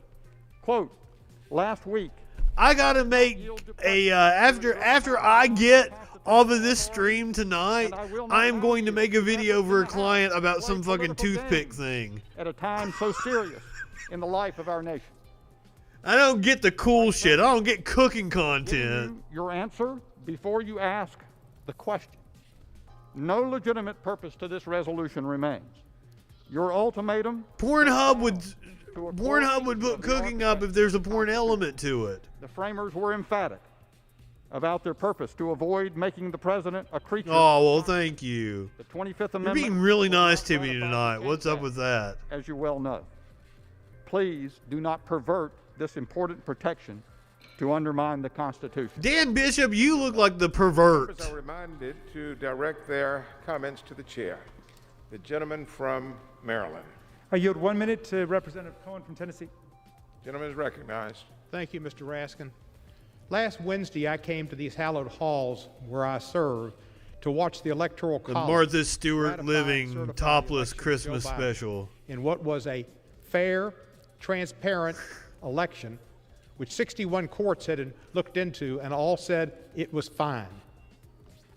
Quote, last week. I gotta make a after I get off of this stream tonight, I am going to make a video for a client about some fucking toothpick thing. At a time so serious in the life of our nation. I don't get the cool shit. I don't get cooking content. Your answer before you ask the question. No legitimate purpose to this resolution remains. Your ultimatum. Pornhub would put cooking up if there's a porn element to it. The framers were emphatic. about their purpose to avoid making the president a creature. Oh, well, thank you. The 25th You're Amendment. being really was nice not to me ratified tonight. against What's up that, with that? as you well know. Please do not pervert this important protection to undermine the Constitution. Dan Bishop, you look like the pervert. Members are reminded to direct their comments to the chair. The gentleman from Maryland. I yield 1 minute to Representative Cohen from Tennessee. Gentleman is recognized. Thank you, Mr. Raskin. Last Wednesday, I came to these hallowed halls where I serve to watch the Electoral The College Martha Stewart ratify and living certify the topless election of Christmas Joe Biden special. in what was a fair, transparent election, which 61 courts had looked into and all said it was fine.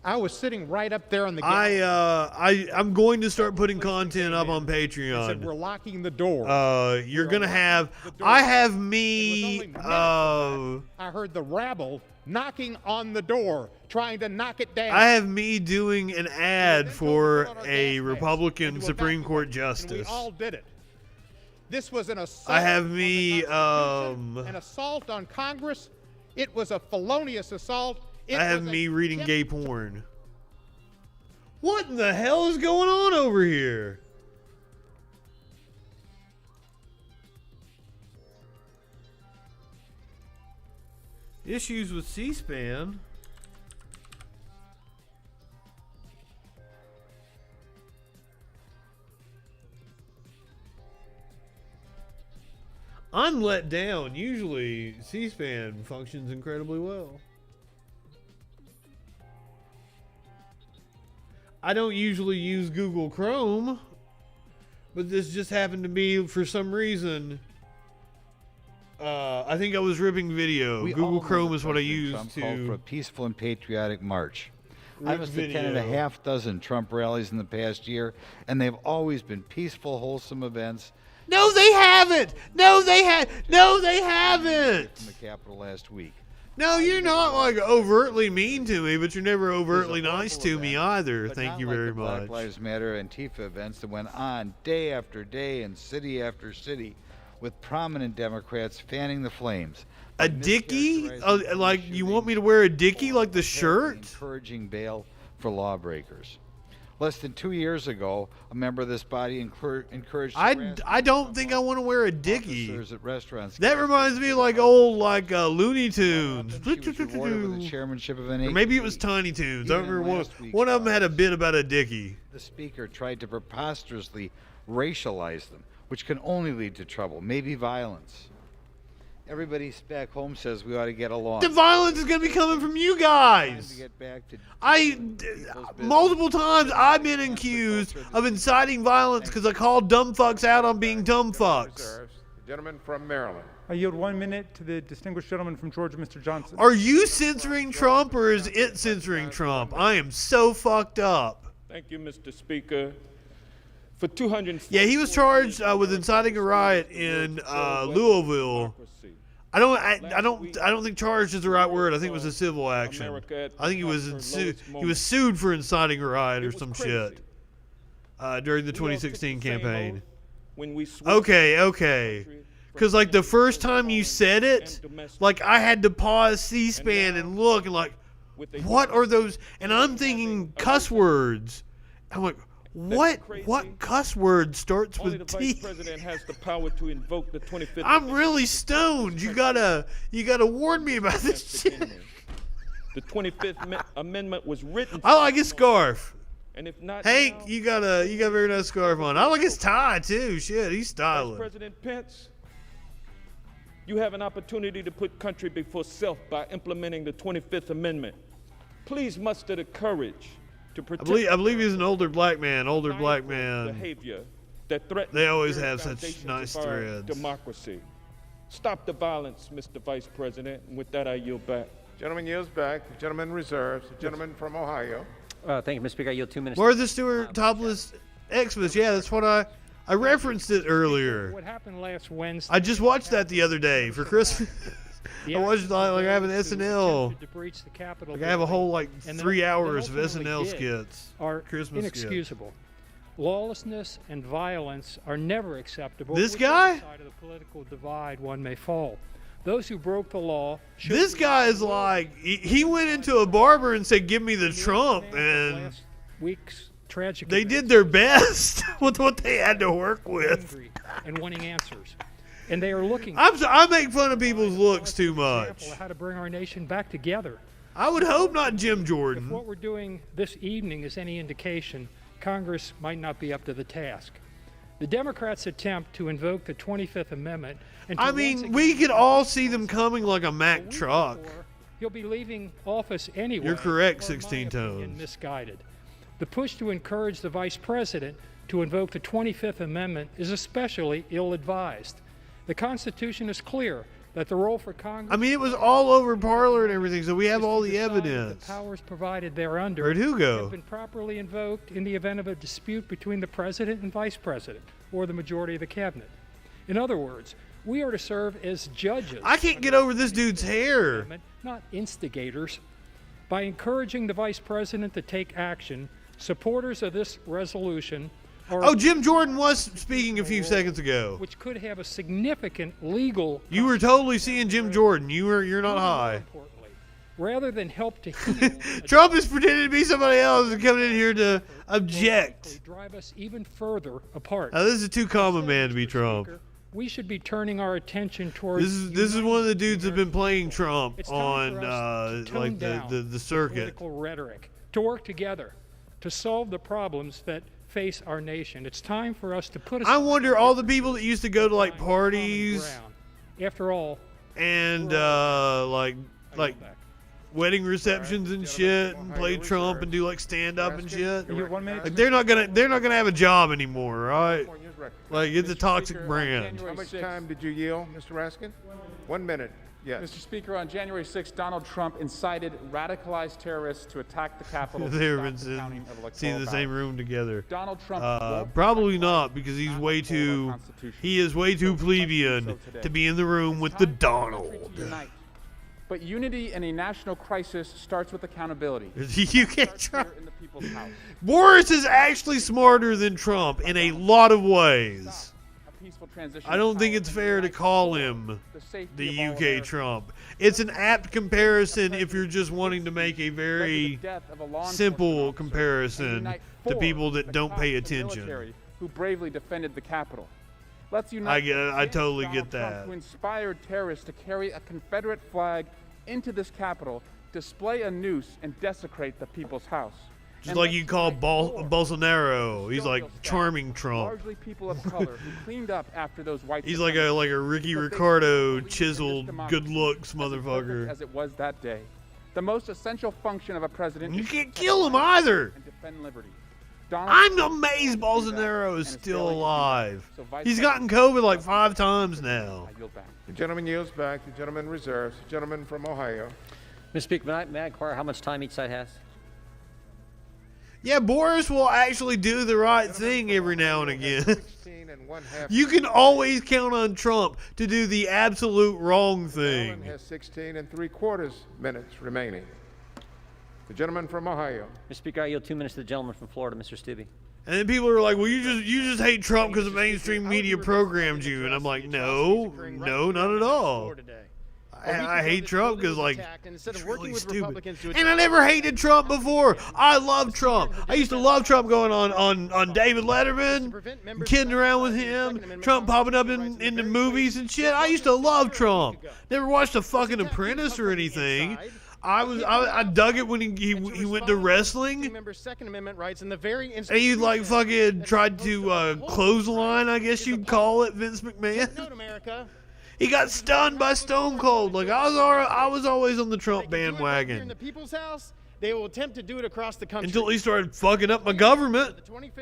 I was sitting right up there on the I'm going to start putting content up on They said, we're Patreon. locking the door. You're gonna have. I have me. I heard the rabble knocking on the door, trying to knock it down. I have me doing an ad for a Republican Supreme Court And we justice. all did it. This was an assault. I have me. An assault on Congress. It was a felonious assault. It I have was a me reading gay porn. What in the hell is going on over here? Issues with C-SPAN. I'm let down. Usually C-SPAN functions incredibly well. I don't usually use Google Chrome, but this just happened to be for some reason. I think I was ripping video. Google Chrome is what I use Trump to. called for a peaceful and patriotic march. I Rip must have attended a video. half dozen Trump rallies in the past year, and they've always been peaceful, wholesome events. No, they haven't. No, they haven't. From the Capitol last week. No, you're not like overtly mean to me, but you're never overtly nice to me either. But Thank not you like very the Black much. Lives Matter Antifa events that went on day after day and city after city, with prominent Democrats fanning the flames. A dickie? Like you want me to wear a dickie like the shirt? Encouraging bail for lawbreakers. Less than 2 years ago, a member of this body encouraged I don't think I want to wear a dickie. officers at restaurants. That reminds me of like old Looney Tunes. Rewarded with the chairmanship of an Or maybe it was Tiny Toons. I Even in remember last week's one of them had a bit about a dickie. The speaker tried to preposterously racialize them, which can only lead to trouble, maybe violence. Everybody back home says we ought to get along. The violence is going to be coming from you Time guys. to get back to Multiple times I've been accused of inciting violence because I called dumb fucks out on being dumb fucks. The gentleman from Maryland. I yield 1 minute to the distinguished gentleman from Georgia, Mr. Johnson. Are you censoring Trump or is it censoring Trump? I am so fucked up. Thank you, Mr. Speaker. For 200. Yeah, he was charged with inciting a riot in Louisville. I don't think charged is the right word. I think it was a civil action. I think he was sued for inciting a riot or some shit during the 2016 campaign. Okay. Because like the first time you said it, like I had to pause C-SPAN and look and like, what are those? And I'm thinking cuss words. I'm like, what cuss word starts Only with the T? Vice President has the power to invoke the 25th. I'm really stoned. You gotta warn me about this shit. The 25th Amendment was written. I like his scarf. And if not, Hank, now, you got a very nice scarf on. I like his tie too. Shit, he's Vice styling. President Pence, you have an opportunity to put country before self by implementing the 25th Amendment. Please muster the courage to protect. I believe he's an older black man. Behavior that threatens They always the very have such foundations nice of our threads. Democracy. Stop the violence, Mr. Vice President. And with that, I yield back. Gentleman yields back. The gentleman reserves. The gentleman from Ohio. Thank you, Mr. Speaker. I yield 2 minutes. Martha Stewart topless Xmas. Yeah, that's what I referenced it earlier. What happened last Wednesday? I just watched that the other day for Christmas. I watched like I have an SNL. To breach the Capitol Like I have a whole like and 3 then hours of ultimately SNL did skits. are Christmas inexcusable. Lawlessness and violence are never acceptable. This Whichever guy? side of the political divide one may fall. Those who broke the law should This guy is like, he went into a barber and said, give me the Trump, and last week's tragic they events did their best with what they had to work with. angry and wanting answers. And they are looking I make fun of people's looks too much. example of how to bring our nation back together. I would hope not Jim If Jordan. what we're doing this evening is any indication, Congress might not be up to the task. The Democrats' attempt to invoke the 25th Amendment and to I once mean, again we could all see them coming like a Mack truck. he'll be leaving office anyway. You're correct, or, in my 16 opinion, tones. misguided. The push to encourage the vice president to invoke the 25th Amendment is especially ill-advised. The Constitution is clear that the role for Congress. I mean, it was all over Parler and everything, so we have all the evidence. The powers provided thereunder Where'd who go? have been properly invoked in the event of a dispute between the president and vice president, or the majority of the cabinet. In other words, we are to serve as judges. I can't get over this dude's hair. Not instigators. By encouraging the vice president to take action, supporters of this resolution are. Oh, Jim Jordan was speaking a few seconds ago. Which could have a significant legal. You were totally seeing Jim Jordan. You're not high. Rather than help to heal. Trump is pretending to be somebody else and coming in here to object. Drive us even further apart. Now, this is too common man to be Trump. We should be turning our attention towards. This is one of the dudes that have been playing Trump It's time on for us to tone like down the circuit. Political rhetoric, to work together, to solve the problems that face our nation. It's time for us to put. I wonder all the people that used to go to like parties. After all, and like wedding receptions and shit, and play Trump and do like stand up and shit. Like they're not gonna have a job anymore, right? Like it's a toxic brand. How much time did you yield, Mr. Raskin? 1 minute. Yes. Mr. Speaker, on January 6th, Donald Trump incited radicalized terrorists to attack the Capitol. They've been seeing the same room together. Donald Trump probably not, because he is way too plebeian to be in the room with the Donald. But unity in a national crisis starts with accountability. You can't try. Boris is actually smarter than Trump in a lot of ways. I don't think it's fair to call him the UK Trump. It's an apt comparison if you're just wanting to make a very simple comparison to people that don't pay attention. Who bravely defended the Capitol. Let's unite. I totally get that. Who inspired terrorists to carry a Confederate flag into this Capitol, display a noose, and desecrate the people's house. Just like you call Bolsonaro, he's like charming Trump. Largely people of color who cleaned up after those white. He's like a Ricky Ricardo chiseled good looks motherfucker. As it was that day, the most essential function of a president. You can't kill him either. And defend liberty. I'm amazed Bolsonaro is still alive. He's gotten COVID like 5 times now. The gentleman yields back. The gentleman reserves. The gentleman from Ohio. Mr. Speaker, may I inquire how much time each side has? Yeah, Boris will actually do the right thing every now and again. You can always count on Trump to do the absolute wrong thing. The gentleman has 16 3/4 minutes remaining. The gentleman from Ohio. Mr. Speaker, I yield 2 minutes to the gentleman from Florida, Mr. Stubbe. And then people are like, well, you just hate Trump because the mainstream media programmed you. And I'm like, no, not at all. I hate Trump because, like, it's really stupid. And I never hated Trump before. I love Trump. I used to love Trump going on David Letterman, kidding around with him, Trump popping up in the movies and shit. I used to love Trump. Never watched The fucking Apprentice or anything. I dug it when he went to wrestling. Second Amendment rights and the very and he like fucking tried to clothesline, I guess you'd call it, Vince McMahon. He got stunned by Stone Cold. Like I was always on the Trump bandwagon. In the people's house, they will attempt to do it across the country. Until he started fucking up my government.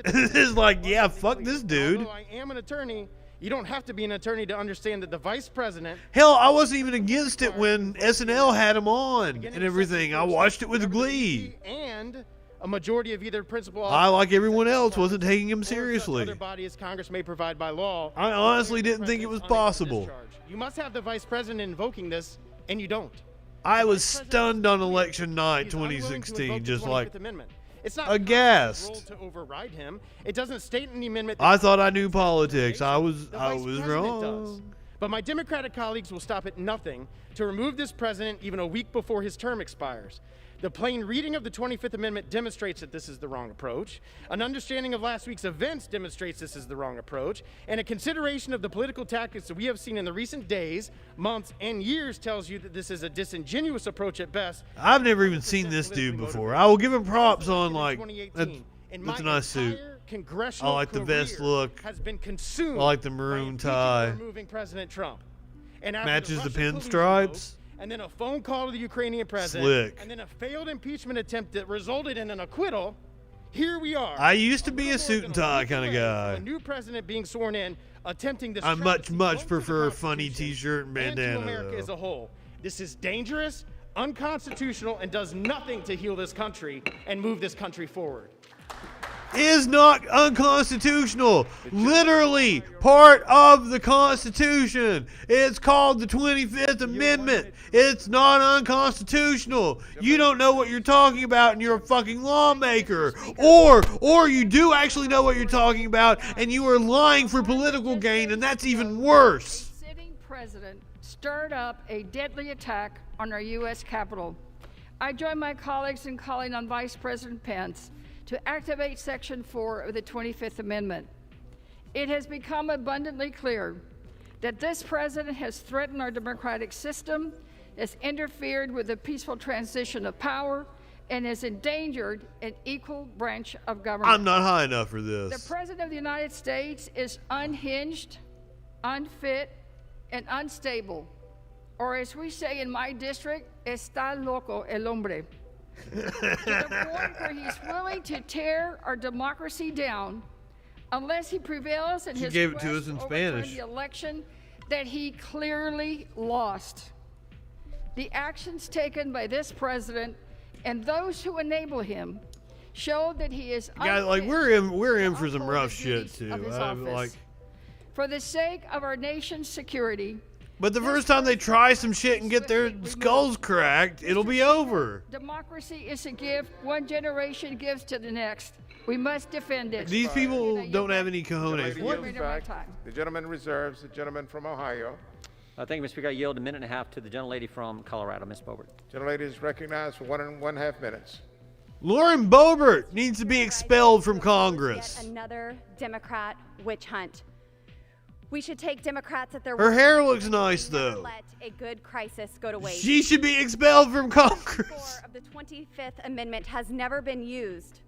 It's like, yeah, fuck this dude. Although I am an attorney, you don't have to be an attorney to understand that the vice president. Hell, I wasn't even against it when SNL had him on and everything. I watched it with glee. And a majority of either principal. I, like everyone else, wasn't taking him seriously. Other body as Congress may provide by law. I honestly didn't think it was possible. You must have the vice president invoking this, and you don't. I was stunned on election night 2016, just like it's not aghast. To override him. It doesn't state in the amendment. I thought I knew politics. I was wrong. But my Democratic colleagues will stop at nothing to remove this president even a week before his term expires. The plain reading of the 25th Amendment demonstrates that this is the wrong approach. An understanding of last week's events demonstrates this is the wrong approach. And a consideration of the political tactics that we have seen in the recent days, months, and years tells you that this is a disingenuous approach at best. I've never even seen this dude before. I will give him props on, like, that's a nice suit. I like the vest look. Has been consumed I like the maroon tie. removing President Trump. And Matches the Russian police pinstripes. vote, and then a phone call to the Ukrainian president, Slick. and then a failed impeachment attempt that resulted in an acquittal. Here we are. I used to be a suit and tie kind of A guy. new president being sworn in, attempting this. I travesty much prefer a funny T-shirt and and to bandana. America as Though. a whole. This is dangerous, unconstitutional, and does nothing to heal this country and move this country forward. Is not unconstitutional. Literally part of the Constitution. It's called the 25th Amendment. It's not unconstitutional. You don't know what you're talking about and you're a fucking lawmaker. Or you do actually know what you're talking about and you are lying for political gain, and that's even worse. A sitting president stirred up a deadly attack on our U.S. Capitol. I join my colleagues in calling on Vice President Pence to activate Section 4 of the 25th Amendment. It has become abundantly clear that this president has threatened our democratic system, has interfered with the peaceful transition of power, and has endangered an equal branch of government. I'm not high enough for this. The President of the United States is unhinged, unfit, and unstable. Or as we say in my district, está loco el hombre. To the point where he's willing to tear our democracy down unless he prevails in his gave it to quest us in overturn Spanish. the election that he clearly lost. The actions taken by this president and those who enable him show that he is Guys, like we're in for some rough shit too. of his I'm office. like, For the sake of our nation's security, but the first time they try some shit and get their skulls cracked, it'll be over. democracy is a gift one generation gives to the next. We must defend it. These people don't have any cojones. The What? lady yields back. The gentleman reserves. The gentleman from Ohio. Thank you, Mr. Speaker. I yield a minute and a half to the gentlelady from Colorado, Ms. Bobert. Gentlelady is recognized for 1.5 minutes. Lauren Boebert needs to be expelled from Congress. Yet another Democrat witch hunt. We should take Democrats at their Her word. hair looks nice, Never though. Let a good crisis go to waste. She should be expelled from Congress. Of the 25th Amendment has never been used.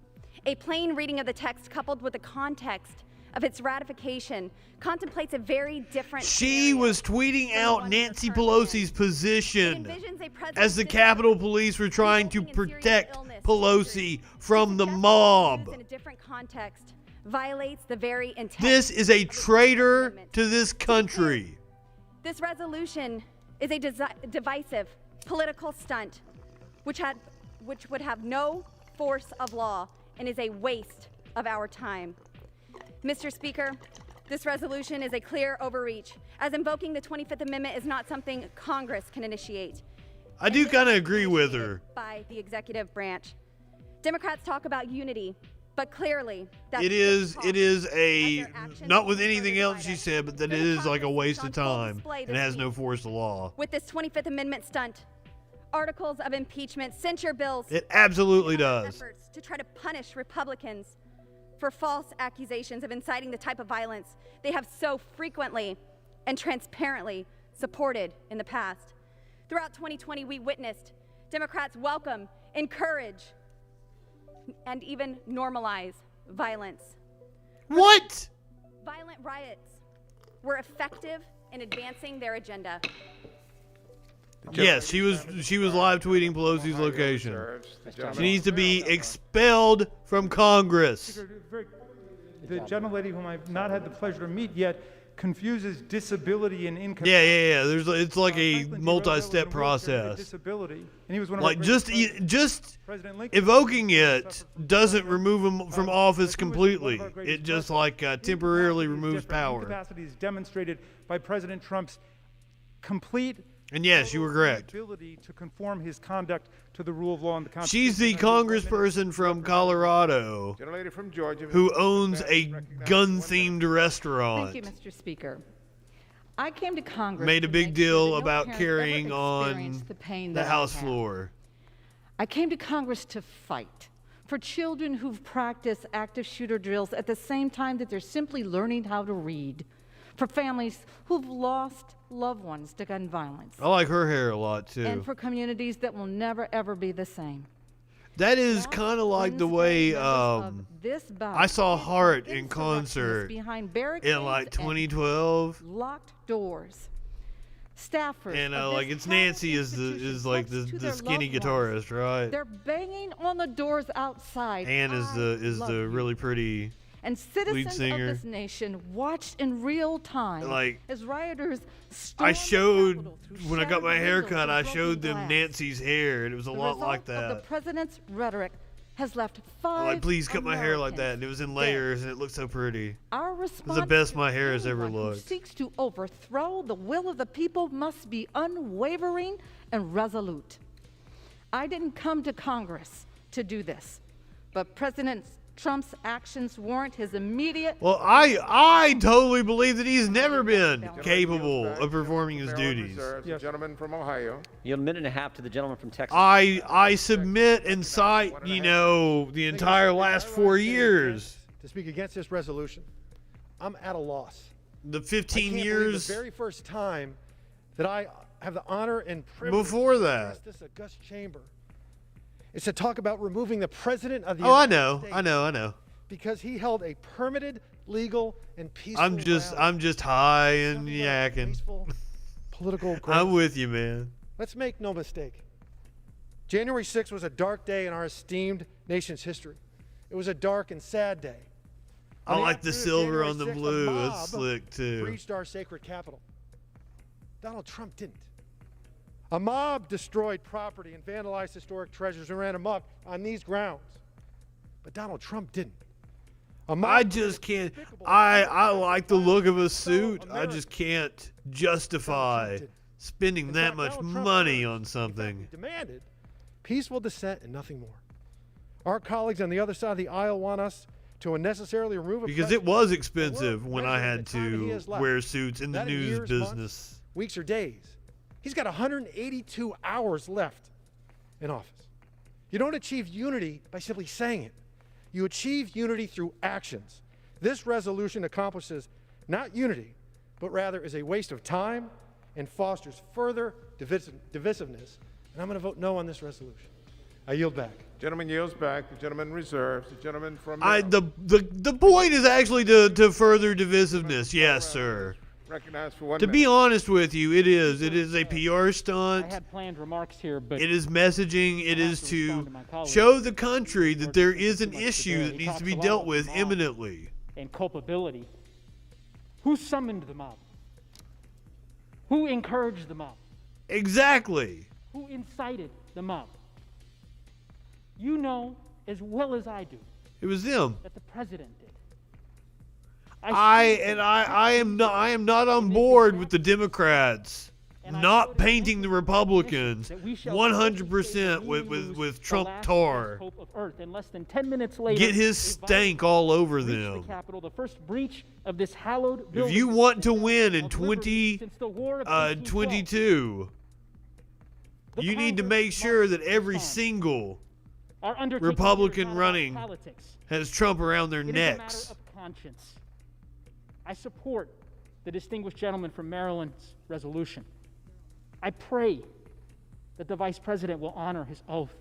A plain reading of the text coupled with the context of its ratification contemplates a very different. She was tweeting out Nancy Pelosi's position as the Capitol Police were trying to protect Pelosi from the mob. In a different context violates the very intent. This is a traitor to this country. This resolution is a divisive political stunt which would have no force of law and is a waste of our time. Mr. Speaker, this resolution is a clear overreach, as invoking the 25th Amendment is not something Congress can initiate. I do kind of agree with her. By the executive branch. Democrats talk about unity, but clearly that It is a, not with anything else she said, but that it is like a waste of time and has no force of law. with this 25th Amendment stunt, articles of impeachment, censure bills, It absolutely does. efforts to try to punish Republicans for false accusations of inciting the type of violence they have so frequently and transparently supported in the past. Throughout 2020, we witnessed Democrats welcome, encourage, and even normalize violence. What? Violent riots were effective in advancing their agenda. Yes, she was live tweeting Pelosi's location. She needs to be expelled from Congress. The gentlelady whom I've not had the pleasure to meet yet confuses disability and incapacity. Yeah. It's like a multi-step process. Disability, and he was one of Like our just President Lincoln evoking it doesn't remove him from office completely. It just like temporarily removes power. Incapacity is demonstrated by President Trump's complete. And yes, you were correct. Ability to conform his conduct to the rule of law and the Constitution. She's the congressperson from Colorado Gentlelady from Georgia. who owns a gun-themed restaurant. Thank you, Mr. Speaker. I came to Congress made a to big make sure deal that no about parent carrying ever on experienced the pain the that I House have. floor. I came to Congress to fight for children who've practiced active shooter drills at the same time that they're simply learning how to read, for families who've lost loved ones to gun violence, I like her hair a lot, too. and for communities that will never, ever be the same. That is kind of like the way This body I saw Hart in concert behind barricades in like and 2012. locked doors. Staffers And of like this it's Nancy is like to the their skinny loved guitarist, right? They're banging on the doors outside. Ann is the really pretty And lead citizens of singer. this nation watched in real time Like, as rioters I stormed showed the when I got my hair windows cut, and I broken showed them glass. Nancy's hair, and it was a The lot like result of the that. president's rhetoric has left I'm 5 like, please cut my hair like Americans that, and it was in dead. layers, and it looked so pretty. Our It was response the best to my hair has ever anyone who looked. seeks to overthrow the will of the people must be unwavering and resolute. I didn't come to Congress to do this, but President Trump's actions warrant his immediate. Well, I totally believe that he's never been capable of performing his duties. The gentleman from Ohio. Yield a minute and a half to the gentleman from Texas. I submit and cite, the entire last 4 years. To speak against this resolution, I'm at a loss. The 15 I can't believe years the very first time that I have the honor and privilege before to that. address this august chamber is to talk about removing the president of the Oh, I United know, States I know. because he held a permitted, legal, and peaceful I'm just high and yakking. political I'm with you, man. Let's make no mistake. January 6th was a dark day in our esteemed nation's history. It was a dark and sad day. I On like the afternoon of silver January on the 6th, a blue. mob That's slick too. breached our sacred capital. Donald Trump didn't. A mob destroyed property and vandalized historic treasures and ran amok on these grounds. But Donald Trump didn't. I just can't. I like the look of a suit. I just can't justify spending that much money on something. Demanded peaceful dissent and nothing more. Our colleagues on the other side of the aisle want us to unnecessarily remove a Because it president was or expensive when I had the time he to has left. wear suits in the Not in news years, business. months, weeks or days. He's got 182 hours left in office. You don't achieve unity by simply saying it. You achieve unity through actions. This resolution accomplishes not unity, but rather is a waste of time and fosters further divisiveness. And I'm going to vote no on this resolution. I yield back. Gentleman yields back. The gentleman reserves. The gentleman from The point is actually to further divisiveness. Yes, sir. recognized for 1 To minute. be honest with you, it is a PR stunt. I had planned remarks here, but It is messaging. It is to show the country that there is an issue that needs to be dealt with imminently. and culpability. Who summoned the mob? Who encouraged the mob? Exactly. Who incited the mob? You know as well as I do It was them. that the president did. I am not on board with the Democrats not painting the Republicans 100% with Trump tar. Hope of Earth. And less than 10 minutes later, Get his a stank all over breached them. The Capitol, the first breach of this hallowed building. If you want to win in since the War of 2022, you need to make sure that every single Our undertaking Republican here is not about running politics. has Trump around their It is a necks. matter of conscience. I support the distinguished gentleman from Maryland's resolution. I pray that the Vice President will honor his oath,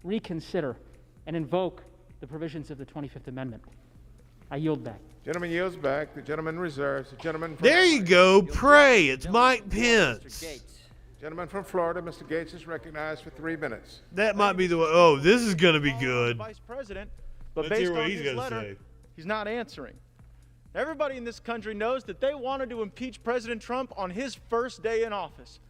reconsider, and invoke the provisions of the 25th Amendment. I yield back. Gentleman yields back. The gentleman reserves. The gentleman from There you go. Pray. It's Mike Pence. Gentleman from Florida, Mr. Gates, is recognized for 3 minutes. That might be the way. Oh, this is going to be good. Vice President, but Let's hear based what on he's his gotta letter, say. he's not answering. Everybody in this country knows that they wanted to impeach President Trump on his first day in office.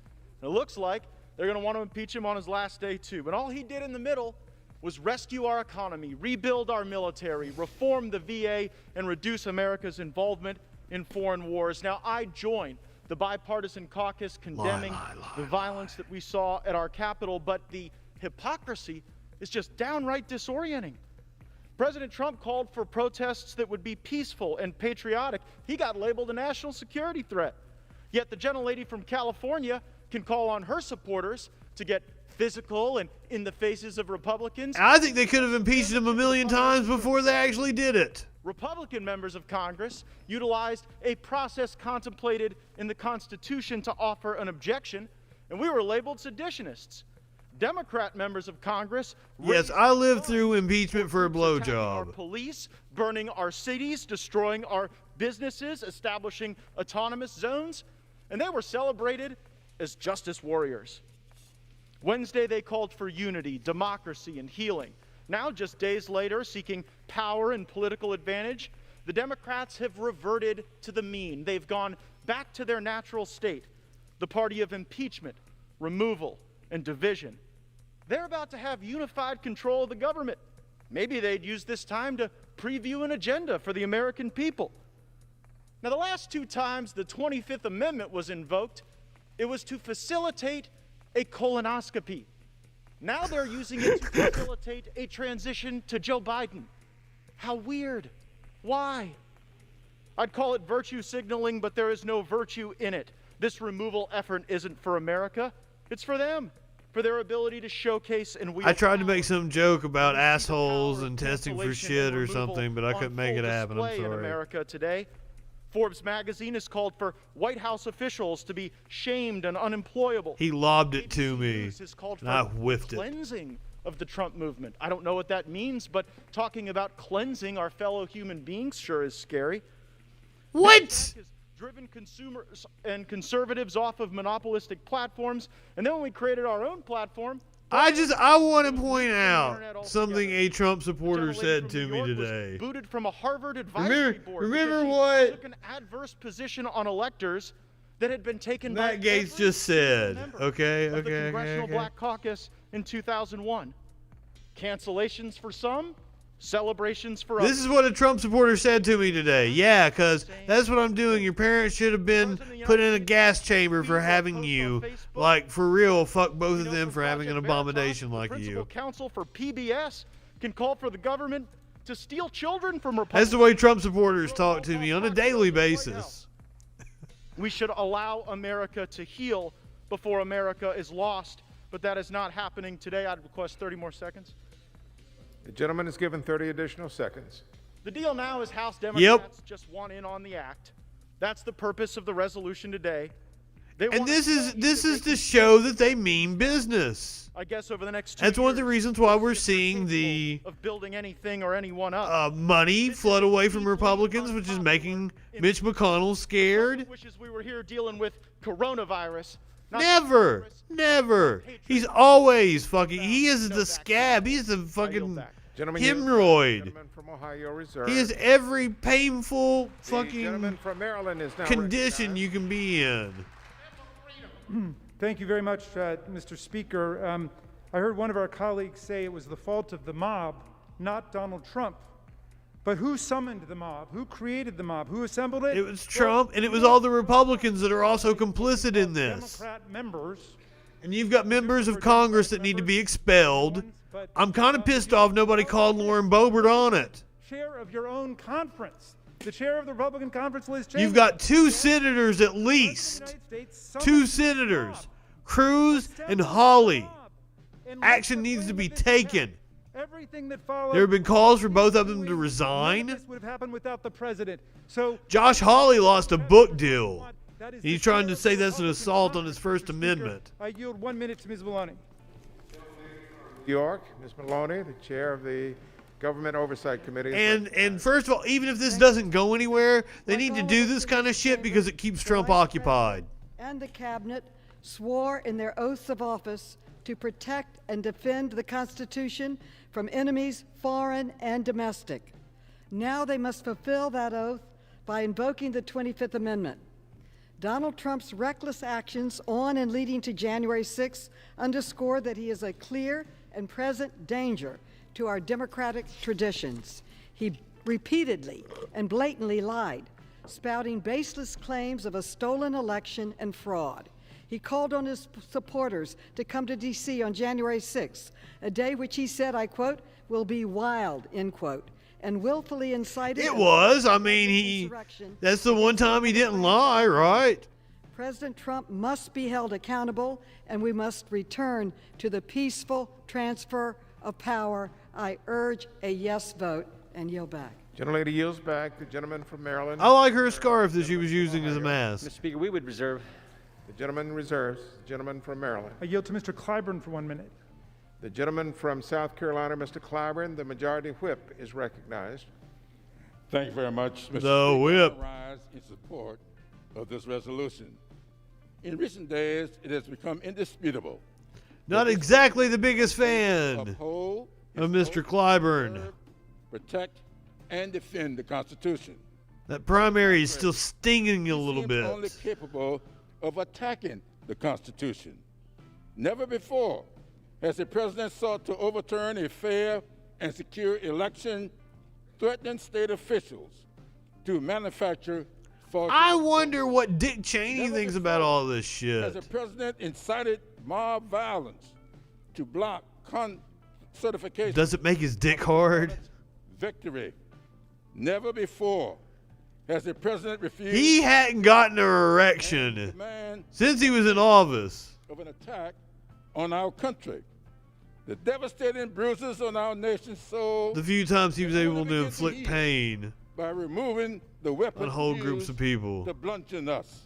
And it looks like they're going to want to impeach him on his last day too. But all he did in the middle was rescue our economy, rebuild our military, reform the VA, and reduce America's involvement in foreign wars. Now, I join the bipartisan caucus condemning the violence that we saw at our Capitol, but the hypocrisy is just downright disorienting. President Trump called for protests that would be peaceful and patriotic. He got labeled a national security threat. Yet the gentlelady from California can call on her supporters to get physical and in the faces of Republicans. I think they could have impeached him a million times before they actually did it. Republican members of Congress utilized a process contemplated in the Constitution to offer an objection, and we were labeled seditionists. Democrat members of Congress. Yes, I lived through impeachment for a Our blowjob. police, burning our cities, destroying our businesses, establishing autonomous zones, and they were celebrated as justice warriors. Wednesday, they called for unity, democracy, and healing. Now, just days later, seeking power and political advantage, the Democrats have reverted to the mean. They've gone back to their natural state, the party of impeachment, removal, and division. They're about to have unified control of the government. Maybe they'd use this time to preview an agenda for the American people. Now, the last two times the 25th Amendment was invoked, it was to facilitate a colonoscopy. Now they're using it to facilitate a transition to Joe Biden. How weird. Why? I'd call it virtue signaling, but there is no virtue in it. This removal effort isn't for America. It's for them, for their ability to showcase and wield I tried to power. make some joke about assholes and testing for shit or something, but I couldn't make it happen. I'm In sorry. America today, Forbes magazine has called for White House officials to be shamed and unemployable. He lobbed it to me, News has called and for I whiffed it. cleansing of the Trump movement. I don't know what that means, but talking about cleansing our fellow human beings sure is scary. What? Has driven consumers and conservatives off of monopolistic platforms, and then when we created our own platform, I want to point out something a Trump supporter said to me today. booted from a Harvard advisory board. Remember because she what took an adverse position on electors that had been taken by Matt Gaetz every just said? member Okay, of the okay, Congressional okay. Black Caucus in 2001. Cancellations for some, celebrations for others. This is what a Trump supporter said to me today. Yeah, because that's what I'm doing. Your parents should have been put in a gas chamber for having you. Like, for real, fuck both of them for having an abomination like Principal you. counsel for PBS can call for the government to steal children from Republicans. That's the way Trump supporters talk to me on a daily basis. We should allow America to heal before America is lost, but that is not happening today. I'd request 30 more seconds. The gentleman is given 30 additional seconds. The deal now is House Democrats just want in on the act. That's the purpose of the resolution today. And this is to show that they mean business. I guess over the next 2 That's one of the years, reasons why we're seeing the of building anything or anyone up. money flood away from Republicans, which is making Mitch McConnell scared. Wishes we were here dealing with coronavirus. not Never. He's always fucking. He is the scab. He's the fucking hemorrhoid. From Ohio Reserve. He is every painful The fucking gentleman from Maryland is now condition you can be in. Thank you very much, Mr. Speaker. I heard one of our colleagues say it was the fault of the mob, not Donald Trump. But who summoned the mob? Who created the mob? Who assembled it? It was Trump, and it was all the Republicans that are also complicit in this. Democrat members. And you've got members of Congress that need to be expelled. I'm kind of pissed off nobody called Lauren Boebert on it. Chair of your own conference. The chair of the Republican conference, Liz Cheney. You've got two senators at least. Two senators, Cruz and Hawley. Action needs to be taken. Everything that followed. There have been calls for both of them to resign. This would have happened without the president. So Josh Hawley lost a book deal. He's trying to say that's an assault on his First Amendment. I yield 1 minute to Ms. Maloney. New York, Ms. Maloney, the chair of the Government Oversight Committee. And first of all, even if this doesn't go anywhere, they need to do this kind of shit because it keeps Trump occupied. And the cabinet swore in their oaths of office to protect and defend the Constitution from enemies, foreign and domestic. Now they must fulfill that oath by invoking the 25th Amendment. Donald Trump's reckless actions on and leading to January 6th underscore that he is a clear and present danger to our democratic traditions. He repeatedly and blatantly lied, spouting baseless claims of a stolen election and fraud. He called on his supporters to come to D.C. on January 6th, a day which he said, I quote, will be wild, end quote, and willfully incited. It was. I mean, that's the one time he didn't lie, right? President Trump must be held accountable, and we must return to the peaceful transfer of power. I urge a yes vote and yield back. Gentlelady yields back. The gentleman from Maryland. I like her scarf that she was using as a mask. Mr. Speaker, we would reserve. The gentleman reserves. The gentleman from Maryland. I yield to Mr. Clyburn for 1 minute. The gentleman from South Carolina, Mr. Clyburn, the majority whip is recognized. Thank you very much, Mr. The Speaker. whip. I rise in support of this resolution. In recent days, it has become indisputable. Not exactly the biggest fan Uphold, of Mr. Clyburn. protect, and defend the Constitution. That primary is still stinging a little Seems only bit. capable of attacking the Constitution. Never before has the president sought to overturn a fair and secure election, threatening state officials to manufacture false. I wonder what Dick Cheney Never thinks about before all this has the shit. president incited mob violence to block certification. Does it make his dick hard? Victory. Never before has the president refused He hadn't gotten an erection demand since he was in office. of an attack on our country. The devastating bruises on our nation's soul The few times he was able to begin to inflict heal pain by removing the weapons on whole groups used of people. to bludgeon us.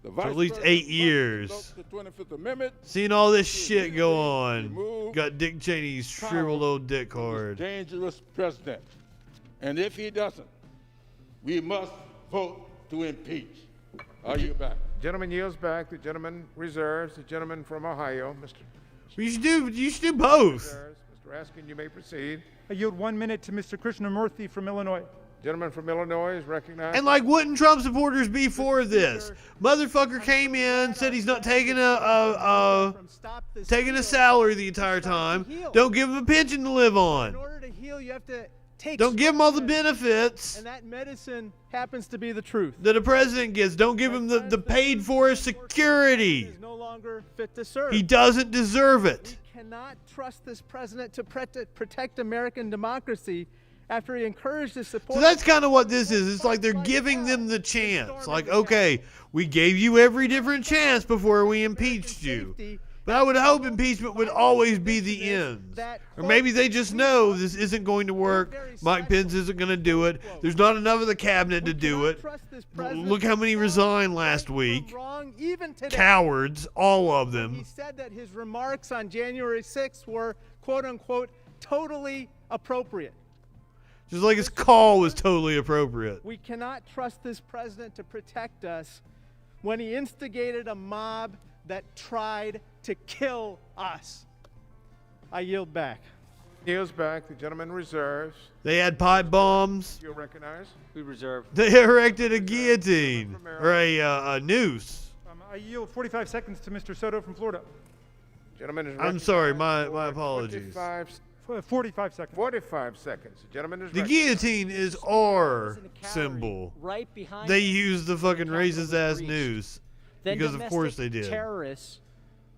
The For Vice at least President 8 years. must invoke the 25th Amendment Seeing all this shit go on, remove got Dick Cheney's shriveled old dick hard. dangerous president. And if he doesn't, we must vote to impeach. Are you back? Gentleman yields back. The gentleman reserves. The gentleman from Ohio, Mr. You should do both. Reserves. Mr. Raskin, you may proceed. I yield 1 minute to Mr. Krishnamurthy from Illinois. Gentleman from Illinois is recognized. And like, wouldn't Trump supporters be for this? Motherfucker came in, said he's not taking taking a salary the entire time. Don't give him a pension to live on. In order to heal, you have to take. Don't give him all the benefits And that medicine happens to be the truth. that a president gets. Don't give him the paid for security. Is no longer fit to serve. He doesn't deserve it. We cannot trust this president to protect American democracy after he encouraged his support. So that's kind of what this is. It's like they're giving them the chance. Like, okay, we gave you every different chance before we impeached you. But I would hope impeachment would always be the end. Or maybe they just know this isn't going to work. Mike Pence isn't going to do it. There's not enough of the cabinet to do it. Look how many resigned last week. Wrong, even today. Cowards, all of He them. said that his remarks on January 6th were, quote unquote, totally appropriate. Just like his call was totally appropriate. We cannot trust this president to protect us when he instigated a mob that tried to kill us. I yield back. Yields back. The gentleman reserves. They had pipe bombs. You'll recognize. We reserve. They erected a guillotine or a noose. I yield 45 seconds to Mr. Soto from Florida. Gentleman is I'm sorry, my apologies. 45 seconds. 45 seconds. The gentleman is The recognized. guillotine is our symbol. Right behind They him. used the fucking racist ass breached. noose Then because of course they domestic did. Terrorists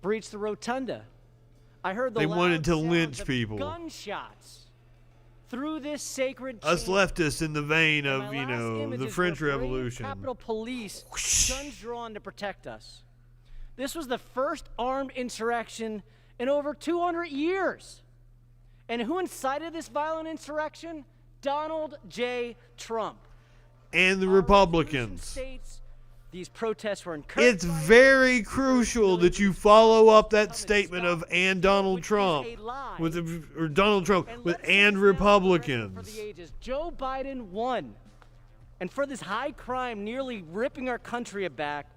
breached the rotunda. I heard the They wanted loud to sounds lynch of people. Gunshots through this sacred Us chamber. leftists in the vein And of, my you last know, the images French were brave Revolution. Capitol Police, guns drawn to protect us. This was the first armed insurrection in over 200 years. And who incited this violent insurrection? Donald J. Trump. And the Republicans. States these protests were encouraged. It's very crucial that you follow up that statement of and Donald Trump with Donald Trump with and For Republicans. the ages. Joe Biden won. And for this high crime nearly ripping our country back,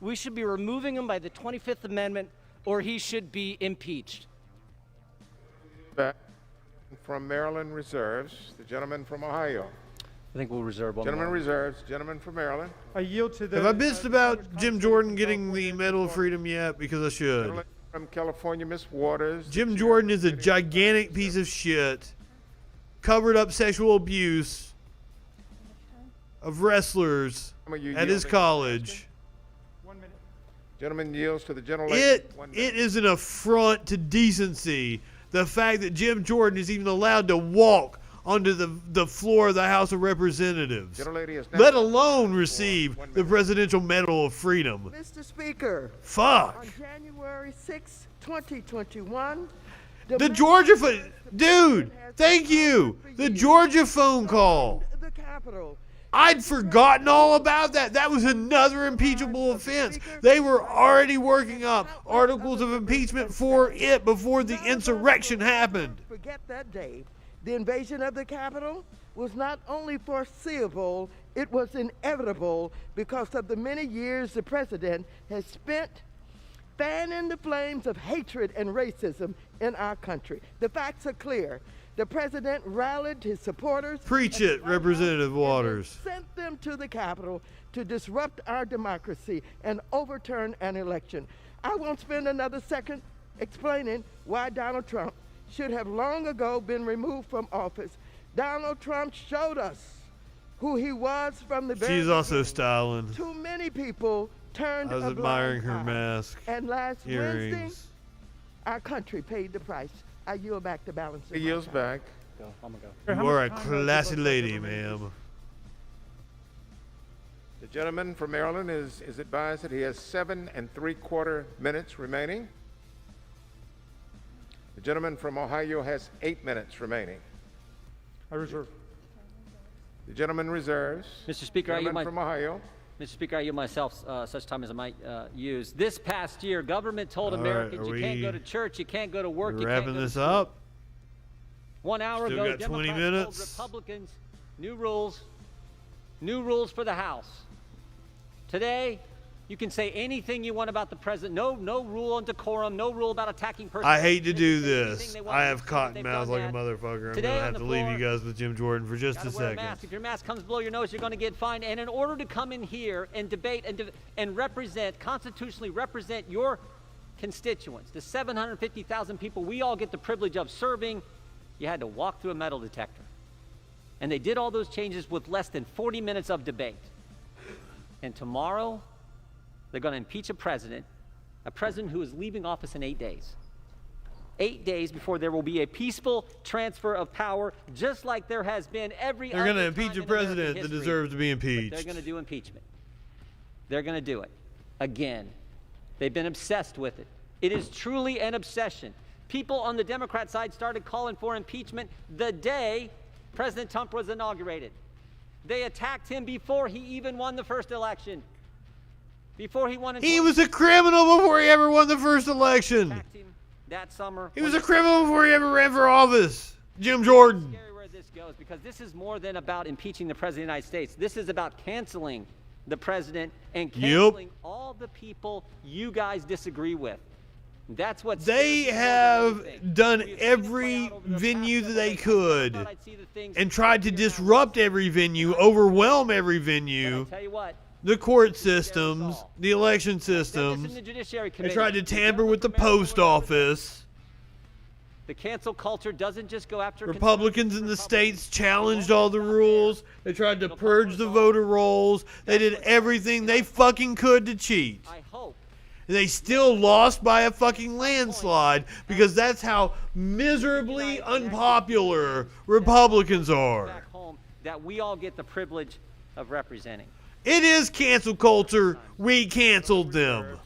we should be removing him by the 25th Amendment or he should be impeached. Back from Maryland reserves. The gentleman from Ohio. I think we'll reserve one Gentleman more. reserves. Gentleman from Maryland. I yield to the. Have I bitched about Jim Jordan getting the Medal of Freedom yet? Because I should. Gentleman from California, Miss Waters. Jim Jordan is a gigantic piece of shit. Covered up sexual abuse of wrestlers at his college. Gentleman yields to the gentle lady. It is an affront to decency, the fact that Jim Jordan is even allowed to walk onto the floor of the House of Representatives, Gentlelady is now let alone receive the Presidential Medal of Freedom. Mr. Speaker. Fuck. On January 6, 2021, The Georgia dude, thank you. The Georgia phone call. the Capitol. I'd forgotten all about that. That was another impeachable offense. They were already working up articles of impeachment for it before the insurrection happened. Forget that day. The invasion of the Capitol was not only foreseeable, it was inevitable because of the many years the president has spent fanning the flames of hatred and racism in our country. The facts are clear. The president rallied his supporters. Preach it, Representative Waters. Sent them to the Capitol to disrupt our democracy and overturn an election. I won't spend another second explaining why Donald Trump should have long ago been removed from office. Donald Trump showed us who he was from the very She's also beginning. styling. Too many people turned I was a admiring blind her eye. mask, And last earrings. Wednesday, our country paid the price. I yield back the balance of He my yields time. back. I'm gonna go. You are a classy lady, ma'am. The gentleman from Maryland is advised that he has 7 3/4 minutes remaining. The gentleman from Ohio has 8 minutes remaining. I reserve. The gentleman reserves. Mr. Speaker, I yield Gentleman from Ohio. Mr. Speaker, I yield myself such time as I might use. This past year, government told All right, Americans are you can't we go to church, you can't go to work, you can't Wrapping go to this school. up. 1 hour Still ago, got 20 Democrats minutes. told Republicans new rules for the House. Today, you can say anything you want about the president. No rule on decorum, no rule about attacking persons. I hate to do They can say anything this. they want. I They've have seen cotton they've mouth done like a that. motherfucker. I'm Today going to on have the to leave you floor, guys with Jim Jordan for just a gotta wear a second. mask. If your mask comes below your nose, you're going to get fined. And in order to come in here and debate and represent, constitutionally represent your constituents, the 750,000 people we all get the privilege of serving, you had to walk through a metal detector. And they did all those changes with less than 40 minutes of debate. And tomorrow, they're going to impeach a president who is leaving office in 8 days. 8 days before there will be a peaceful transfer of power, just like there has been every They're other going to time impeach a in American president that history. deserves to be But impeached. they're going to do impeachment. They're going to do it again. They've been obsessed with it. It is truly an obsession. People on the Democrat side started calling for impeachment the day President Trump was inaugurated. They attacked him before he even won the first election. Before he won in He was a criminal before he ever won the first election. attacked him that summer. He was a criminal before he ever ran for office. Jim Jordan. Scary where this goes, because this is more than about impeaching the President of the United States. This is about canceling the president and canceling all the people you guys disagree with. That's what They have done every venue that they could and tried to disrupt every venue, overwhelm every venue, tell you what, the court systems, the election systems. the Judiciary They Committee. tried to tamper with the post office. The cancel culture doesn't just go after Republicans in the states challenged all the rules. They tried to purge the voter rolls. They did everything they fucking could to cheat. I hope. And they still lost by a fucking landslide because that's how miserably unpopular Republicans are. Back home that we all get the privilege of representing. It is cancel culture. We canceled them.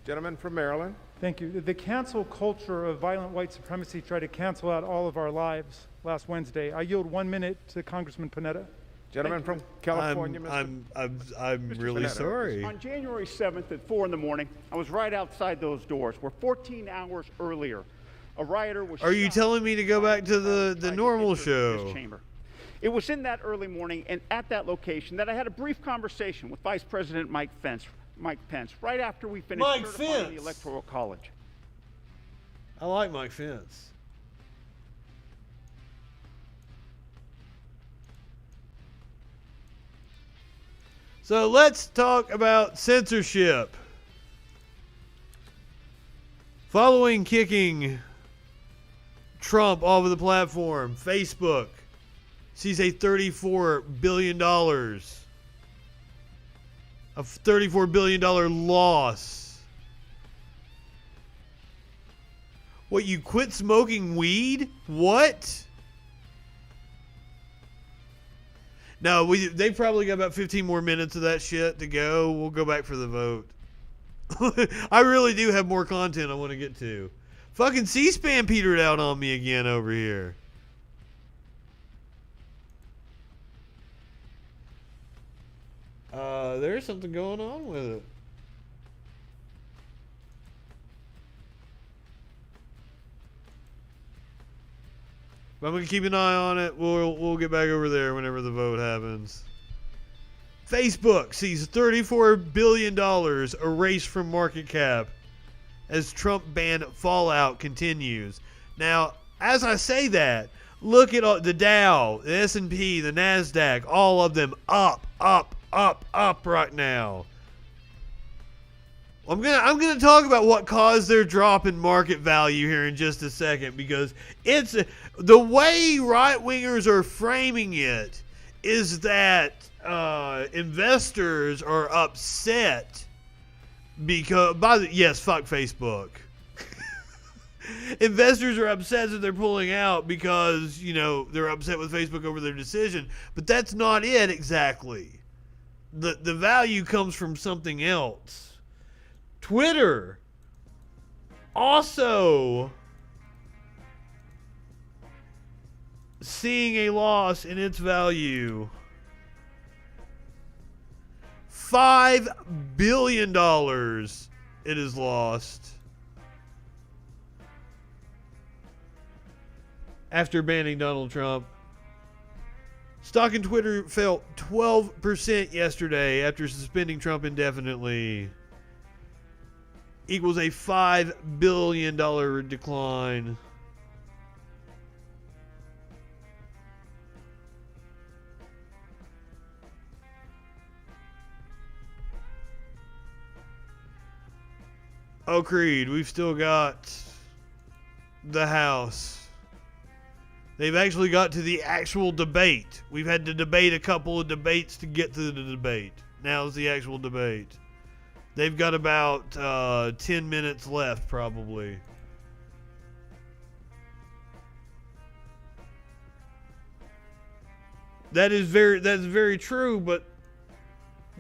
Gentleman from Maryland. Thank you. The cancel culture of violent white supremacy tried to cancel out all of our lives last Wednesday. I yield 1 minute to Congressman Panetta. Gentleman from California, I'm really sorry. On January 7th at 4 in the morning, I was right outside those doors where 14 hours earlier, a rioter was Are you shot telling me to go back to the normal this show? chamber. It was in that early morning and at that location that I had a brief conversation with Vice President Mike Pence right after we finished Mike certifying Pence. the Electoral College. I like Mike Pence. So let's talk about censorship. Following kicking Trump off of the platform, Facebook sees a $34 billion loss. What, you quit smoking weed? What? No, they probably got about 15 more minutes of that shit to go. We'll go back for the vote. I really do have more content I want to get to. Fucking C-SPAN petered out on me again over here. There's something going on with it. But I'm gonna keep an eye on it. We'll get back over there whenever the vote happens. Facebook sees $34 billion erased from market cap as Trump ban fallout continues. Now, as I say that, look at all, the Dow, the S&P, the NASDAQ, all of them up right now. I'm gonna talk about what caused their drop in market value here in just a second, because it's the way right-wingers are framing it is that investors are upset because fuck Facebook. Investors are upset that they're pulling out because, they're upset with Facebook over their decision, but that's not it exactly. The value comes from something else. Twitter also seeing a loss in its value. $5 billion it has lost after banning Donald Trump. Stock in Twitter fell 12% yesterday after suspending Trump indefinitely. Equals a $5 billion decline. Oh, Creed, we've still got the House. They've actually got to the actual debate. We've had to debate a couple of debates to get to the debate. Now's the actual debate. They've got about 10 minutes left, probably. That's very true, but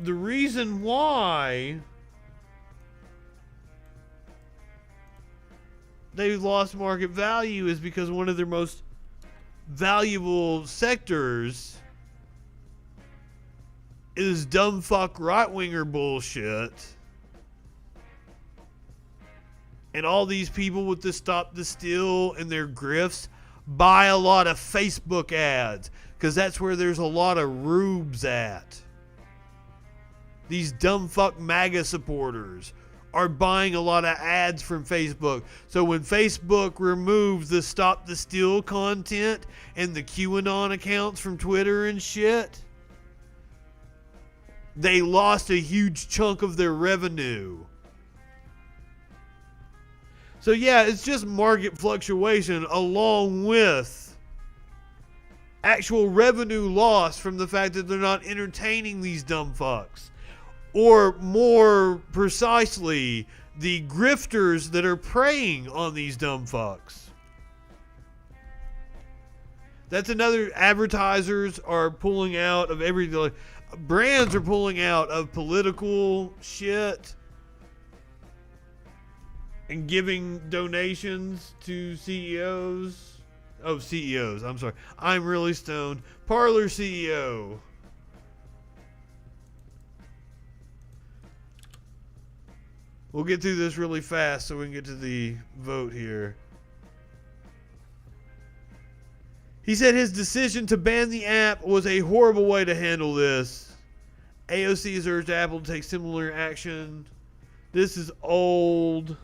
the reason why they've lost market value is because one of their most valuable sectors is dumb fuck right-winger bullshit. And all these people with the Stop the Steal and their grifts buy a lot of Facebook ads because that's where there's a lot of rubes at. These dumb fuck MAGA supporters are buying a lot of ads from Facebook. So when Facebook removes the Stop the Steal content and the QAnon accounts from Twitter and shit, they lost a huge chunk of their revenue. So yeah, it's just market fluctuation along with actual revenue loss from the fact that they're not entertaining these dumb fucks. Or more precisely, the grifters that are preying on these dumb fucks. That's another. Advertisers are pulling out of everything. Brands are pulling out of political shit and giving donations to CEOs. Oh, CEOs. I'm sorry. I'm really stoned. Parler CEO. We'll get through this really fast so we can get to the vote here. He said his decision to ban the app was a horrible way to handle this. AOC has urged Apple to take similar action. This is old.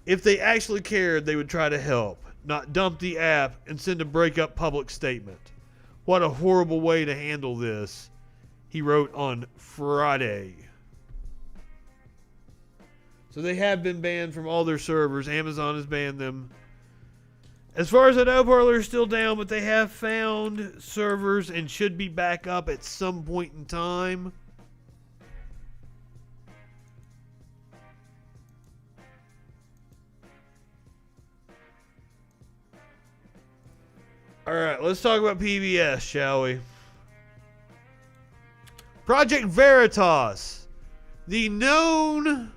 If they actually cared, they would try to help, not dump the app and send a breakup public statement. What a horrible way to handle this, he wrote on Friday. So they have been banned from all their servers. Amazon has banned them. As far as I know, Parler is still down, but they have found servers and should be back up at some point in time. All right, let's talk about PBS, shall we? Project Veritas, the known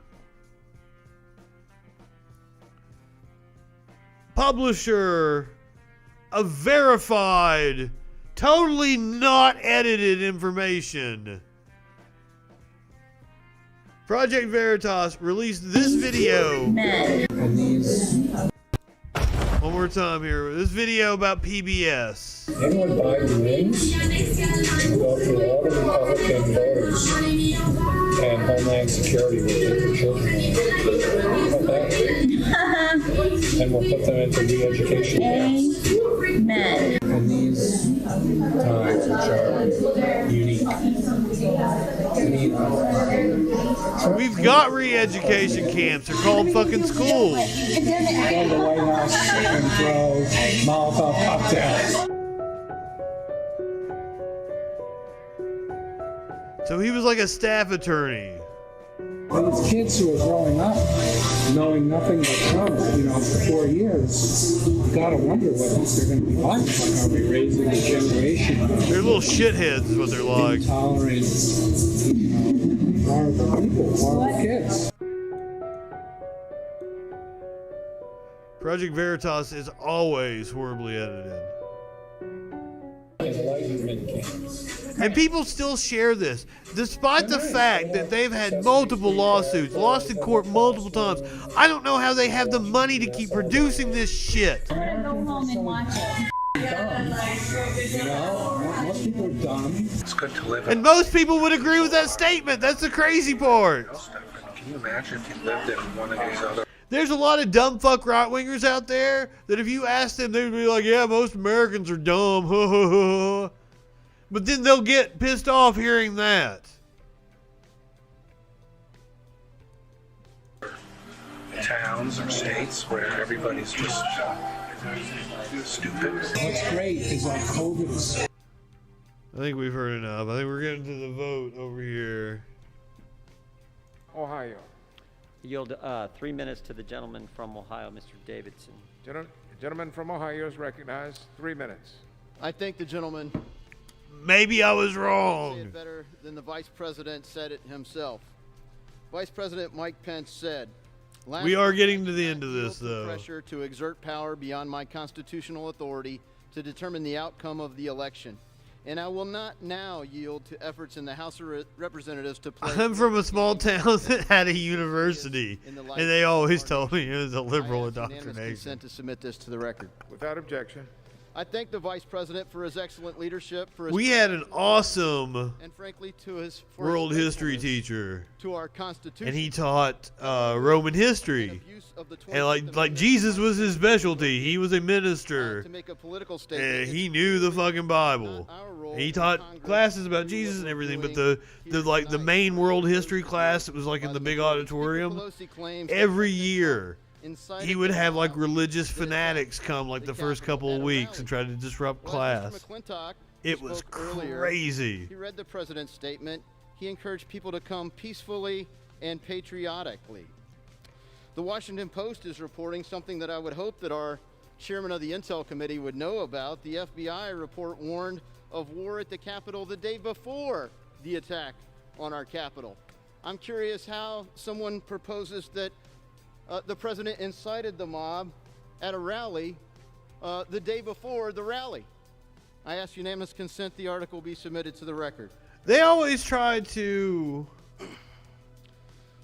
publisher of verified, totally not edited information. Project Veritas released this video. One more time here. This video about PBS. Anyone buy the news to go through all the Republican voters and Homeland Security will take the children away. And we'll put them into re-education camps. Amen. In these times, which are unique. We've got re-education camps. They're called fucking schools. Go to the White House and throw Molotov cocktails. So he was like a staff attorney. These kids who are growing up knowing nothing but Trump, for 4 years, you gotta wonder what they're going to be like. Like, are we raising a generation? They're little shitheads, is what they're like. Intolerant, horrible people, horrible kids. Project Veritas is always horribly edited. Enlightenment camps. And people still share this, despite the fact that they've had multiple lawsuits, lost in court multiple times. I don't know how they have the money to keep producing this shit. I'm gonna go home and watch it. Most people are dumb. It's good to live. And most people would agree with that statement. That's the crazy part. Can you imagine if you lived in one of these other? There's a lot of dumb fuck right-wingers out there that if you ask them, they'd be like, yeah, most Americans are dumb. But then they'll get pissed off hearing that. Towns or states where everybody's just stupid. What's great is like COVID is. I think we've heard enough. I think we're getting to the vote over here. Ohio. Yield 3 minutes to the gentleman from Ohio, Mr. Davidson. Gentleman from Ohio is recognized. 3 minutes. I thank the gentleman. Maybe I was wrong. Say it better than the vice president said it himself. Vice President Mike Pence said, We are getting to the end of this, though. Pressure to exert power beyond my constitutional authority to determine the outcome of the election. And I will not now yield to efforts in the House of Representatives to play. I'm from a small town that had a university, and they always told me it was a liberal indoctrination. Consent to submit this to the record. Without objection. I thank the Vice President for his excellent leadership. We had an awesome and frankly to his world history teacher, to our Constitution, and he taught Roman history. And like Jesus was his specialty. He was a minister. To make a political statement, he knew the fucking Bible. He taught classes about Jesus and everything, but the main world history class that was like in the big auditorium, every year he would have like religious fanatics come like the first couple of weeks and try to disrupt class. It was crazy. He read the president's statement. He encouraged people to come peacefully and patriotically. The Washington Post is reporting something that I would hope that our chairman of the Intel Committee would know about. The FBI report warned of war at the Capitol the day before the attack on our Capitol. I'm curious how someone proposes that the president incited the mob at a rally the day before the rally. I ask unanimous consent the article be submitted to the record. They always try to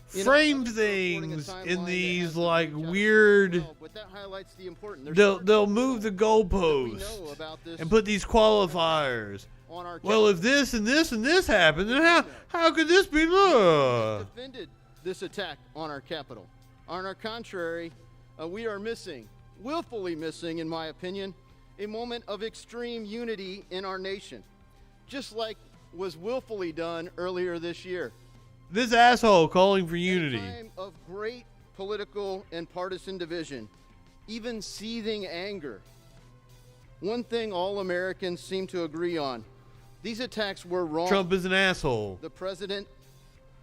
frame things in these like weird. They'll move the goalposts and put these qualifiers. Well, if this and this and this happened, then how could this be? Defended this attack on our Capitol. On our contrary, we are missing, willfully missing, in my opinion, a moment of extreme unity in our nation, just like was willfully done earlier this year. This asshole calling for unity. In a time of great political and partisan division, even seething anger, one thing all Americans seem to agree on: these attacks were wrong. Trump is an asshole. The president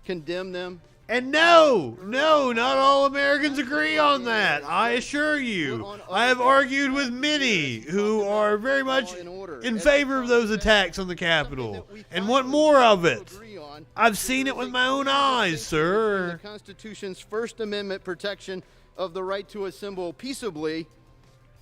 condemned them And no, not all Americans agree on that. I assure you. I have argued with many who are very much in favor of those attacks on the Capitol and want more of it. I've seen it with my own eyes, sir. The Constitution's First Amendment protection of the right to assemble peaceably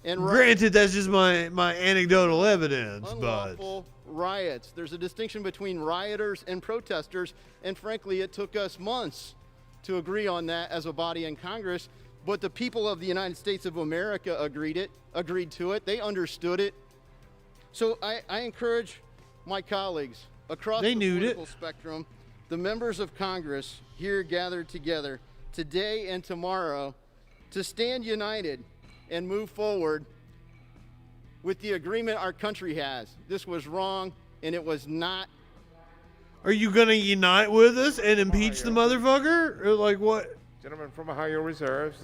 and Granted, that's just my anecdotal evidence, but unlawful riots. There's a distinction between rioters and protesters, and frankly, it took us months to agree on that as a body in Congress, but the people of the United States of America agreed to it. They understood it. So I encourage my colleagues across the political spectrum, the members of Congress here gathered together today and tomorrow, to stand united and move forward with the agreement our country has. This was wrong, and it was not. Are you going to unite with us and impeach the motherfucker? Or like what? Gentleman from Ohio reserves.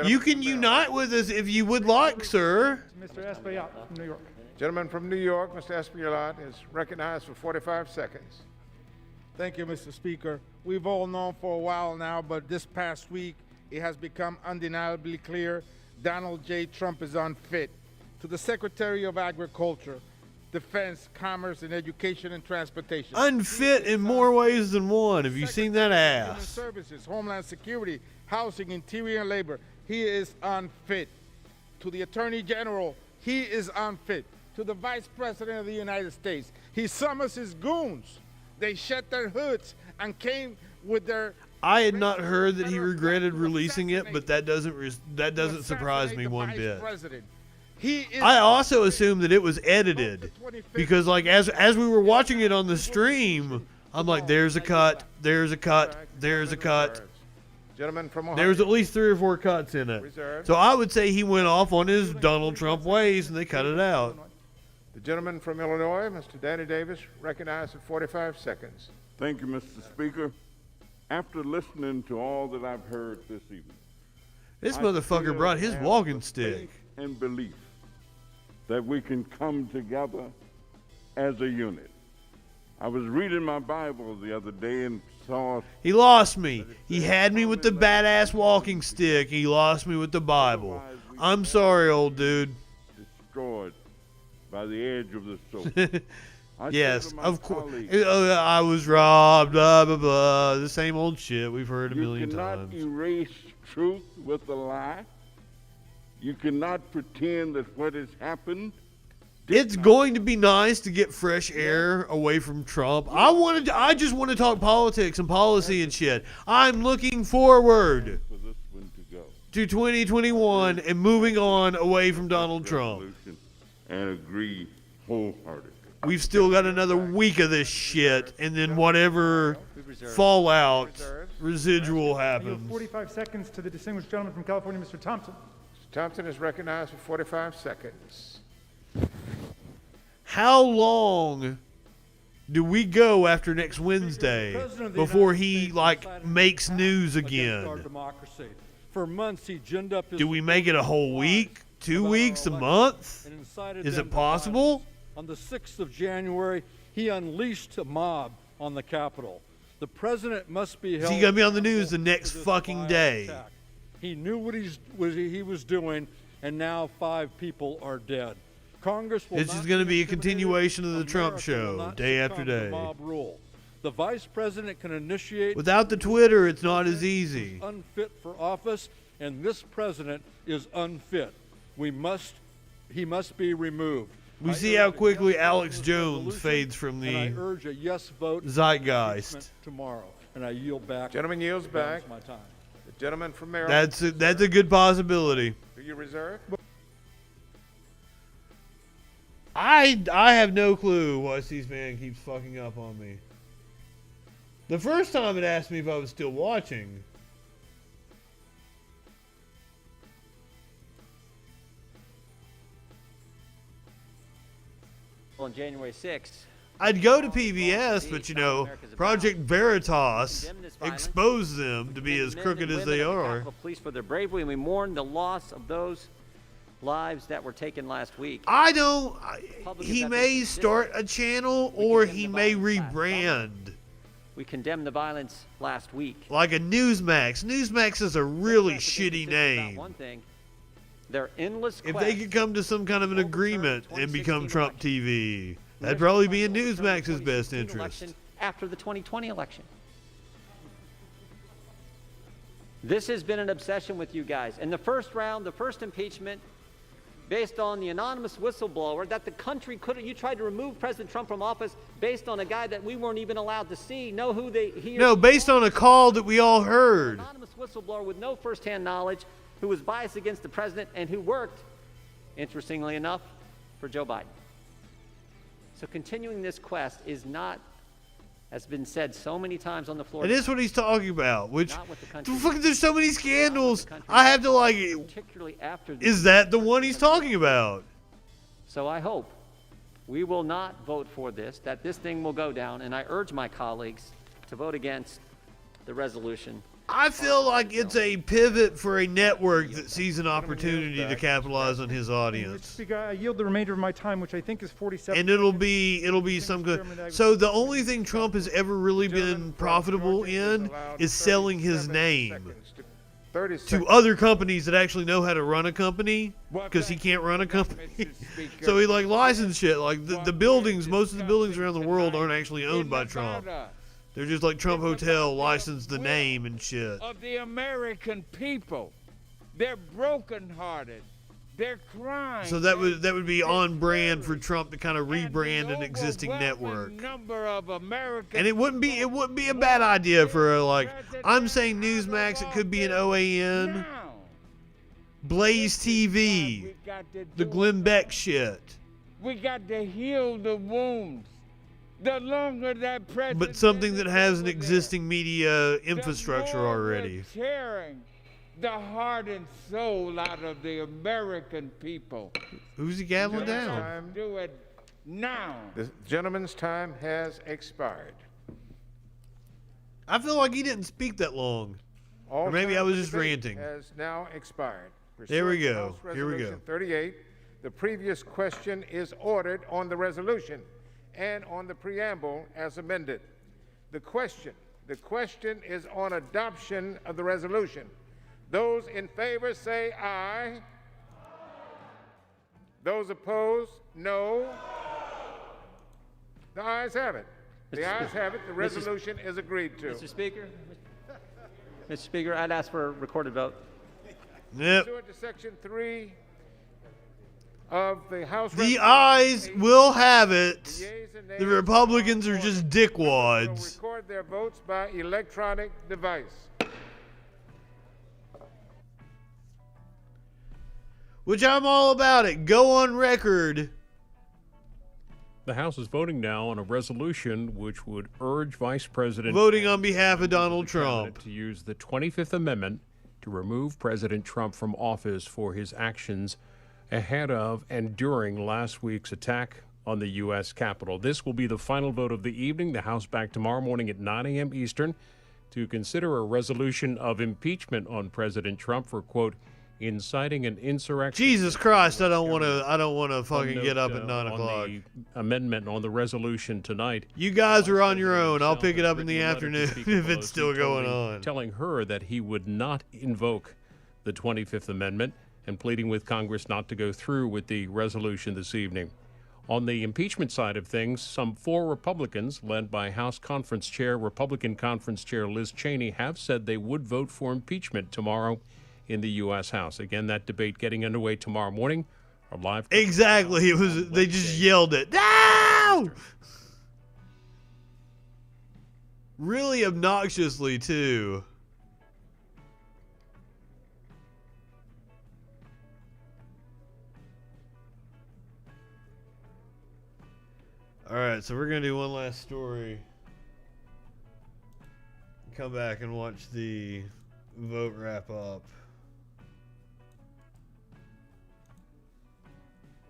You can unite with us if you would like, sir. Mr. Espaillat from New York. Gentleman from New York, Mr. Espaillat, is recognized for 45 seconds. Thank you, Mr. Speaker. We've all known for a while now, but this past week, it has become undeniably clear Donald J. Trump is unfit. To the Secretary of Agriculture, Defense, Commerce, and Education and Transportation. Unfit in more ways than one. Have you seen that Human ass? Services, Homeland Security, Housing, Interior, and Labor. He is unfit. To the Attorney General, he is unfit. To the Vice President of the United States, he summons his goons. They shed their hoods and came with their. I had not heard that he regretted releasing it, but that doesn't surprise me one bit. President. I also assumed that it was edited because, like, as we were watching it on the stream, I'm like, there's a cut, there's a cut, there's a cut. Gentleman from Ohio. There's at least 3 or 4 cuts in it. So I would say he went off on his Donald Trump ways and they cut it out. The gentleman from Illinois, Mr. Danny Davis, recognized for 45 seconds. Thank you, Mr. Speaker. After listening to all that I've heard this evening, This I motherfucker still brought his have walking the stick. faith and belief that we can come together as a unit. I was reading my Bible the other day and saw. He lost me. He had me with the badass walking stick. He lost me with the Bible. I'm sorry, old dude. Destroyed by the edge of the sword. Yes, of course. I was robbed, blah, blah, blah. The same old shit we've heard a million times. You cannot erase truth with a lie. You cannot pretend that what has happened. It's going to be nice to get fresh air away from Trump. I just want to talk politics and policy and shit. I'm looking forward to 2021 and moving on away from Donald Trump. And agree wholeheartedly. We've still got another week of this shit, and then whatever fallout residual happens. 45 seconds to the distinguished gentleman from California, Mr. Thompson. Mr. Thompson is recognized for 45 seconds. How long do we go after next Wednesday before he makes news again? Our democracy. For months he ginned up his. Do we make it a whole week, 2 weeks, a month? Is it possible? On the 6th of January, he unleashed a mob on the Capitol. The president must be held. Is he gonna be on the news the next fucking day? Attack. He knew what he was doing, and now 5 people are dead. Congress will. This is going to be a continuation of the Trump show, day after day. Mob rule. The vice president can initiate. Without the Twitter, it's not as easy. Unfit for office, and this president is unfit. He must be removed. We see how quickly Alex Jones fades from the I urge a yes vote zeitgeist tomorrow, and I yield back. Gentleman yields back. My time. The gentleman from Maryland. That's a good possibility. Do you reserve? I have no clue why C-SPAN keeps fucking up on me. The first time it asked me if I was still watching. On January 6th. I'd go to PBS, but you know, Project Veritas exposed them to be as crooked as they are. Capitol Police for their bravery, and we mourn the loss of those lives that were taken last week. He may start a channel or he may rebrand. We condemned the violence last week. Like a Newsmax. Newsmax is a really shitty About name. one thing, their endless If quest they could come to some kind of an agreement and become Trump TV, that'd probably be in Newsmax's best interest. election after the 2020 election. This has been an obsession with you guys. In the first round, the first impeachment, based on the anonymous whistleblower, that the country couldn't, you tried to remove President Trump from office based on a guy that we weren't even allowed to see, know who he No, based on a call that we all heard. An anonymous whistleblower with no firsthand knowledge, who was biased against the president and who worked, interestingly enough, for Joe Biden. So continuing this quest is not, has been said so many times on the floor. It is what he's talking about, which, Not what the country there's so many scandals. I have to like it. particularly after Is that the one he's talking about? So I hope we will not vote for this, that this thing will go down, and I urge my colleagues to vote against the resolution. I feel like it's a pivot for a network that sees an opportunity to capitalize on his audience. Speaker, I yield the remainder of my time, which I think is 47. And it'll be some good. So the only thing Trump has ever really been profitable in is selling his name to other companies that actually know how to run a company, because he can't run a company. So he like licensed shit. Like the buildings, most of the buildings around the world aren't actually owned by Trump. They're just like Trump Hotel licensed the name and shit. Of the American people. They're brokenhearted. They're crying. So that would be on brand for Trump to kind of rebrand an existing network. Number of American And it wouldn't be a bad idea for I'm saying Newsmax, it could be an OAN, Blaze TV, the Glenn Beck shit. We got to heal the wounds. The longer that president But something that has an existing media infrastructure the more already. we're tearing the heart and soul out of the American people. Who's he gabbling down? Do it now. The gentleman's time has expired. I feel like he didn't speak that long. All Or maybe time I was for just debate ranting. Has now expired. There we Pursuant to go. House Here we go. Resolution 38. The previous question is ordered on the resolution and on the preamble as amended. The question is on adoption of the resolution. Those in favor say aye. Those opposed, no. The ayes have it. The ayes have it. The resolution is agreed to. Mr. Speaker, I'd ask for a recorded vote. Yep. Pursuant to Section 3 of the House The Resolution ayes 8, will have it. the yeas and nays The Republicans are just will dickwads. record their votes by electronic device. Which I'm all about it. Go on record. The House is voting now on a resolution which would urge Vice President Voting on behalf of Donald Trump. to use the 25th Amendment to remove President Trump from office for his actions ahead of and during last week's attack on the U.S. Capitol. This will be the final vote of the evening. The House back tomorrow morning at 9 a.m. Eastern to consider a resolution of impeachment on President Trump for, quote, inciting an insurrection. Jesus Christ, I don't want to fucking get up at 9 on o'clock. the amendment on the resolution tonight. You guys are on your own. I'll pick it up in the Written a letter to afternoon Speaker if it's Pelosi still going on. telling her that he would not invoke the 25th Amendment and pleading with Congress not to go through with the resolution this evening. On the impeachment side of things, some 4 Republicans, led by Republican Conference Chair Liz Cheney, have said they would vote for impeachment tomorrow in the U.S. House. Again, that debate getting underway tomorrow morning. Our live Exactly. It was. They just yelled it. No! Really obnoxiously, too. All right, so we're going to do one last story. Come back and watch the vote wrap up.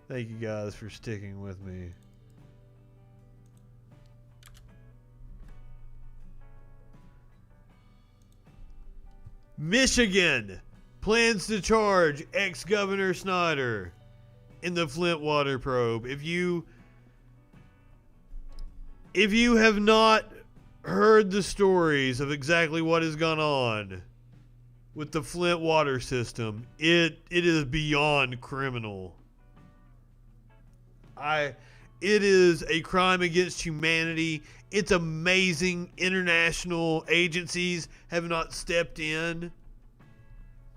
Thank you guys for sticking with me. Michigan plans to charge ex-Governor Snyder in the Flint water probe. If you have not heard the stories of exactly what has gone on with the Flint water system, it is beyond criminal. It is a crime against humanity. It's amazing international agencies have not stepped in.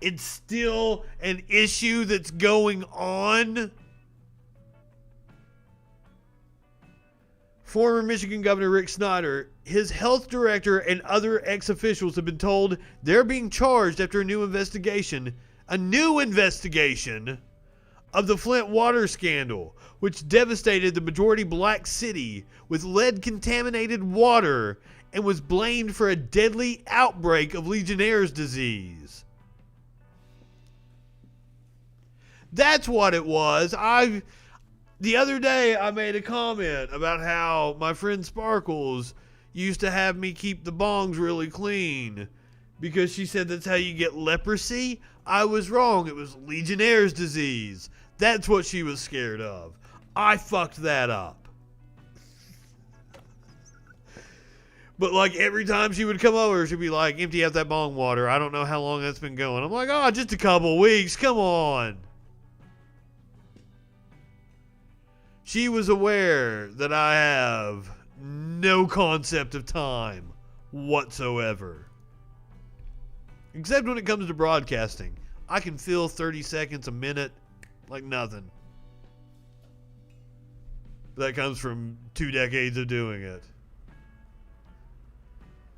It's still an issue that's going on. Former Michigan Governor Rick Snyder, his health director, and other ex-officials have been told they're being charged after a new investigation of the Flint water scandal, which devastated the majority black city with lead-contaminated water and was blamed for a deadly outbreak of Legionnaire's disease. That's what it was. The other day I made a comment about how my friend Sparkles used to have me keep the bongs really clean because she said that's how you get leprosy. I was wrong. It was Legionnaire's disease. That's what she was scared of. I fucked that up. But like every time she would come over, she'd be like, empty out that bong water. I don't know how long that's been going. I'm like, oh, just a couple weeks. Come on. She was aware that I have no concept of time whatsoever. Except when it comes to broadcasting. I can fill 30 seconds a minute like nothing. That comes from 2 decades of doing it.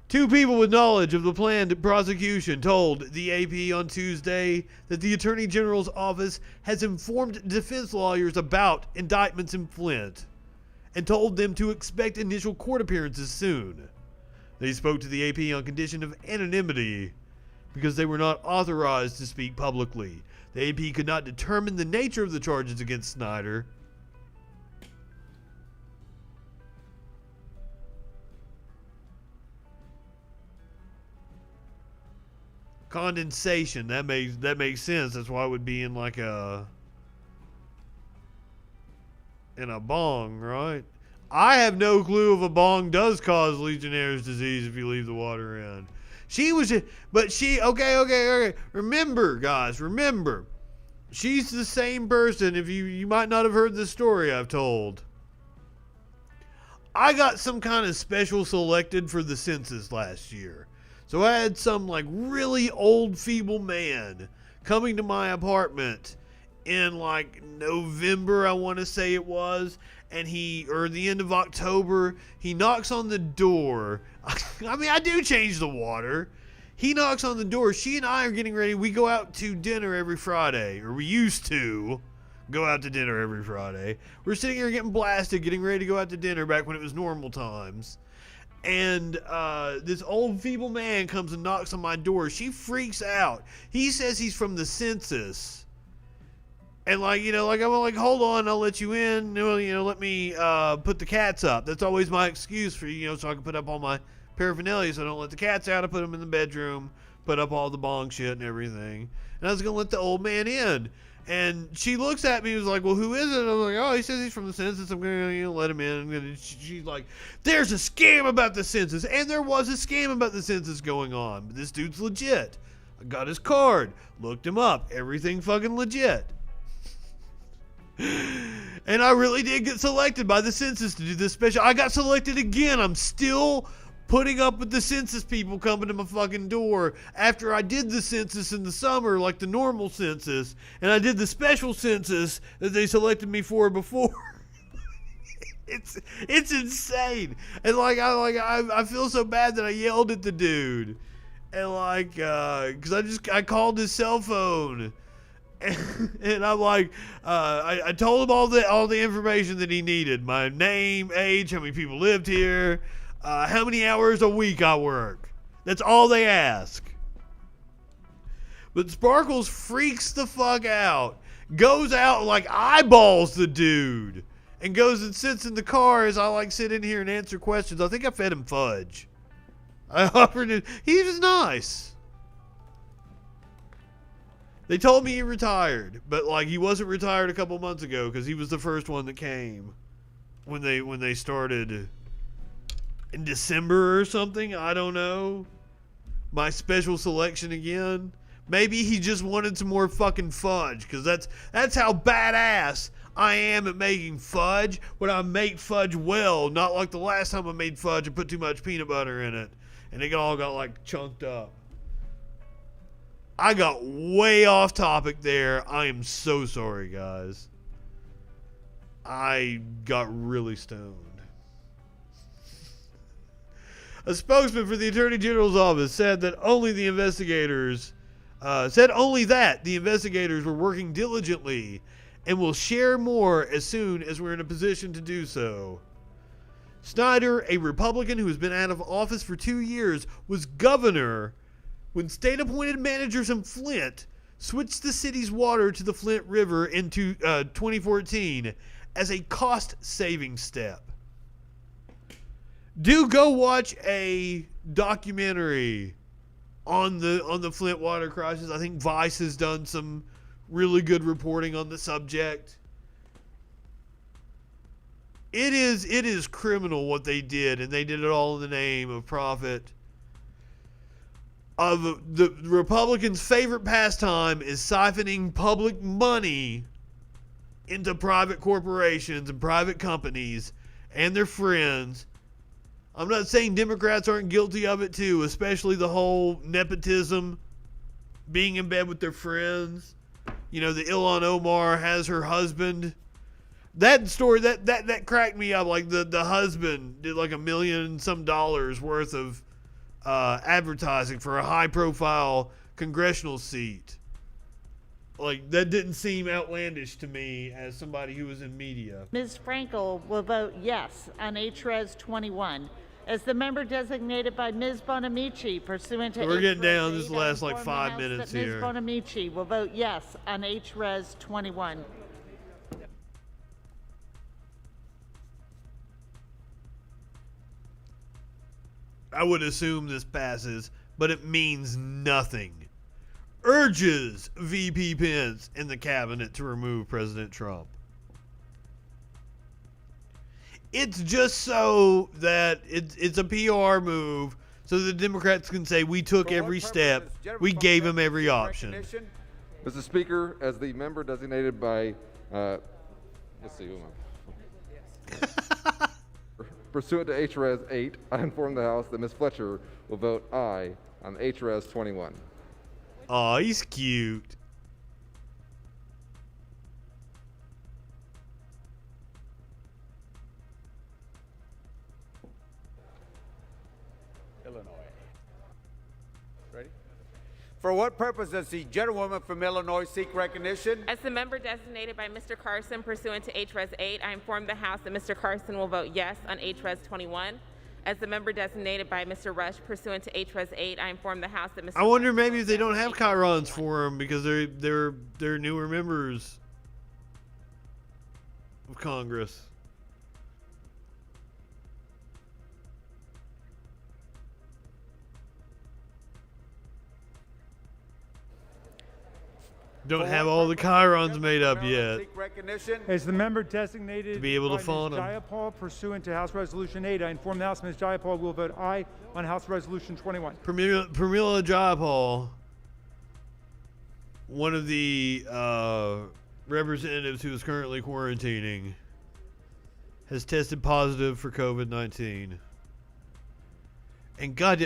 2 people with knowledge of the planned prosecution told the AP on Tuesday that the Attorney General's office has informed defense lawyers about indictments in Flint and told them to expect initial court appearances soon. They spoke to the AP on condition of anonymity because they were not authorized to speak publicly. The AP could not determine the nature of the charges against Snyder. Condensation, that makes sense. That's why it would be in like a bong, right? I have no clue if a bong does cause Legionnaire's disease if you leave the water in. Okay. Remember, guys, she's the same person. If you might not have heard the story I've told. I got some kind of special selected for the census last year. So I had some like really old feeble man coming to my apartment in like November, I want to say it was, and or the end of October, he knocks on the door. I mean, I do change the water. He knocks on the door. She and I are getting ready. We go out to dinner every Friday, or we used to go out to dinner every Friday. We're sitting here getting blasted, getting ready to go out to dinner back when it was normal times. And this old feeble man comes and knocks on my door. She freaks out. He says he's from the census. And I'm like, hold on, I'll let you in. Let me put the cats up. That's always my excuse for, so I can put up all my paraphernalia so I don't let the cats out. I put them in the bedroom, put up all the bong shit and everything. And I was going to let the old man in. And she looks at me and was like, well, who is it? I'm like, oh, he says he's from the census. I'm going to let him in. She's like, there's a scam about the census. And there was a scam about the census going on. But this dude's legit. I got his card. Looked him up. Everything fucking legit. And I really did get selected by the census to do this special. I got selected again. I'm still putting up with the census people coming to my fucking door after I did the census in the summer, like the normal census, and I did the special census that they selected me for before. It's insane. And I feel so bad that I yelled at the dude, and because I called his cell phone. And I'm like, I told him all the information that he needed: my name, age, how many people lived here, how many hours a week I work. That's all they ask. But Sparkles freaks the fuck out, goes out and eyeballs the dude, and goes and sits in the car as I sit in here and answer questions. I think I fed him fudge. I offered it. He was nice. They told me he retired, but he wasn't retired a couple months ago because he was the first one that came when they started in December or something. I don't know. My special selection again. Maybe he just wanted some more fucking fudge, because that's how badass I am at making fudge when I make fudge well, not like the last time I made fudge and put too much peanut butter in it and it all got like chunked up. I got way off topic there. I am so sorry, guys. I got really stoned. A spokesman for the Attorney General's office said that the investigators were working diligently and will share more as soon as we're in a position to do so. Snyder, a Republican who has been out of office for 2 years, was governor when state-appointed managers in Flint switched the city's water to the Flint River in 2014 as a cost-saving step. Do go watch a documentary on the Flint water crisis. I think Vice has done some really good reporting on the subject. It is criminal what they did, and they did it all in the name of profit. The Republicans' favorite pastime is siphoning public money into private corporations and private companies and their friends. I'm not saying Democrats aren't guilty of it too, especially the whole nepotism, being in bed with their friends. You know, the Ilhan Omar has her husband. That story, that cracked me up. Like the husband did like $1 million some worth of advertising for a high profile congressional seat. Like, that didn't seem outlandish to me as somebody who was in media. Ms. Frankel will vote yes on HRES 21. As the member designated by Ms. Bonamici pursuant to We're getting HRES down. This 8, will last like I 5 inform the minutes House that here. Ms. Bonamici will vote yes on HRES 21. I would assume this passes, but it means nothing. Urges VP Pence and the cabinet to remove President Trump. It's just so that it's a PR move so the Democrats can say we took every step, we gave him every option. Mr. Speaker, as the member designated by, let's see, who am I? Pursuant to HRES 8, I inform the House that Ms. Fletcher will vote aye on HRES 21. Aw, he's cute. Illinois. Ready? For what purpose does the gentlewoman from Illinois seek recognition? As the member designated by Mr. Carson pursuant to HRES 8, I inform the House that Mr. Carson will vote yes on HRES 21. As the member designated by Mr. Rush pursuant to HRES 8, I inform the House that Mr. I wonder maybe if they don't have chyrons for him because they're newer members of Congress. Don't have all the chyrons made up yet. As the member designated To be able to by fawn Ms. 'em. Jayapal pursuant to House Resolution 8, I inform the House Ms. Jayapal will vote aye on House Resolution 21. Pramila Jayapal, one of the representatives who is currently quarantining, has tested positive for COVID-19. And God,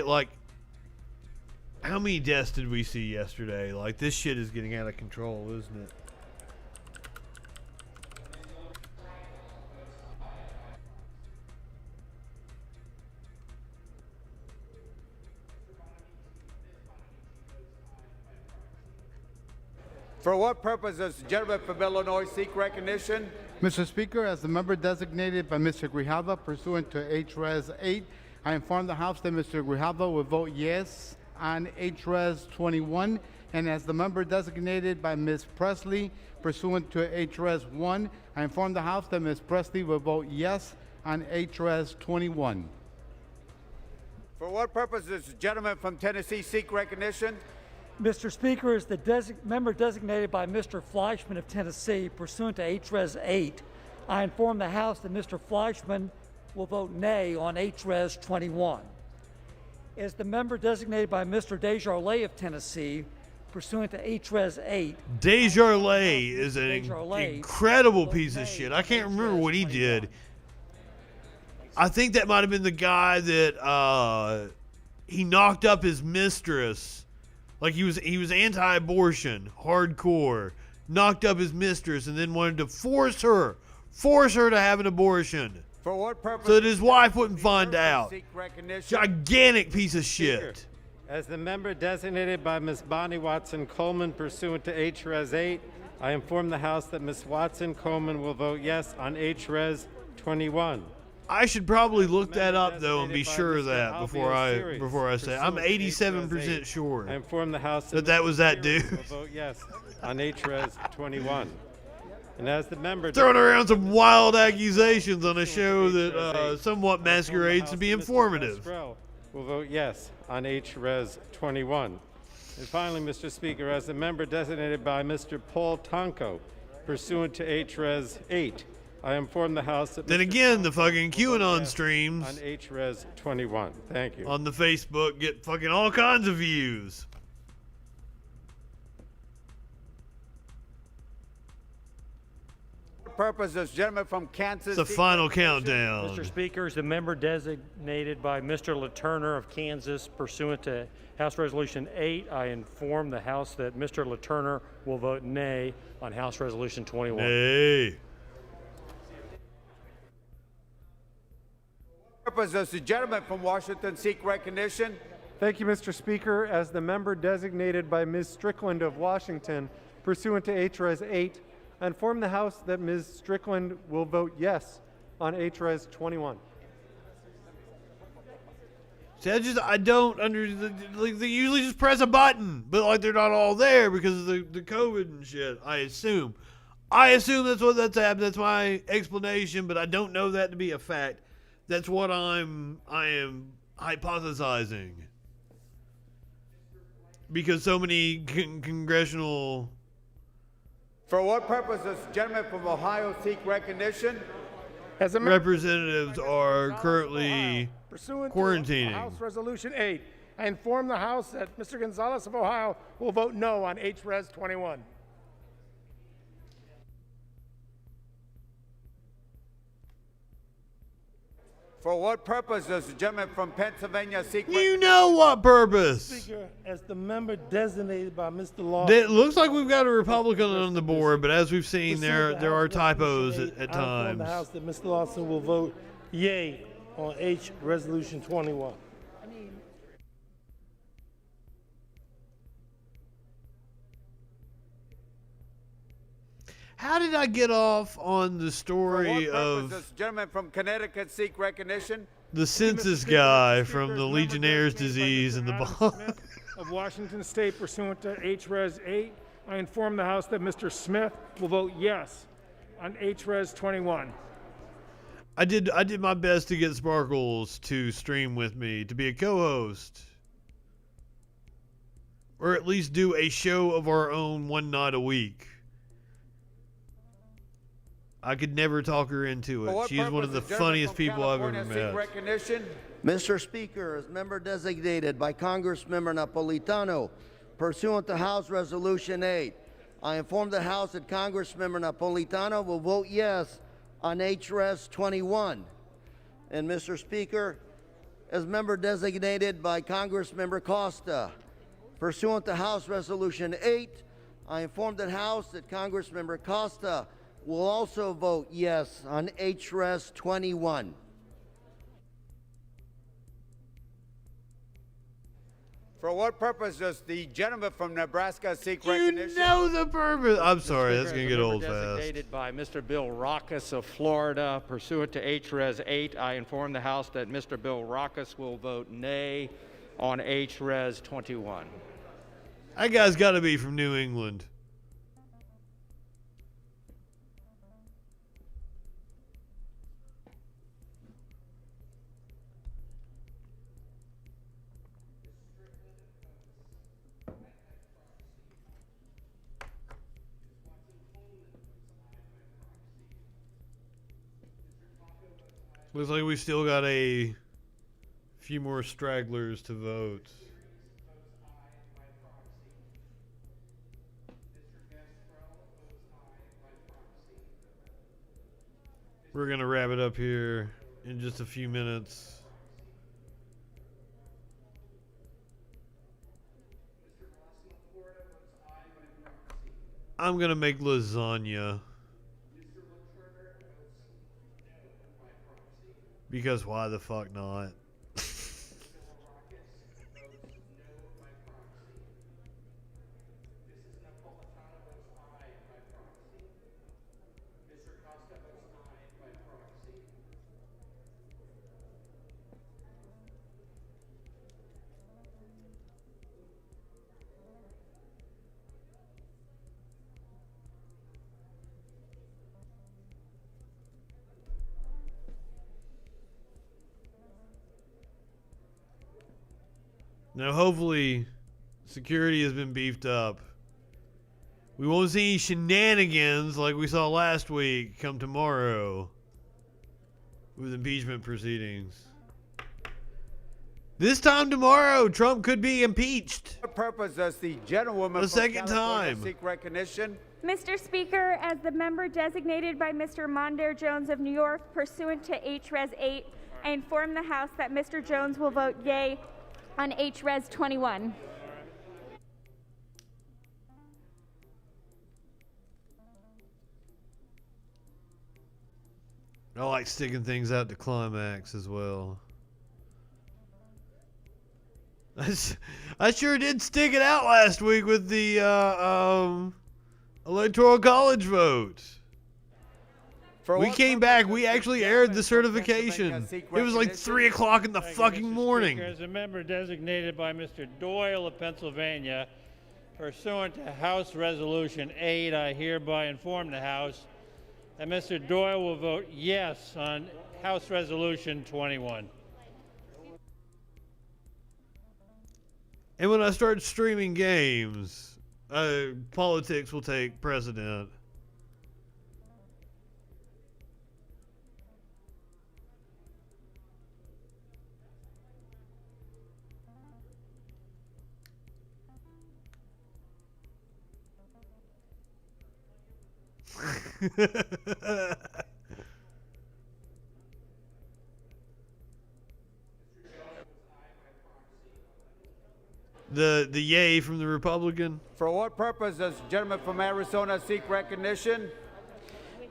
how many deaths did we see yesterday? Like, this shit is getting out of control, isn't it? For what purpose does the gentleman from Illinois seek recognition? Mr. Speaker, as the member designated by Mr. Grijalva pursuant to HRES 8, I inform the House that Mr. Grijalva will vote yes on HRES 21, and as the member designated by Ms. Presley pursuant to HRES 1, I inform the House that Ms. Presley will vote yes on HRES 21. For what purpose does the gentleman from Tennessee seek recognition? Mr. Speaker, as the member designated by Mr. Fleischman of Tennessee pursuant to HRES 8, I inform the House that Mr. Fleischman will vote nay on HRES 21. As the member designated by Mr. Desjardins of Tennessee, pursuant to HRES 8. Desjardins is an incredible piece of shit. I can't remember what he did. I think that might have been the guy that he knocked up his mistress. Like he was anti-abortion, hardcore. Knocked up his mistress and then wanted to force her to have an abortion. For what purpose? So that his wife wouldn't find out. Gigantic piece of shit. As the member designated by Ms. Bonnie Watson Coleman pursuant to HRES 8, I inform the House that Ms. Watson Coleman will vote yes on HRES 21. I should probably look that up though and be sure of that before I say. I'm 87% sure. I inform the House that was that dude. Will vote yes on HRES 21. And as the member throwing around some wild accusations on a show that somewhat masquerades to be informative. Will vote yes on HRES 21. And finally, Mr. Speaker, as the member designated by Mr. Paul Tonko, pursuant to HRES 8, I inform the House that then again, the fucking QAnon streams on HRES 21. Thank you. On the Facebook get fucking all kinds of views. Purpose, this gentleman from Kansas. It's the final countdown. Mr. Speaker, is the member designated by Mr. Letourneau of Kansas pursuant to House Resolution 8, I inform the House that Mr. Letourneau will vote nay on House Resolution 21. Nay. Purpose, does the gentleman from Washington seek recognition? Thank you, Mr. Speaker. As the member designated by Ms. Strickland of Washington, pursuant to HRES 8, I inform the House that Ms. Strickland will vote yes on HRES 21. See, I don't like they usually just press a button, but like they're not all there because of the COVID and shit. I assume that's happened. That's my explanation, but I don't know that to be a fact. That's what I am hypothesizing because so many congressional. For what purpose does the gentleman from Ohio seek recognition? As representatives are currently pursuant quarantining. to House Resolution 8, I inform the House that Mr. Gonzalez of Ohio will vote no on HRES 21. For what purpose does the gentleman from Pennsylvania seek You know what purpose? Speaker, as the member designated by Mr. Law. It looks like we've got a Republican on the board, but as we've seen, there are typos at I inform times. the House that Mr. Lawson will vote yea on H Resolution 21. How did I get off on the story For what purpose of does the gentleman from Connecticut seek recognition? the census guy from the Legionnaire's disease and the bomb? Of Washington State pursuant to HRES 8, I inform the House that Mr. Smith will vote yes on HRES 21. I did my best to get Sparkles to stream with me, to be a co-host. Or at least do a show of our own one night a week. I could never talk her into it. She's one of the funniest people I've ever met. Recognition? Mr. Speaker, as member designated by Congressmember Napolitano, pursuant to House Resolution 8, I inform the House that Congressmember Napolitano will vote yes on HRES 21. And Mr. Speaker, as member designated by Congressmember Costa, pursuant to House Resolution 8, I inform the House that Congressmember Costa will also vote yes on HRES 21. For what purpose does the gentleman from Nebraska seek recognition? You know the purpose. I'm sorry, that's going to get old fast. Designated by Mr. Bill Rackus of Florida, pursuant to HRES 8, I inform the House that Mr. Bill Rackus will vote nay on HRES 21. That guy's got to be from New England. Looks like we still got a few more stragglers to vote. We're going to wrap it up here in just a few minutes. I'm going to make lasagna. Because why the fuck not? Now, hopefully, security has been beefed up. We won't see any shenanigans like we saw last week come tomorrow with impeachment proceedings. This time tomorrow, Trump could be impeached. For what purpose does the gentlewoman The from second California time. seek recognition? Mr. Speaker, as the member designated by Mr. Mondaire Jones of New York pursuant to H-Res 8, I inform the House that Mr. Jones will vote yea on H-Res 21. I like sticking things out to climax as well. I sure did stick it out last week with the electoral college vote. We came back. We actually aired the certification. It was like 3 o'clock in the fucking morning. Speaker, as a member designated by Mr. Doyle of Pennsylvania, pursuant to House Resolution 8, I hereby inform the House that Mr. Doyle will vote yes on House Resolution 21. And when I start streaming games, politics will take precedent. The yay from the Republican. For what purpose does the gentleman from Arizona seek recognition?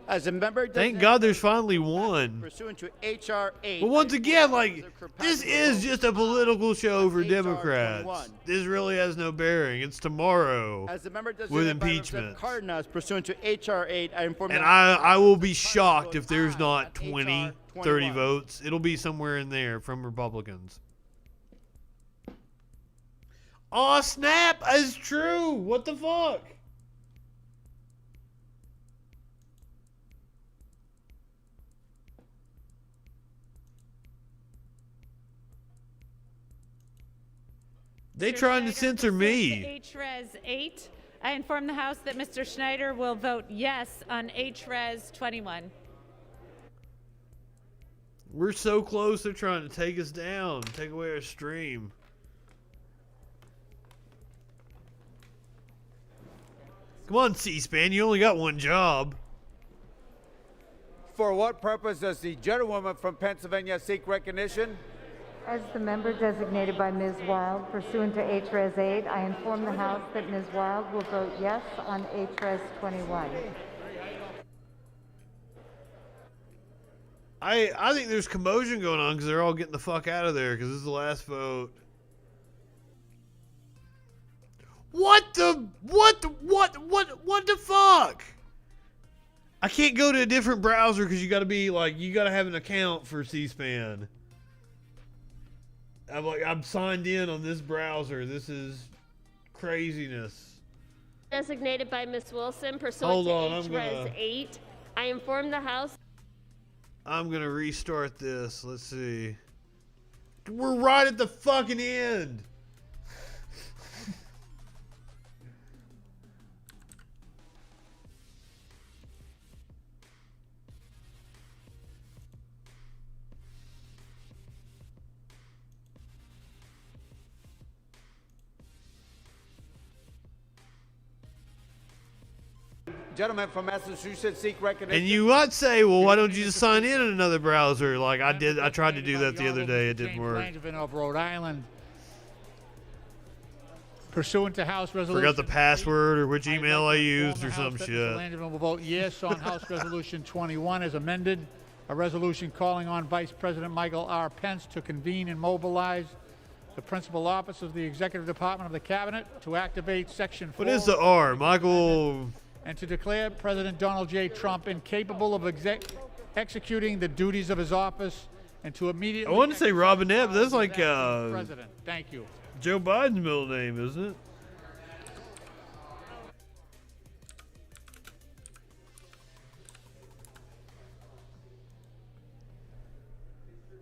As a member Thank God there's finally one. pursuant to H.R. 8. But once again, like, this is just a political show for Democrats. This really has no bearing. It's tomorrow As a member with designated by impeachment. Representative Cardenas pursuant to H.R. 8, I inform And the I will be shocked if there's not on 20, HR 30 21. votes. It'll be somewhere in there from Republicans. Aw, snap! It's true! What the fuck? They trying to censor me. H-Res 8, I inform the House that Mr. Schneider will vote yes on H-Res 21. We're so close, they're trying to take us down, take away our stream. Come on, C-SPAN, you only got one job. For what purpose does the gentlewoman from Pennsylvania seek recognition? As the member designated by Ms. Wild pursuant to H-Res 8, I inform the House that Ms. Wild will vote yes on H-Res 21. I think there's commotion going on because they're all getting the fuck out of there because this is the last vote. What the fuck? I can't go to a different browser because you gotta have an account for C-SPAN. I'm signed in on this browser. This is craziness. Designated by Ms. Wilson Hold pursuant to on, I'm H-Res gonna- 8, I inform the House. I'm gonna restart this. Let's see. We're right at the fucking end. gentleman from Massachusetts seek recognition. And you might say, well, why don't you just sign in another browser like I did? I tried to do that the other day. It didn't work. Langevin of Rhode Island. Pursuant to House Resolution. Forgot the password or which email I used or some shit. Mr. Langevin will vote yes on House Resolution 21 as amended. A resolution calling on Vice President Michael R. Pence to convene and mobilize the principal office of the Executive Department of the Cabinet to activate Section 4. What is the R, Michael? And to declare President Donald J. Trump incapable of executing the duties of his office and to immediately. I want to say Robinette, but that's like President. Thank you. Joe Biden's middle name, isn't it?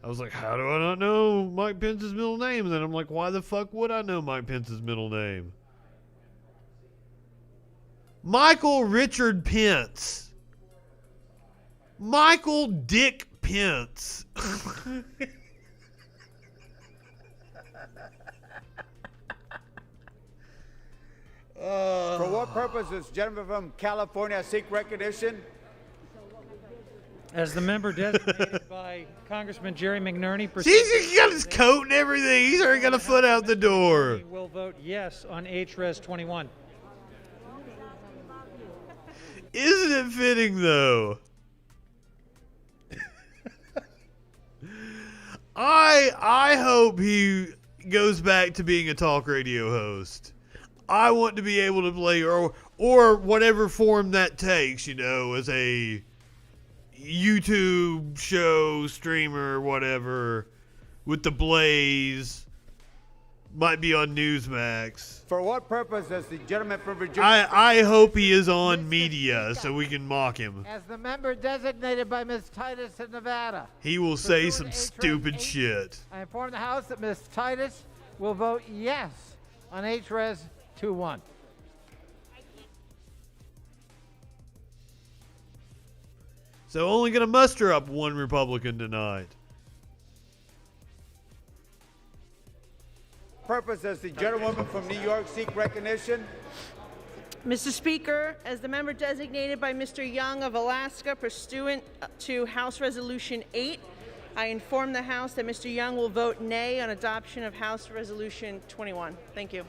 I was like, how do I not know Mike Pence's middle name? And then I'm like, why the fuck would I know Mike Pence's middle name? Michael Richard Pence. Michael Dick Pence. For what purpose does gentleman from California seek recognition? As the member designated by Congressman Jerry McNerney. He's got his coat and everything. He's already got a foot out the door. Will vote yes on HRES 21. Isn't it fitting, though? I hope he goes back to being a talk radio host. I want to be able to play, or whatever form that takes, you know, as a YouTube show, streamer, whatever, with the Blaze. Might be on Newsmax. For what purpose does the gentleman from Virginia... I hope he is on media so we can mock him. As the member designated by Ms. Titus of Nevada. He will say some stupid shit. I inform the House that Ms. Titus will vote yes on HRES 21. So only going to muster up one Republican tonight. Purpose does the gentlewoman from New York seek recognition? Mr. Speaker, as the member designated by Mr. Young of Alaska pursuant to House Resolution 8, I inform the House that Mr. Young will vote nay on adoption of House Resolution 21. Thank you.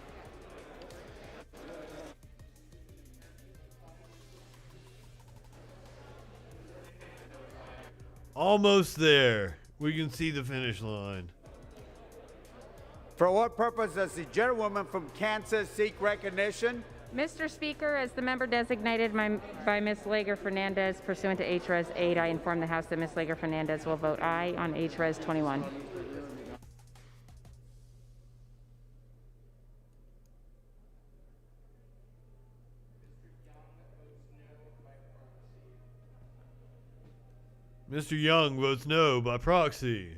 Almost there. We can see the finish line. For what purpose does the gentlewoman from Kansas seek recognition? Mr. Speaker, as the member designated by Ms. Lager-Fernandez pursuant to HRES 8, I inform the House that Ms. Lager-Fernandez will vote aye on HRES 21. Mr. Young votes no by proxy.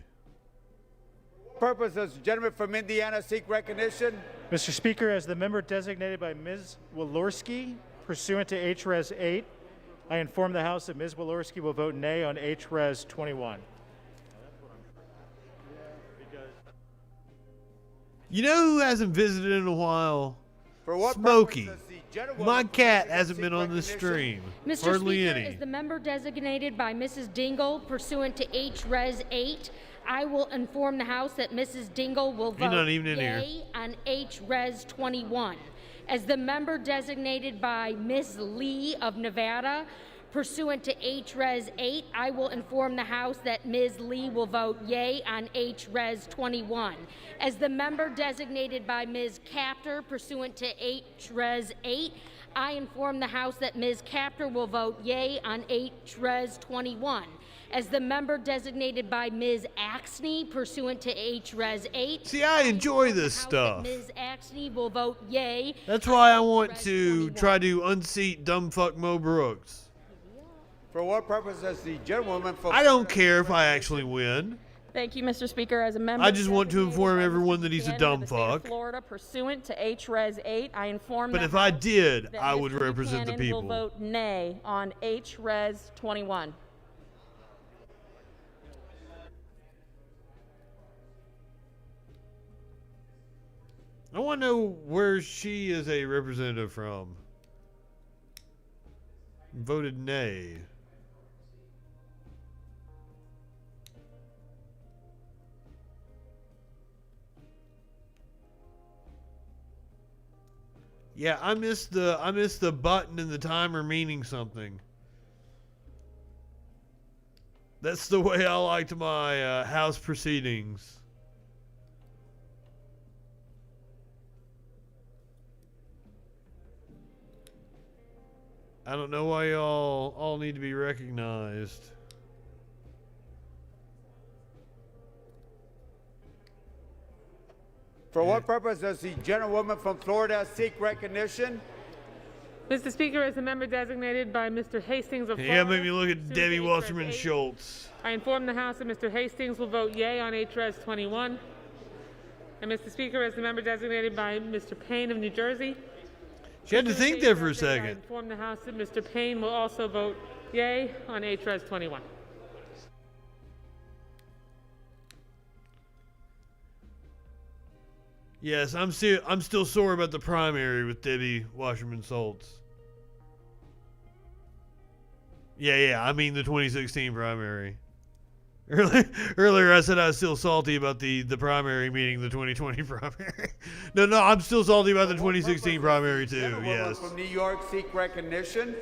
Purpose does the gentleman from Indiana seek recognition? Mr. Speaker, as the member designated by Ms. Walorski pursuant to HRES 8, I inform the House that Ms. Walorski will vote nay on HRES 21. You know who hasn't visited in a while? For what Smokey. purpose does the gentlewoman My from cat Michigan hasn't seek been on the recognition? stream. Mr. Hardly Speaker, any. as the member designated by Mrs. Dingle pursuant to HRES 8, I will inform the House that Mrs. Dingle will You're vote not even in yea here. on HRES 21. As the member designated by Ms. Lee of Nevada pursuant to HRES 8, I will inform the House that Ms. Lee will vote yea on HRES 21. As the member designated by Ms. Captor pursuant to HRES 8, I inform the House that Ms. Captor will vote yea on HRES 21. As the member designated by Ms. Axney pursuant to HRES 8. See, I enjoy this stuff. Ms. Axney will vote yea. That's why I want to try to unseat dumb fuck Mo Brooks. For what purpose does the gentlewoman from... I don't care if I actually win. Thank you, Mr. Speaker. As a member I just want to inform everyone that he's a dumb fuck. Florida pursuant to HRES 8, I inform But the if I House did, that I Mr. would represent the Buchanan people. will vote nay on HRES 21. I want to know where she is a representative from. voted nay. Yeah, I missed the button in the timer meaning something. That's the way I liked my House proceedings. I don't know why y'all all need to be recognized. For what purpose does the gentlewoman from Florida seek recognition? Mr. Speaker, as a member designated by Mr. Hastings of Florida. Yeah, make me look at Debbie Wasserman Schultz. I inform the House that Mr. Hastings will vote yea on H.Res. 21. And Mr. Speaker, as the member designated by Mr. Payne of New Jersey. She had to think there for a I second. inform the House that Mr. Payne will also vote yea on H.Res. 21. Yes, I'm still sore about the primary with Debbie Wasserman Schultz. Yeah, I mean the 2016 primary. Earlier I said I was still salty about the primary meeting the 2020 primary. No, I'm still salty about the 2016 primary too, yes. From New York seek recognition?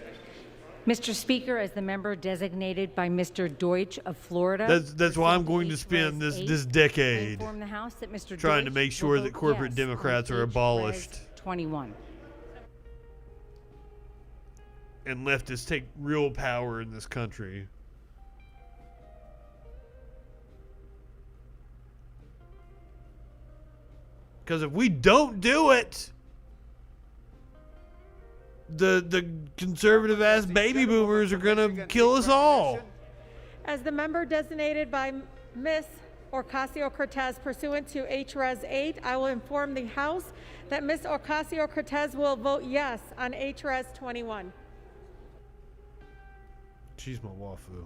Mr. Speaker, as the member designated by Mr. Deutsch of Florida. That's why I'm going to spend this decade inform the House that Mr. trying to Deutsch make sure will that vote corporate yes Democrats on are H.Res. abolished 21. and leftists take real power in this country. Because if we don't do it, the conservative ass baby boomers are gonna kill us all. As the member designated by Ms. Ocasio-Cortez pursuant to H.Res. 8, I will inform the House that Ms. Ocasio-Cortez will vote yes on H.Res. 21. She's my wafu.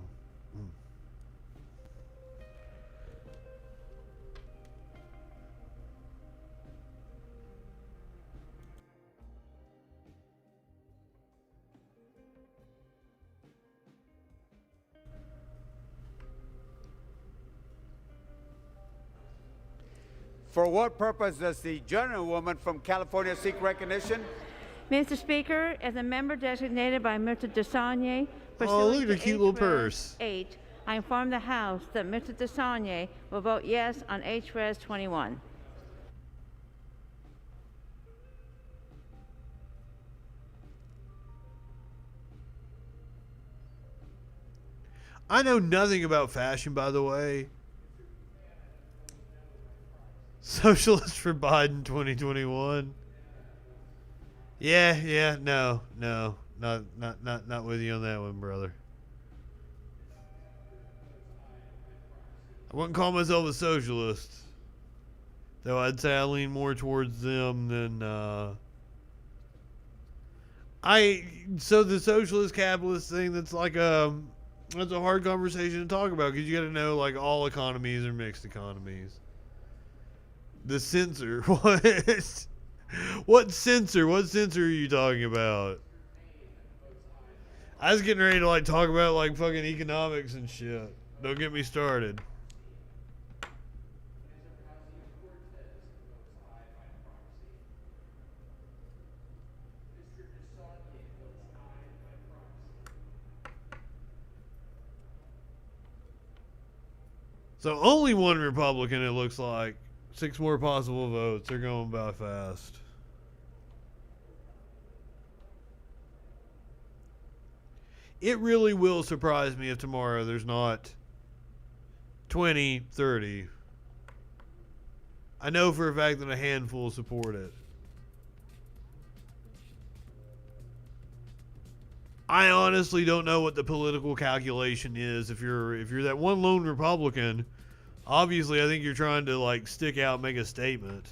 For what purpose does the gentlewoman from California seek recognition? Mr. Speaker, as a member designated by Mr. DeSaulnier, Oh, look at her pursuant to cute little H.Res. purse. 8, I inform the House that Mr. DeSaulnier will vote yes on H.Res. 21. I know nothing about fashion, by the way. Socialist for Biden 2021. Yeah, no, not with you on that one, brother. I wouldn't call myself a socialist, though I'd say I lean more towards them than So the socialist capitalist thing, that's a hard conversation to talk about because you got to know like all economies are mixed economies. The censor, what? What censor? What censor are you talking about? I was getting ready to like talk about like fucking economics and shit. Don't get me started. So only one Republican, it looks like. 6 more possible votes. They're going by fast. It really will surprise me if tomorrow there's not 20, 30. I know for a fact that a handful support it. I honestly don't know what the political calculation is. If you're that one lone Republican, obviously I think you're trying to like stick out, make a statement.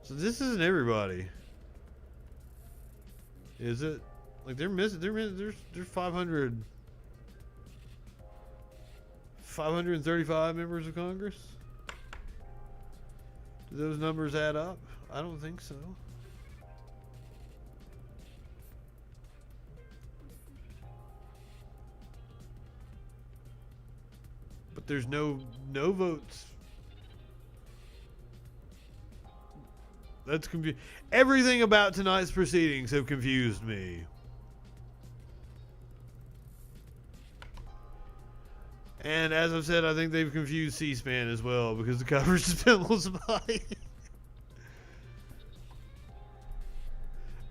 So this isn't everybody, is it? Like they're missing. There's 500 535 members of Congress? Do those numbers add up? I don't think so. But there's no votes. That's confusing. Everything about tonight's proceedings have confused me. And as I've said, I think they've confused C-SPAN as well because the coverage has been a little spotty.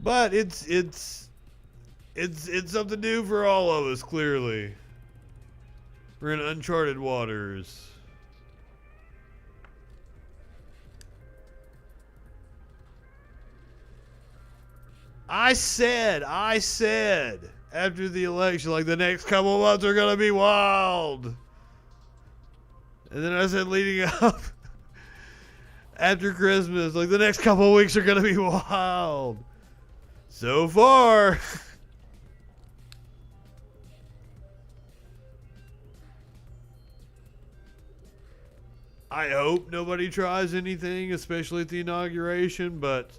But it's something new for all of us, clearly. We're in uncharted waters. I said after the election, like, the next couple of months are going to be wild. And then I said leading up after Christmas, like, the next couple of weeks are going to be wild. So far. I hope nobody tries anything, especially at the inauguration, but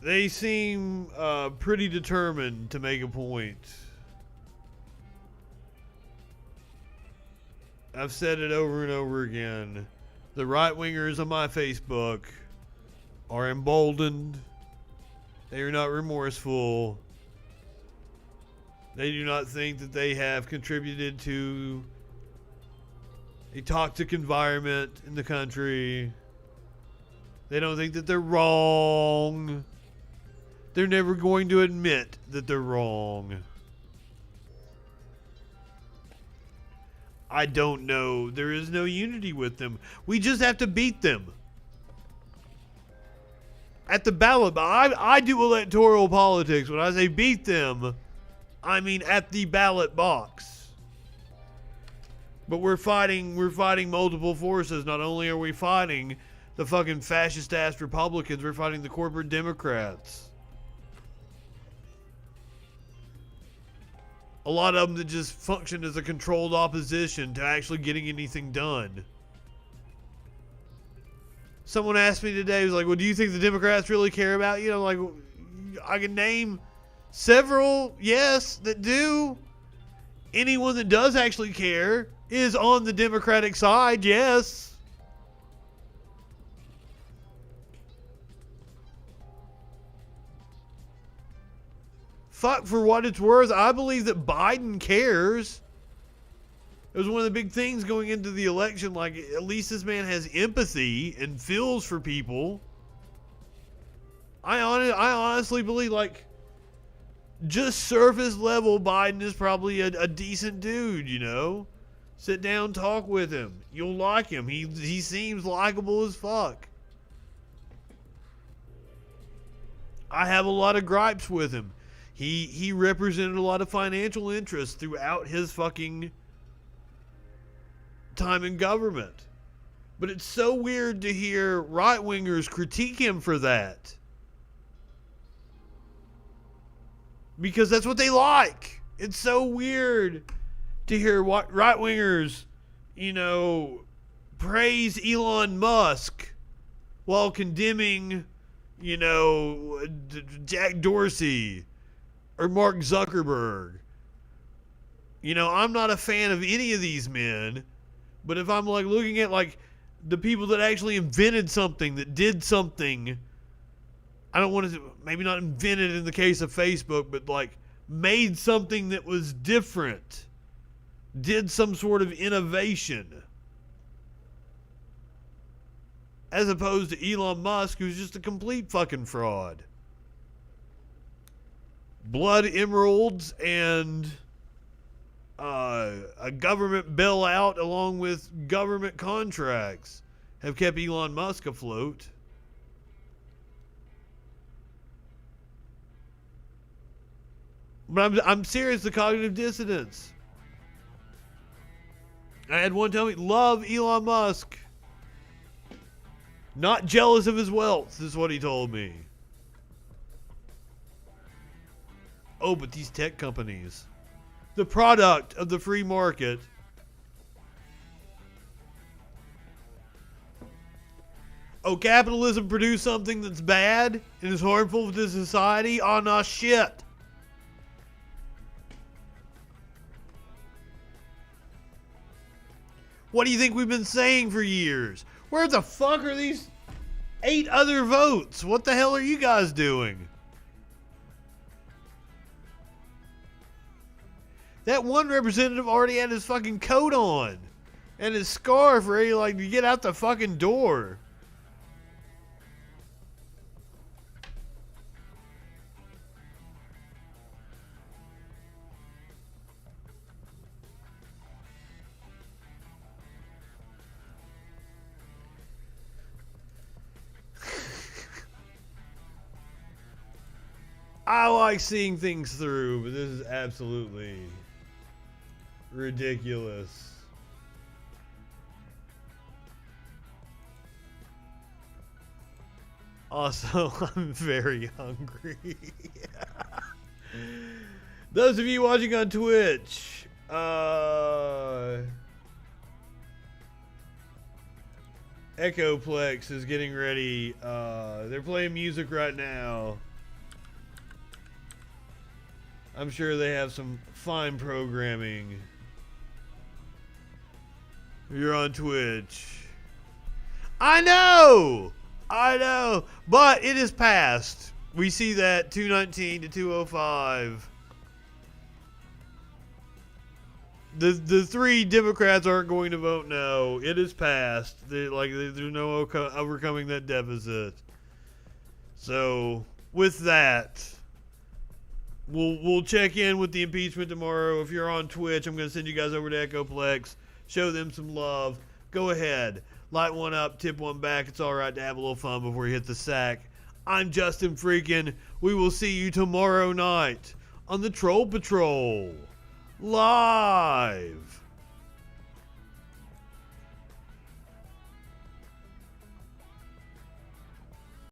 they seem pretty determined to make a point. I've said it over and over again. The right-wingers on my Facebook are emboldened. They are not remorseful. They do not think that they have contributed to a toxic environment in the country. They don't think that they're wrong. They're never going to admit that they're wrong. I don't know. There is no unity with them. We just have to beat them. At the ballot box, I do electoral politics. When I say beat them, I mean at the ballot box. But we're fighting multiple forces. Not only are we fighting the fucking fascist-ass Republicans, we're fighting the corporate Democrats. A lot of them that just function as a controlled opposition to actually getting anything done. Someone asked me today, was like, well, do you think the Democrats really care about you? I'm like, I can name several, yes, that do. Anyone that does actually care is on the Democratic side, yes. Fuck, for what it's worth, I believe that Biden cares. It was one of the big things going into the election, like, at least this man has empathy and feels for people. I honestly believe, like, just surface level, Biden is probably a decent dude, you know? Sit down, talk with him. You'll like him. He seems likable as fuck. I have a lot of gripes with him. He represented a lot of financial interests throughout his fucking time in government. But it's so weird to hear right-wingers critique him for that. Because that's what they like. It's so weird to hear right-wingers, you know, praise Elon Musk while condemning, you know, Jack Dorsey or Mark Zuckerberg. You know, I'm not a fan of any of these men. But if I'm like looking at like the people that actually invented something, that did something, I don't want to, maybe not invented in the case of Facebook, but like made something that was different, did some sort of innovation, as opposed to Elon Musk, who's just a complete fucking fraud. Blood emeralds and a government bailout along with government contracts have kept Elon Musk afloat. But I'm serious, the cognitive dissonance. I had one tell me, love Elon Musk. Not jealous of his wealth, is what he told me. Oh, but these tech companies, the product of the free market, oh, capitalism produced something that's bad and is harmful to society? Oh, no shit. What do you think we've been saying for years? Where the fuck are these 8 other votes? What the hell are you guys doing? That one representative already had his fucking coat on and his scarf ready, like, to get out the fucking door. I like seeing things through, but this is absolutely ridiculous. Also, I'm very hungry. Those of you watching on Twitch, Echoplex is getting ready. They're playing music right now. I'm sure they have some fine programming. You're on Twitch. I know! But it is passed. We see that 219 to 205. The 3 Democrats aren't going to vote no. It is passed. There's no overcoming that deficit. So, with that, we'll check in with the impeachment tomorrow. If you're on Twitch, I'm going to send you guys over to Echoplex. Show them some love. Go ahead. Light one up, tip one back. It's all right to have a little fun before you hit the sack. I'm Justin Freakin. We will see you tomorrow night on the Troll Patrol. Live.